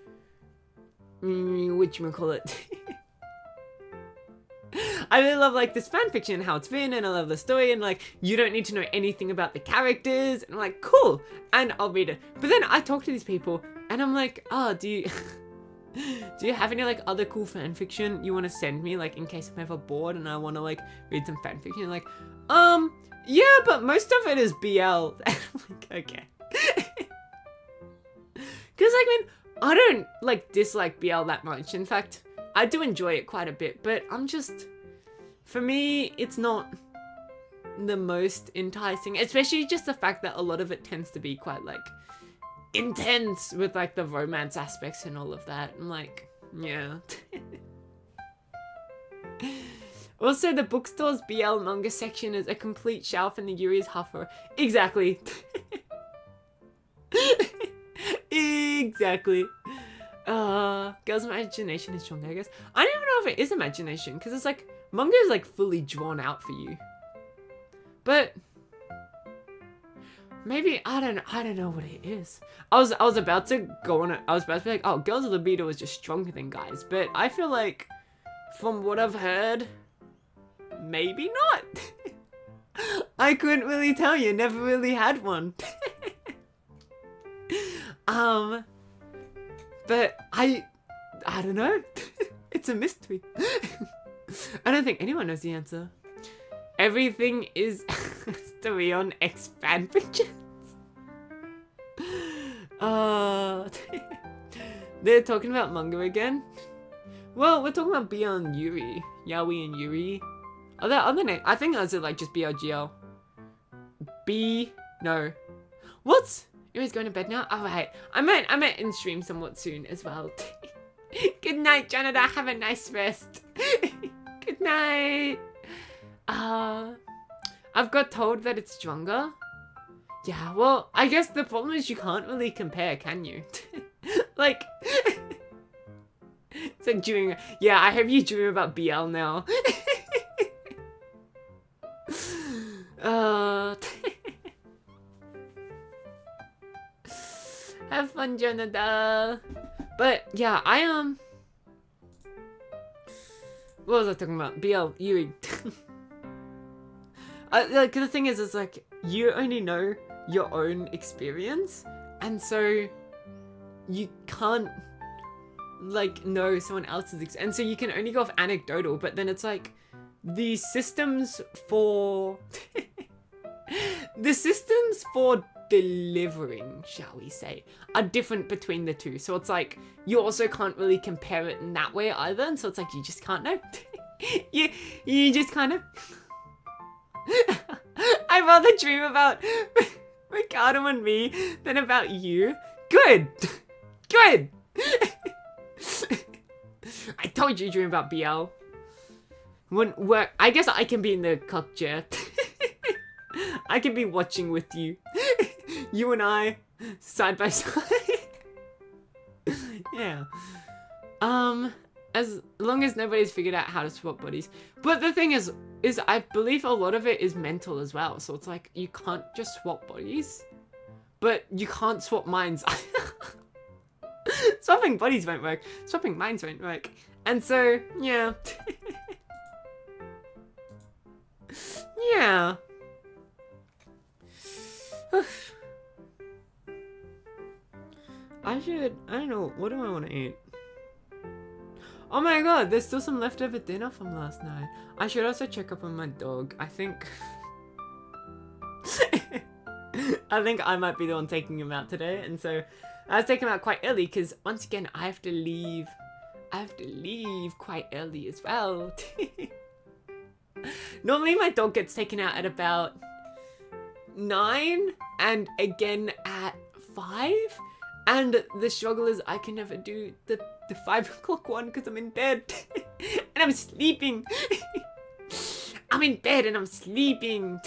whatchamacallit. I really love like this fanfiction and how it's written, and I love the story, and like, you don't need to know anything about the characters, and I'm like, cool, and I'll read it. But then I talk to these people and I'm like, oh, do you have any like other cool fanfiction you want to send me, like in case I'm ever bored and I want to like read some fanfiction? Like, yeah, but most of it is BL. And I'm like, okay. Because like, I don't like dislike BL that much. In fact, I do enjoy it quite a bit, but for me, it's not the most enticing, especially just the fact that a lot of it tends to be quite like intense with like the romance aspects and all of that. I'm like, yeah. Also, the bookstore's BL manga section is a complete shelf and the Yuri is half a... Exactly. Exactly. Girls' imagination is strong, I guess. I don't even know if it is imagination, because it's like, manga is like fully drawn out for you. But maybe, I don't know what it is. I was about to go on it. I was about to be like, oh, girls' libido is just stronger than guys. But I feel like, from what I've heard, maybe not. I couldn't really tell you. Never really had one. But I don't know. It's a mystery. I don't think anyone knows the answer. Everything is story on X fanfictions. They're talking about manga again. Well, we're talking about BL and Yuri. Yaoi and Yuri. Are there other names? I think those are like just BLGL. No. What? Yuri's going to bed now? Alright. I might in stream somewhat soon as well. Good night, Janada. Have a nice rest. Good night. I've got told that it's stronger. Yeah, well, I guess the problem is you can't really compare, can you? Like, It's like dreaming. Yeah, I hope you dream about BL now. Have fun, Jonathan. But yeah, what was I talking about? BL, Yui. Like the thing is like you only know your own experience, and so you can't like know someone else's and so you can only go off anecdotal. But then it's like the systems for delivering, shall we say, are different between the two. So it's like you also can't really compare it in that way either, and so it's like you just can't know. you just kind of I'd rather dream about Ricardo and me than about you. Good. I told you to dream about BL. Wouldn't work. I guess I can be in the cock chair. I can be watching with you. You and I, side by side. Yeah. As long as nobody's figured out how to swap bodies. But the thing is I believe a lot of it is mental as well. So it's like, you can't just swap bodies, but you can't swap minds. Swapping bodies won't work. Swapping minds won't work. And so, yeah. Yeah. I don't know, what do I want to eat? Oh my god, there's still some leftover dinner from last night. I should also check up on my dog. I think I might be the one taking him out today, and so I was taking him out quite early because once again I have to leave quite early as well. Normally my dog gets taken out at about 9 and again at 5, and the struggle is I can never do the 5 o'clock one because I'm in bed and I'm sleeping. I'm in bed and I'm sleeping.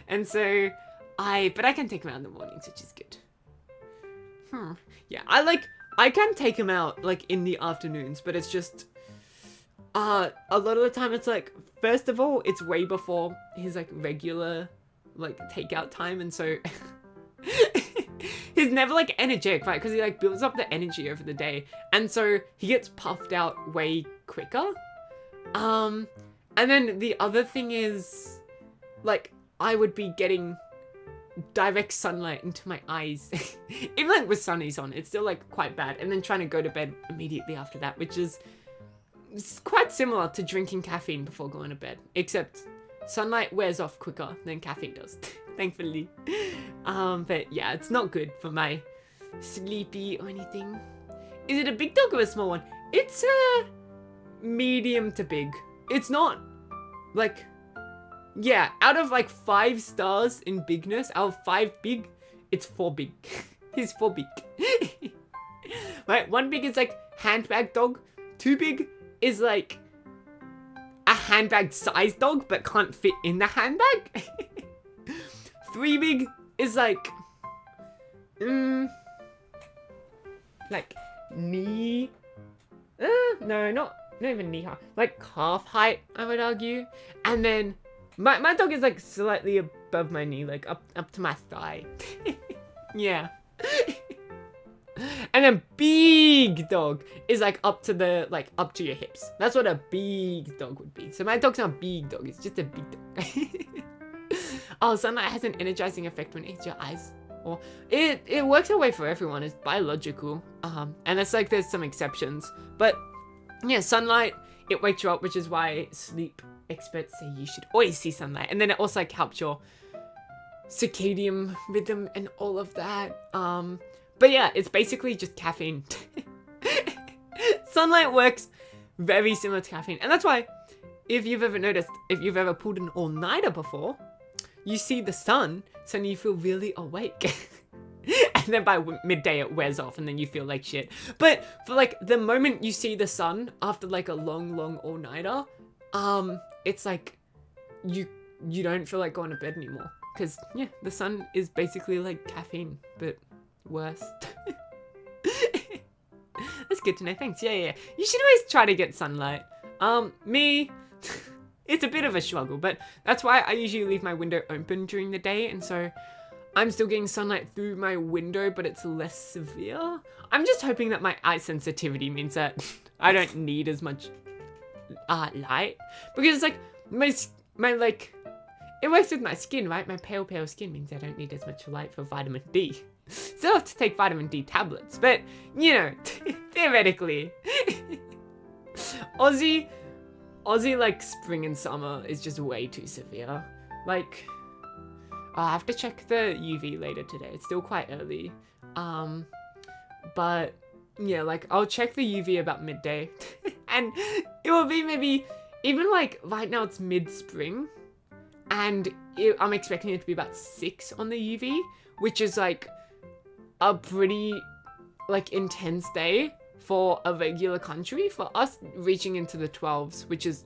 And so but I can take him out in the mornings, which is good. Yeah, I can take him out like in the afternoons, but it's just a lot of the time it's like, first of all, it's way before his like regular like takeout time, and so he's never like energetic, right? Because he like builds up the energy over the day, and so he gets puffed out way quicker. And then the other thing is like I would be getting direct sunlight into my eyes. Even like with sunnies on, it's still like quite bad, and then trying to go to bed immediately after that, which is quite similar to drinking caffeine before going to bed, except sunlight wears off quicker than caffeine does. Thankfully. But yeah, it's not good for my sleepy or anything. Is it a big dog or a small one? It's a medium to big. It's not like, yeah, out of like 5 stars in bigness, out of 5 big, it's 4 big. He's 4 big. Right, 1 big is like handbag dog. 2 big is like a handbag sized dog but can't fit in the handbag. 3 big is like like knee no, not even knee high, like calf height, I would argue. And then my dog is like slightly above my knee, like up to my thigh. Yeah. And then big dog is like up to your hips. That's what a big dog would be. So my dog's not a big dog, it's just a big dog. Oh, sunlight has an energizing effect when it hits your eyes. Or it works that way for everyone. It's biological. And it's like there's some exceptions. But yeah, sunlight, it wakes you up, which is why sleep experts say you should always see sunlight. And then it also like helps your circadian rhythm and all of that. But yeah, it's basically just caffeine. Sunlight works very similar to caffeine. And that's why, if you've ever noticed, if you've ever pulled an all-nighter before, you see the sun, so you feel really awake. And then by midday it wears off and then you feel like shit. But for like the moment you see the sun after like a long all-nighter, it's like you don't feel like going to bed anymore. Because yeah, the sun is basically like caffeine, but worse. That's good to know. Thanks. Yeah. You should always try to get sunlight. Me, it's a bit of a struggle, but that's why I usually leave my window open during the day, and so I'm still getting sunlight through my window, but it's less severe. I'm just hoping that my eye sensitivity means that I don't need as much light, because like my like, it works with my skin, right? My pale skin means I don't need as much light for vitamin D. Still have to take vitamin D tablets, but you know, theoretically, Aussie like spring and summer is just way too severe. Like, I'll have to check the UV later today. It's still quite early. But yeah, like I'll check the UV about midday and it will be maybe even like right now it's mid-spring and I'm expecting it to be about 6 on the UV, which is like a pretty like intense day for a regular country. For us, reaching into the 12s, which is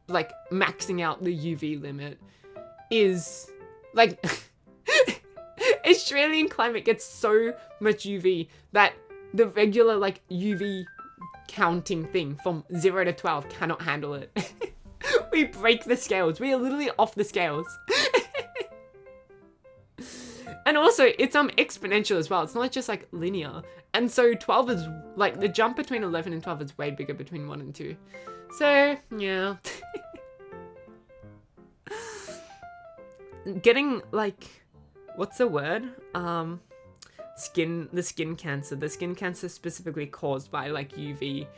like maxing out the UV limit, is like Australian climate gets so much UV that the regular like UV counting thing from 0 to 12 cannot handle it. We break the scales. We are literally off the scales. And also, it's exponential as well. It's not just like linear. And so 12 is like the jump between 11 and 12 is way bigger between 1 and 2. So yeah. Getting like, what's the word? The skin cancer. The skin cancer specifically caused by like UV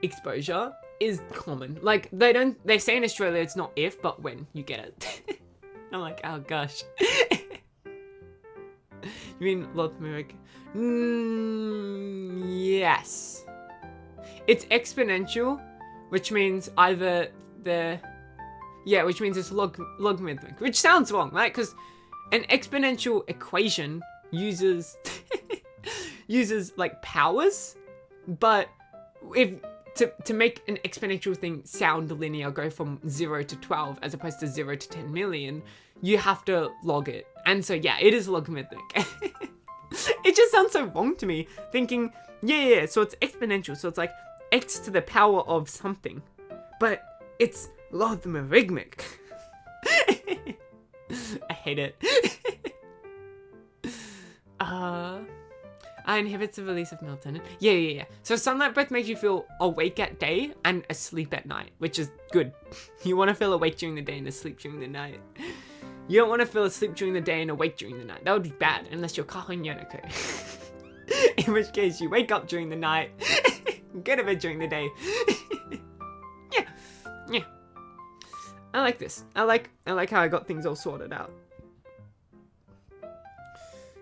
exposure is common. Like they say in Australia it's not if, but when you get it. I'm like, oh gosh. You mean North America? Yes. It's exponential, which means either which means it's logarithmic, which sounds wrong, right? Because an exponential equation uses like powers, but if to make an exponential thing sound linear, go from 0 to 12 as opposed to 0 to 10 million, you have to log it. And so yeah, it is logarithmic. It just sounds so wrong to me, thinking, yeah, so it's exponential, so it's like x to the power of something, but it's logarithmic. I hate it. Inhibits the release of melatonin. Yeah. So sunlight both makes you feel awake at day and asleep at night, which is good. You want to feel awake during the day and asleep during the night. You don't want to feel asleep during the day and awake during the night. That would be bad, unless you're Kaho and Yonoko. In which case, you wake up during the night, go to bed during the day. Yeah. I like this. I like how I got things all sorted out.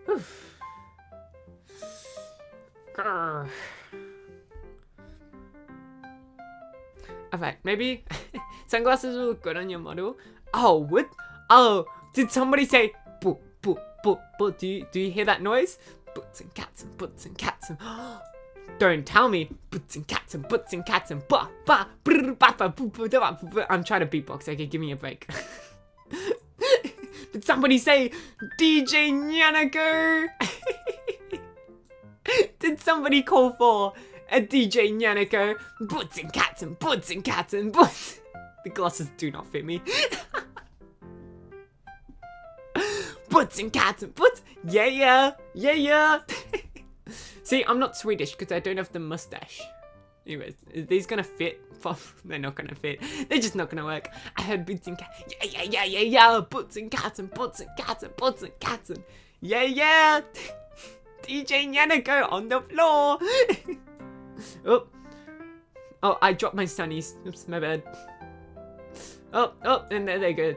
Whew. Grr. Alright, maybe sunglasses will look good on your model. Oh, what? Oh, did somebody say boo, boo, boo, boo? Do you hear that noise? Boots and cats and boots and cats and don't tell me boots and cats and boots and cats and ba ba brr, ba ba boo, boo, da, ba. I'm trying to beatbox. Okay, give me a break. Did somebody say DJ Nyanako? Did somebody call for a DJ Nyanako? Boots and cats and boots and cats and boots. The glasses do not fit me. Boots and cats and boots. Yeah. See, I'm not Swedish because I don't have the mustache. Anyways, are these gonna fit? They're not gonna fit. They're just not gonna work. I heard boots and cats. Yeah. Boots and cats and boots and cats and boots and cats and yeah. DJ Nyanako on the floor. Oh, I dropped my sunnies. Oops, my bad. Oh, and there they go.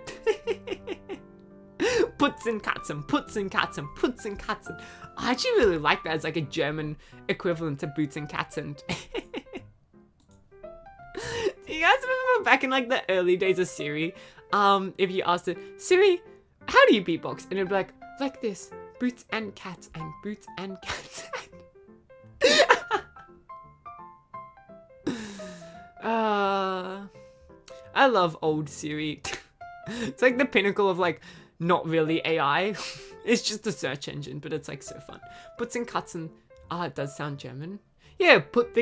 Puts and cats and puts and cats and puts and cats and. I actually really like that as like a German equivalent to boots and cats and. Do you guys remember back in like the early days of Siri? If you asked it, Siri, how do you beatbox? And it'd be like this. Boots and cats and boots and cats and... I love old Siri. It's like the pinnacle of like not really AI. It's just a search engine, but it's like so fun. Boots and cats and... it does sound German. Yeah, put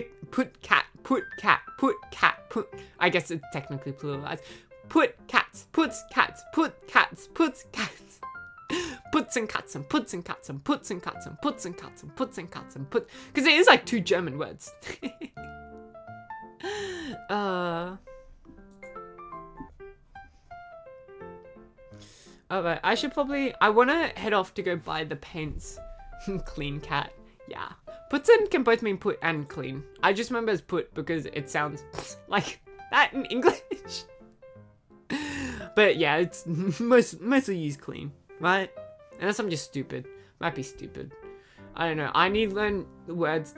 cat, put cat, put cat, put. I guess it's technically pluralized. Put cats, puts cats, put cats, puts cats. Puts and cats and puts and cats and puts and cats and puts and cats and puts and cats and put. Because it is like 2 German words. Alright, I want to head off to go buy the paints. Clean cat. Yeah. Puts and can both mean put and clean. I just remember as put because it sounds like that in English. But yeah, it's mostly used clean, right? Unless I'm just stupid. Might be stupid. I don't know. I need to learn the words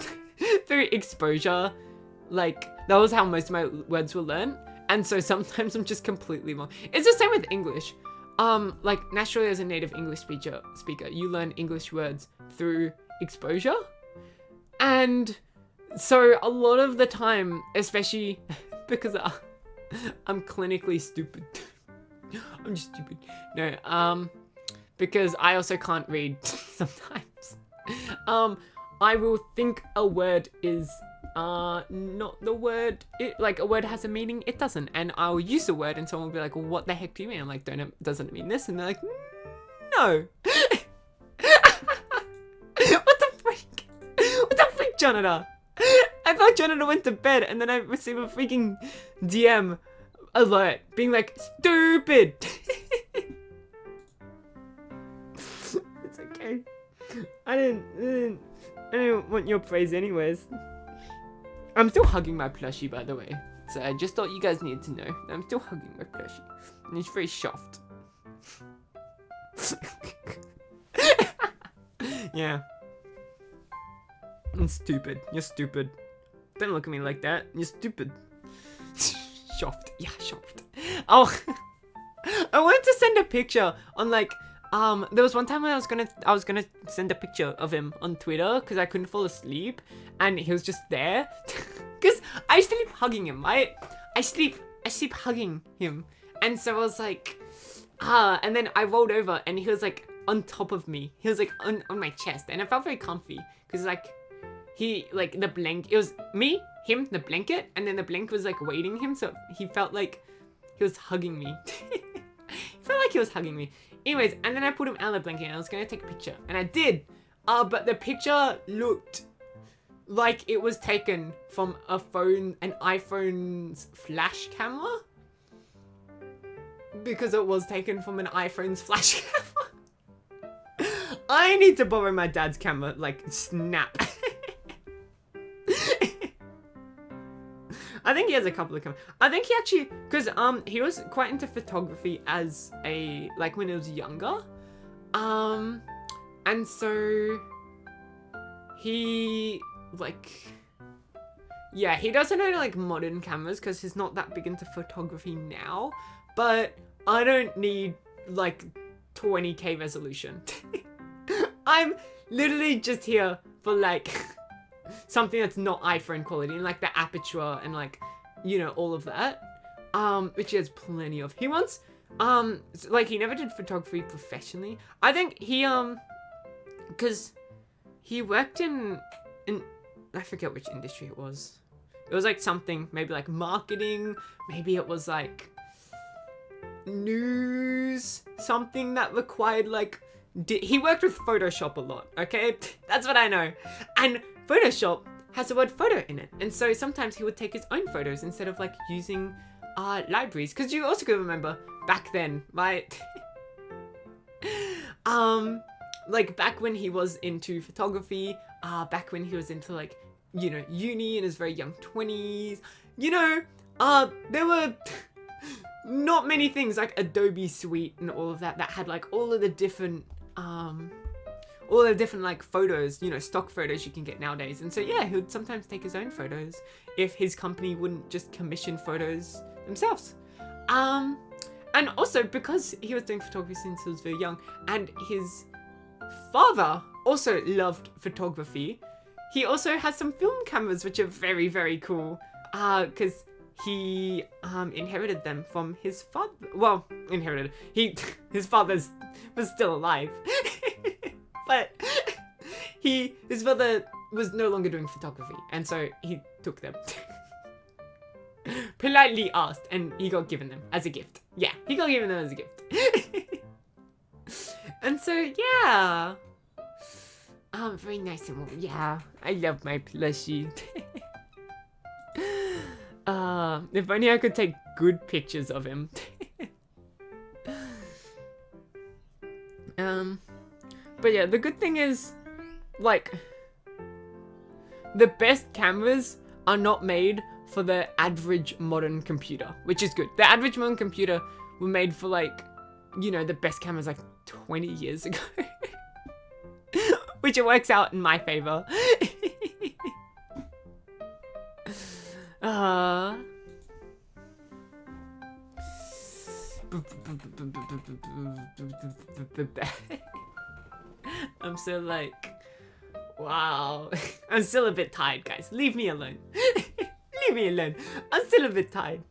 through exposure. Like, that was how most of my words were learned. And so sometimes I'm just completely wrong. It's the same with English. Like, naturally as a native English speaker, you learn English words through exposure. And so a lot of the time, especially because I'm clinically stupid. I'm just stupid. No, because I also can't read sometimes. I will think a word is not the word. Like a word has a meaning, it doesn't. And I'll use the word and someone will be like, well, what the heck do you mean? I'm like, doesn't it mean this? And they're like, no. What the freak? What the freak, Jonathan? I thought Jonathan went to bed and then I received a freaking DM alert being like, stupid. It's okay. I didn't want your praise anyways. I'm still hugging my plushie, by the way. So I just thought you guys needed to know that I'm still hugging my plushie. And it's very soft. Yeah. I'm stupid. You're stupid. Don't look at me like that. You're stupid. Soft. Yeah, soft. Oh. I wanted to send a picture on like, there was one time when I was gonna send a picture of him on Twitter because I couldn't fall asleep and he was just there. Because I sleep hugging him, right? I sleep hugging him. And so I was like, and then I rolled over and he was like on top of me. He was like on my chest and I felt very comfy because like the blanket, it was me, him, the blanket, and then the blanket was like weighting him, so he felt like he was hugging me. He felt like he was hugging me. Anyways, and then I put him out of the blanket and I was gonna take a picture, and I did. But the picture looked like it was taken from an iPhone's flash camera. Because it was taken from an iPhone's flash camera. I need to borrow my dad's camera, like, snap. I think he has a couple of cameras. I think he actually, because he was quite into photography as when he was younger. And so he he doesn't know like modern cameras because he's not that big into photography now. But I don't need like 20K resolution. I'm literally just here for like something that's not iPhone quality and like the aperture and like, you know, all of that. Which he has plenty of. He wants, he never did photography professionally. I think he, because he worked in, I forget which industry it was. It was like something, maybe like marketing, maybe it was like news, something that required like, he worked with Photoshop a lot, okay? That's what I know. And Photoshop has the word photo in it. And so sometimes he would take his own photos instead of like using libraries. Because you also could remember back then, right? Like back when he was into photography, back when he was into like, you know, uni in his very young 20s, you know, there were not many things like Adobe Suite and all of that had like all of the different like photos, you know, stock photos you can get nowadays. And so yeah, he would sometimes take his own photos if his company wouldn't just commission photos themselves. And also because he was doing photography since he was very young and his father also loved photography, he also has some film cameras which are very, very cool, because he inherited them from his father. Well, his father was still alive. But his father was no longer doing photography, and so he took them. Politely asked, and he got given them as a gift. Yeah, he got given them as a gift. And so, yeah. Very nice and warm. Yeah, I love my plushie. If only I could take good pictures of him. But yeah, the good thing is, like, the best cameras are not made for the average modern computer, which is good. The average modern computer were made for, like, you know, the best cameras like 20 years ago. Which it works out in my favor. I'm so like, wow. I'm still a bit tired, guys. Leave me alone. Leave me alone. I'm still a bit tired.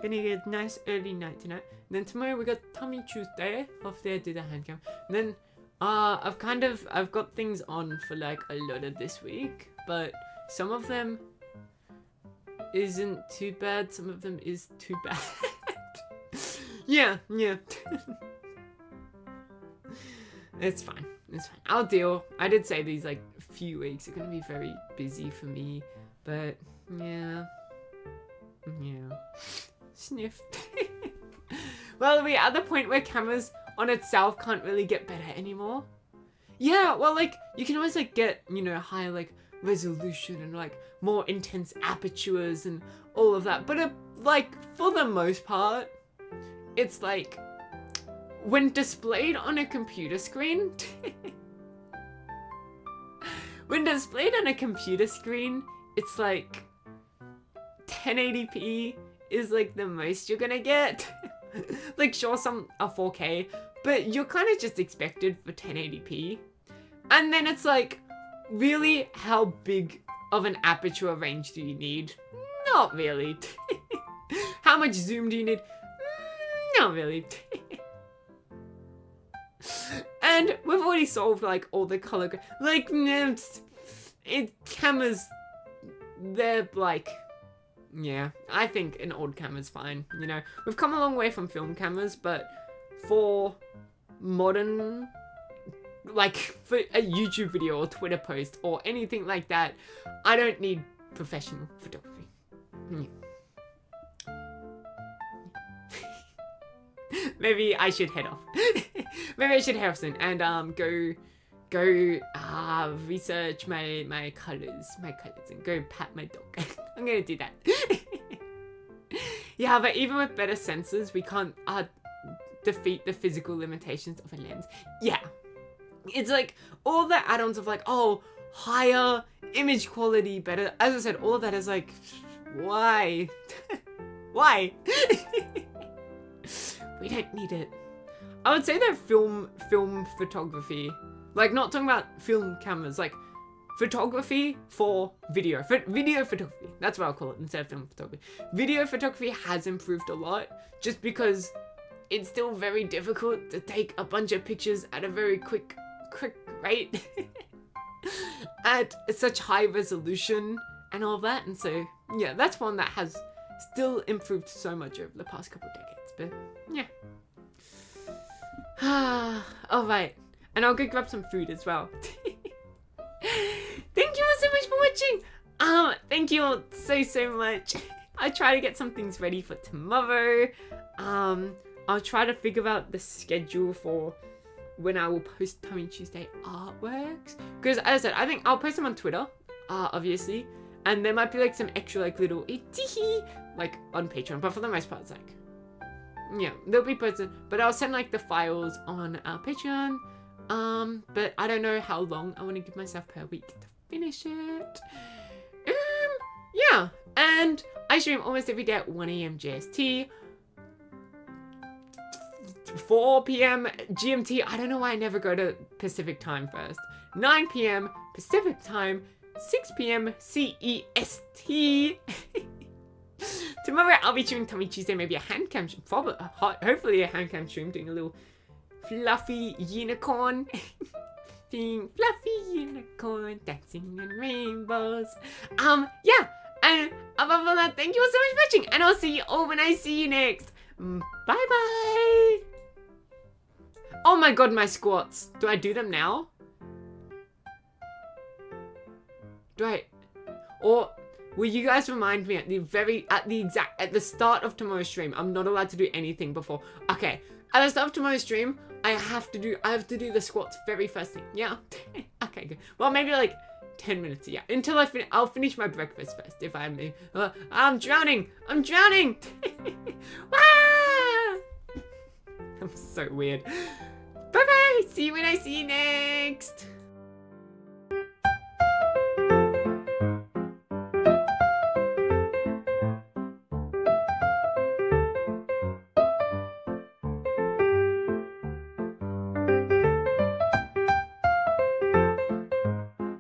Gonna get a nice early night tonight. And then tomorrow we got Tummy Tuesday. Hopefully I do the hand cam. And then I've got things on for like a lot of this week, but some of them isn't too bad. Some of them is too bad. Yeah. It's fine. It's fine. I'll deal. I did say these like few weeks are gonna be very busy for me, but yeah. Sniff. Well, we're at the point where cameras on itself can't really get better anymore. Yeah, well, like, you can always, like, get, you know, higher, like, resolution and, like, more intense apertures and all of that. But, like, for the most part, it's, like, when displayed on a computer screen... it's, like, 1080p is, like, the most you're gonna get. Like, sure, some are 4K, but you're kind of just expected for 1080p. And then it's like, really, how big of an aperture range do you need? Not really. How much zoom do you need? Not really. And we've already solved, like, all the color... Like, cameras, they're, like... Yeah, I think an old camera's fine, you know. We've come a long way from film cameras, but for modern, like, for a YouTube video or Twitter post or anything like that, I don't need professional photography. Maybe I should head off. Maybe I should head off soon and go research my colors and go pat my dog. I'm gonna do that. Yeah, but even with better sensors, we can't defeat the physical limitations of a lens. Yeah, it's like all the add-ons of like, oh, higher image quality, better. As I said, all of that is like, why? Why? We don't need it. I would say that film photography, like not talking about film cameras, like photography for video. Video photography, that's what I'll call it instead of film photography. Video photography has improved a lot just because it's still very difficult to take a bunch of pictures at a very quick rate at such high resolution and all that. And so, yeah, that's one that has still improved so much over the past couple of decades. But, yeah. Alright. And I'll go grab some food as well. Thank you all so much for watching. Thank you all so much. I try to get some things ready for tomorrow. I'll try to figure out the schedule for when I will post Tummy Tuesday artworks. Because as I said, I think I'll post them on Twitter, obviously. And there might be like some extra like little like on Patreon. But for the most part, it's like, yeah, they'll be posted. But I'll send like the files on Patreon. But I don't know how long I want to give myself per week to finish it. Yeah, and I stream almost every day at 1 AM JST, 4 PM GMT. I don't know why I never go to Pacific time first. 9 PM Pacific time, 6 PM CEST. Tomorrow I'll be streaming Tummy Tuesday, maybe a hand cam, hopefully a hand cam stream, doing a little fluffy unicorn. pink fluffy unicorn dancing in rainbows. Yeah, and above all that, thank you all so much for watching, and I'll see you all when I see you next. Bye bye. Oh my god, my squats. Do I do them now? Or will you guys remind me at the start of tomorrow's stream? I'm not allowed to do anything before. Okay, at the start of tomorrow's stream, I have to do the squats very first thing. Yeah. Okay, good. Well, maybe like 10 minutes. Yeah, until I'll finish my breakfast first. If I'm drowning. I'm drowning. Ah! I'm so weird. Bye bye. See you when I see you next.